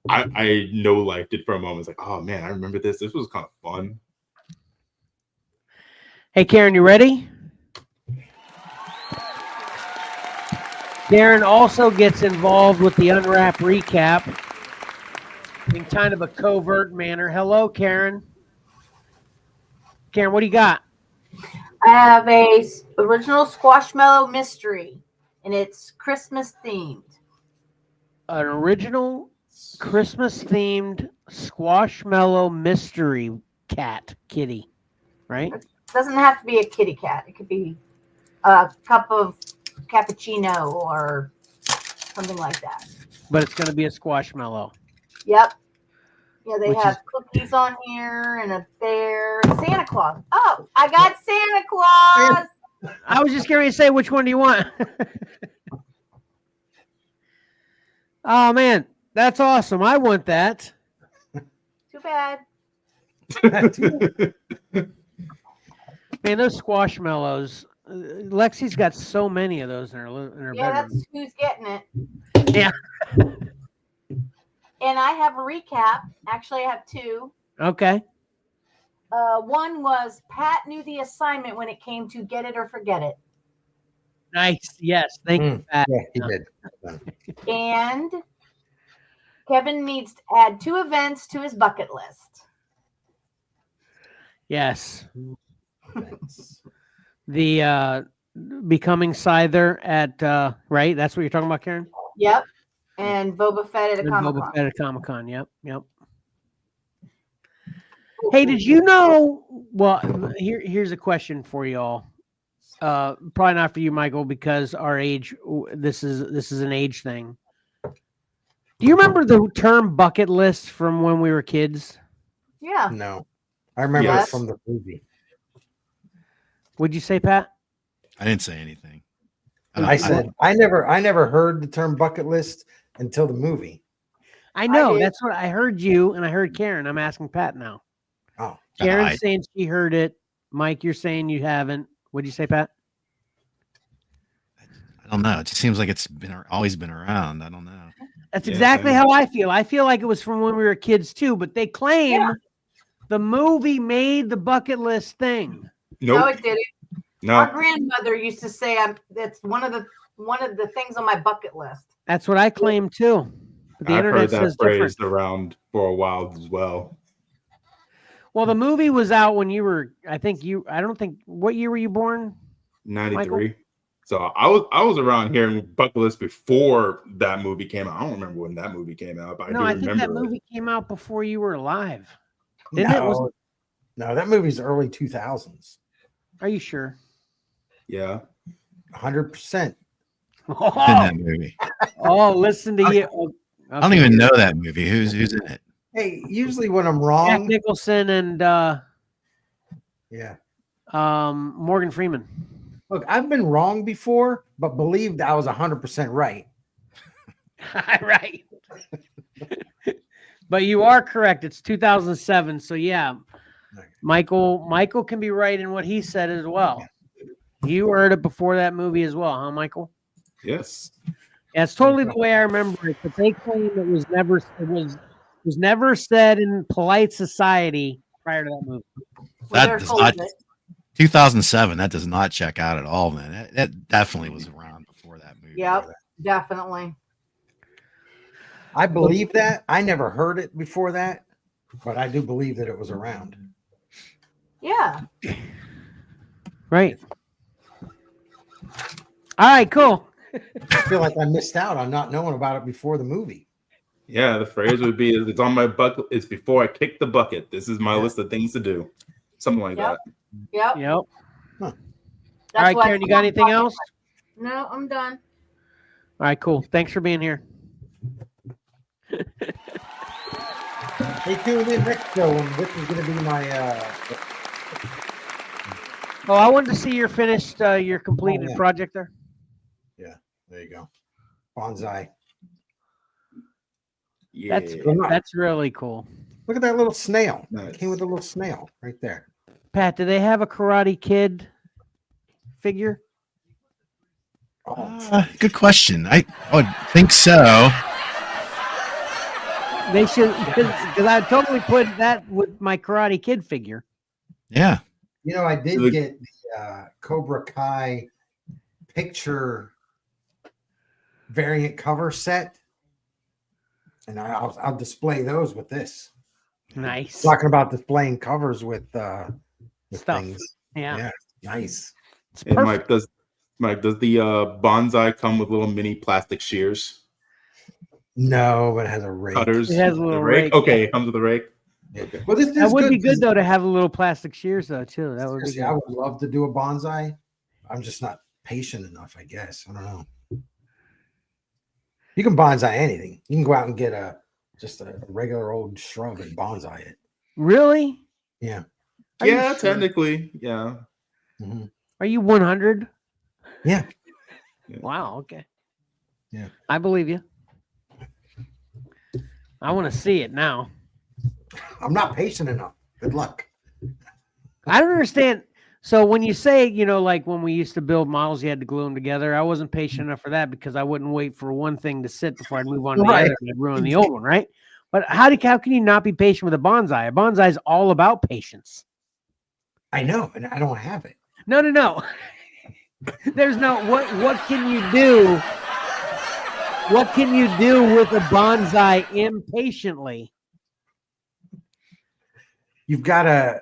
I know liked it for a moment. It's like, oh man, I remember this. This was kind of fun. Hey, Karen, you ready? Karen also gets involved with the Unwrap recap in kind of a covert manner. Hello, Karen. Karen, what do you got? I have a original Squashmallow mystery, and it's Christmas themed. An original Christmas-themed Squashmallow mystery kitty, right? It doesn't have to be a kitty cat. It could be a cup of cappuccino or something like that. But it's going to be a Squashmallow. Yep. Yeah, they Which have is- cookies on here and a bear. Santa Claus. Oh, I got Santa Claus. I was just going to say, which one do you want? Oh, man, that's awesome. I want that. Too bad. Man, those Squashmallows. Lexi's got so many of those in her Yeah, bedroom. that's who's getting it. Yeah. And I have a recap. Actually, I have 2. Okay. One was Pat knew the assignment when it came to get it or forget it. Nice. Yes. Thank you, Pat. Yeah, he did. And Kevin needs to add 2 events to his bucket list. Yes. The becoming Scyther at right? That's what you're talking about, Karen? Yep. And Boba Fett at a And Comic Boba Con. Fett at Comic-Con. Yep. Hey, did you know? Well, here's a question for y'all. Probably not for you, Michael, because our age. This is an age thing. Do you remember the term bucket list from when we were kids? Yeah. No. I remember Yes. it from the movie. What'd you say, Pat? I didn't say anything. I said I never heard the term bucket list until the movie. I know. did. That's what I heard you, and I heard Karen. I'm asking Pat now. Oh. Karen's I- saying she heard it. Mike, you're saying you haven't. What'd you say, Pat? I don't know. It just seems like it's always been around. I don't know. That's Yeah, exactly same. how I feel. I feel like it was from when we were kids too, but they claim the movie made the bucket list thing. No, Nope. it didn't. Our grandmother used to say that's one of the things on my bucket list. That's what I claim too. But the I've internet heard that says different. phrase around for a while as well. Well, the movie was out when you were. I don't think. What year were you born? 93. So I was around hearing bucket list before that movie came out. I don't remember when that movie came out, but No, I I do think remember that it. movie came out before you were alive. Didn't it? No, that movie's early 2000s. Are you sure? Yeah. 100%. In that movie. Oh, listen to you. Oh, I don't even know that movie. Who's in it? Hey, usually when I'm Jack wrong, Nicholson and yeah. Morgan Freeman. Look, I've been wrong before, but believed I was 100% right. Right. But you are correct. It's 2007. So yeah, Michael can be right in what he said as well. You heard it before that movie as well, huh, Michael? Yes. Yeah, it's totally the way I remember it. But they claim it was never said in polite society prior to that movie. That They're does told not. it. 2007. That does not check out at all, man. That definitely was around before that movie. Yep, definitely. I believe that. I never heard it before that, but I do believe that it was around. Yeah. Right. All right, cool. I feel like I missed out on not knowing about it before the movie. Yeah, the phrase would be, "It's on my bucket. It's before I kick the bucket. This is my Yeah. list of things to do." Something like Yep. that. Yep. Yep. All That's right, why Karen, it's you got called anything bucket else? list. No, I'm done. All right, cool. Thanks for being here. Stay tuned in next show, and this is going to be my. Oh, I wanted to see your finished, your completed yeah. project there. There you go, bonsai. Yeah. That's really cool. Look at that little snail. Nice. It came with a little snail right there. Pat, do they have a Karate Kid figure? Oh, Good question. I would think so. They should, because I totally put that with my Karate Kid figure. Yeah. you know, I did Look- get the Cobra Kai picture variant cover set, and I'll display those with this. Nice. Talking about displaying covers with Stuff. things. Yeah. Yeah, nice. It's And perfect. Mike, does the bonsai come with little mini plastic shears, No, but it has a rake. cutters? It has a the little rake. rake, Okay, it comes with a rake. Yeah. Okay. Well, this That is would be good because- though to have a little plastic shears though too. That would be seriously, good. I would love to do a bonsai. I'm just not patient enough, I guess. I don't know. You can bonsai anything. You can go out and get just a regular old shrub and bonsai it. Really? Yeah. Are you Yeah, sure? technically, yeah. Mhm. Are you 100? Yeah. Wow. Okay. Yeah. I believe you. I want to see it now. I'm not patient enough. Good luck. I don't understand. So when you say, like when we used to build models, you had to glue them together. I wasn't patient enough for that because I wouldn't wait for one thing to sit before I'd move on to the Right. other and I'd ruin the old one, right? But how can you not be patient with a bonsai? A bonsai is all about patience. I know, and I don't have it. No. There's no what can you do? What can you do with a bonsai impatiently? You've got to.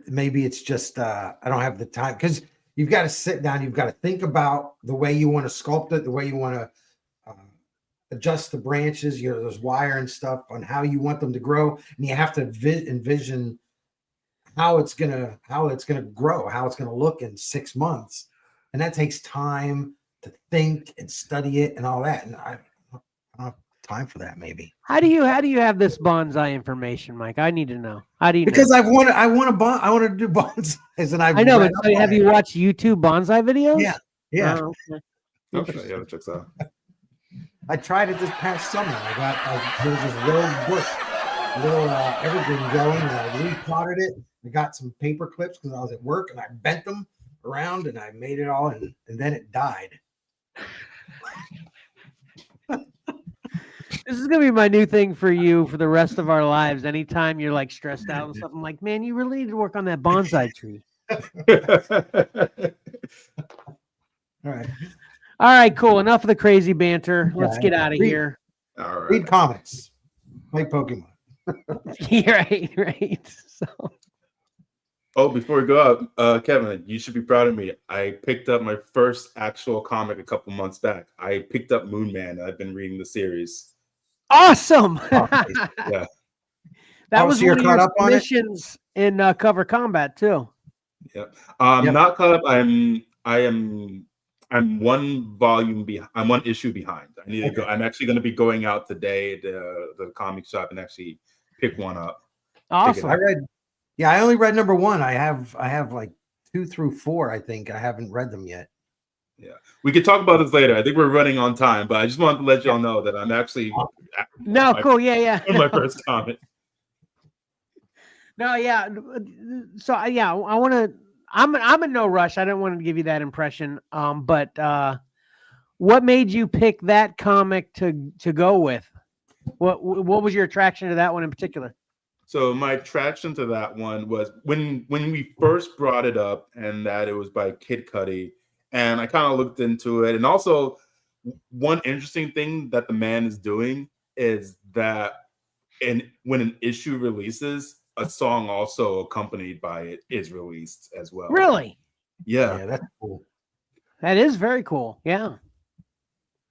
Maybe it's just I don't have the time, because you've got to sit down. You've got to think about the way you want to sculpt it, the way you want to adjust the branches. There's wire and stuff on how you want them to grow, and you have to envision how it's gonna grow, how it's gonna look in 6 months, and that takes time to think and study it and all that. And I don't have time for that. Maybe How do you have this bonsai information, Mike? I need to know. How do you because know? I want to do bonsais, and I know, but so have you watched YouTube bonsai videos? Yeah. Oh, okay. Okay, yeah, that checks out. I tried it this past summer. There was this rogue bush, little evergreen growing, and I repotted it. I got some paper clips because I was at work, and I bent them around, and I made it all, and then it died. This is gonna be my new thing for you for the rest of our lives. Anytime you're like stressed out and stuff, I'm like, man, you really need to work on that bonsai tree. All right. All right, cool. Enough of the crazy banter. Let's Yeah, get out of read- here. All right. Read comics. Play Pokemon. right. So Oh, before we go out, Kevin, you should be proud of me. I picked up my first actual comic a couple months back. I picked up Moon Man. I've been reading the series. awesome. Yeah. That Oh, was so you're one of caught your up on it? missions in Cover Combat too. Yep. Not caught up. I'm one volume behind. I'm one issue behind. I need to go. I'm actually going to be going out today to the comic shop and actually pick one up. Awesome. I only read number 1. I have like 2 through 4. I think I haven't read them yet. We could talk about this later. I think we're running on time, but I just wanted to let y'all know that I'm actually No, cool. Yeah. on my first comic. No, yeah. So yeah, I want to. I'm in no rush. I didn't want to give you that impression. But what made you pick that comic to go with? What was your attraction to that one in particular? So my attraction to that one was when we first brought it up, and that it was by Kid Cudi, and I kind of looked into it. And also, one interesting thing that the man is doing is that, when an issue releases, a song also accompanied by it is released as well. Really? Yeah. Yeah, that's cool. That is very cool. Yeah.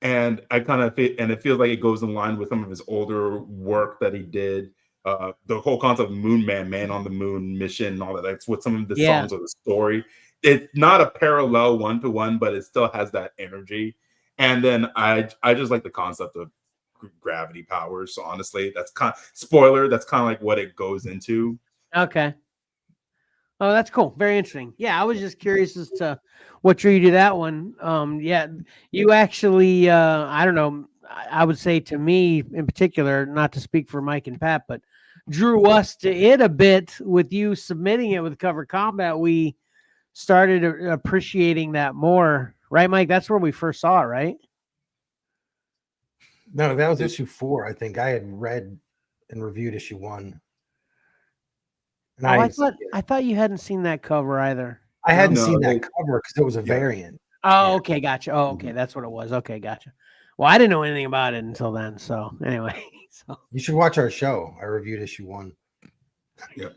and I kind of and it feels like it goes in line with some of his older work that he did. The whole concept of Moon Man on the Moon mission, and all that. That's what some of the Yeah. songs of the story. It's not a parallel one-to-one, but it still has that energy. And then I just like the concept of gravity powers. So honestly, that's kind of spoiler. That's kind of like what it goes into. Okay. Oh, that's cool. Very interesting. Yeah, I was just curious as to what drew you to that one. Yeah, you actually, I don't know, I would say to me in particular, not to speak for Mike and Pat, but drew us to it a bit with you submitting it with Cover Combat. We started appreciating that more. Right, Mike? That's where we first saw it, right? No, that was issue 4. I think I had read and reviewed issue 1. And I thought you hadn't seen that cover either. I hadn't No, seen that cover because it was a variant. Oh, Yeah. okay, gotcha. Oh, okay, that's what it was. Okay, gotcha. Well, I didn't know anything about it until then. So anyway, so You should watch our show. I reviewed issue 1. Yep.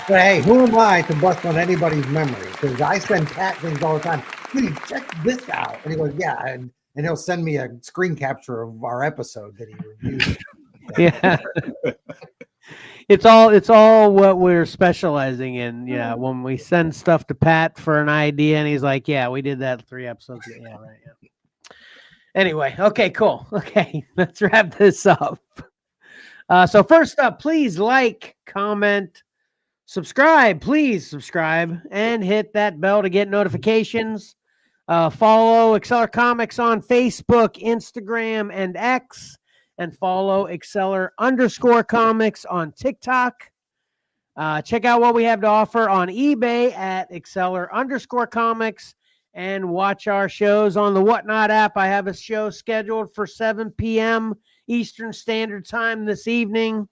But hey, who am I to bust on anybody's memory? Because I send Pat things all the time. Hey, check this out. And he goes, yeah. And he'll send me a screen capture of our episode that he reviewed. yeah. It's all what we're specializing in. Yeah. When we send stuff to Pat for an idea and he's like, yeah, we did that 3 episodes ago. Yeah, right. Yeah. Anyway, okay, cool. Okay, let's wrap this up. So first up, please like, comment, subscribe. Please subscribe and hit that bell to get notifications. Follow Xcellar Comics on Facebook, Instagram, and X. And follow Xcellar_comics on TikTok. Check out what we have to offer on eBay at Xcellar_comics. And watch our shows on the Whatnot app. I have a show scheduled for 7 p.m. Eastern Standard Time this evening.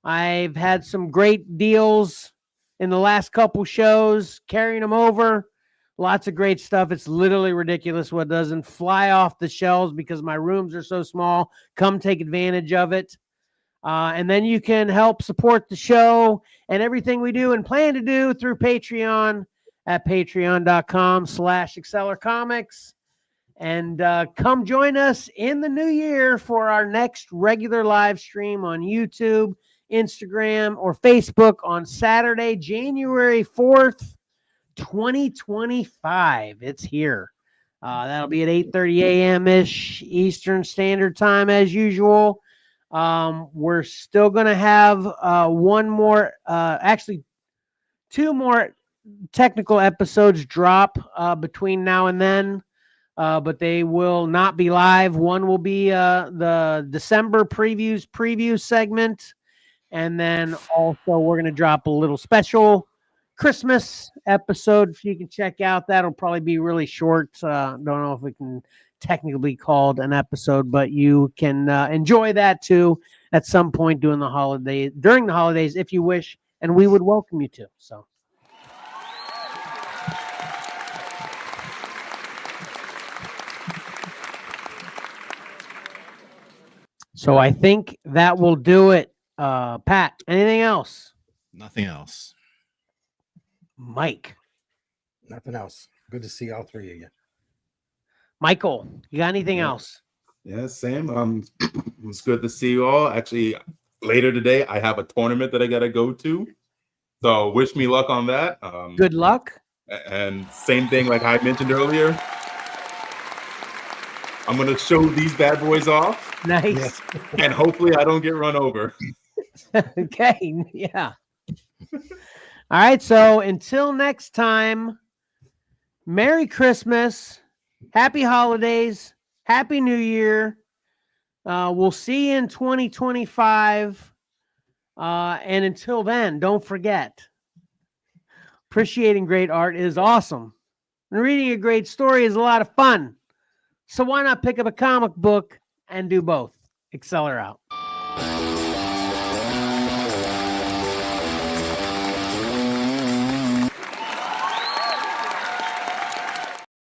I've had some great deals in the last couple shows, carrying them over. Lots of great stuff. It's literally ridiculous what doesn't fly off the shelves because my rooms are so small. Come take advantage of it. And then you can help support the show and everything we do and plan to do through Patreon at patreon.com/XcellarComics. And come join us in the new year for our next regular live stream on YouTube, Instagram, or Facebook on Saturday, January 4th, 2025. It's here. That'll be at 8:30 a.m.-ish Eastern Standard Time as usual. We're still going to have actually 2 more technical episodes drop between now and then. But they will not be live. One will be the December preview segment. And then also we're going to drop a little special Christmas episode if you can check out. That'll probably be really short. Don't know if it can technically be called an episode, but you can enjoy that too at some point during the holidays if you wish, and we would welcome you to. So I think that will do it. Pat, anything else? Nothing else. Mike. Nothing else. Good to see all 3 of you. Michael, you got anything else? Yeah, same. It's good to see you all. Actually, later today, I have a tournament that I got to go to. So wish me luck on that. Good luck. And same thing like I mentioned earlier. I'm going to show these bad boys off. Nice. And hopefully I don't get run over. Okay. Yeah. All right. So until next time, Merry Christmas, Happy Holidays, Happy New Year. We'll see you in 2025. And until then, don't forget, appreciating great art is awesome. And reading a great story is a lot of fun. So why not pick up a comic book and do both? Xcellar out.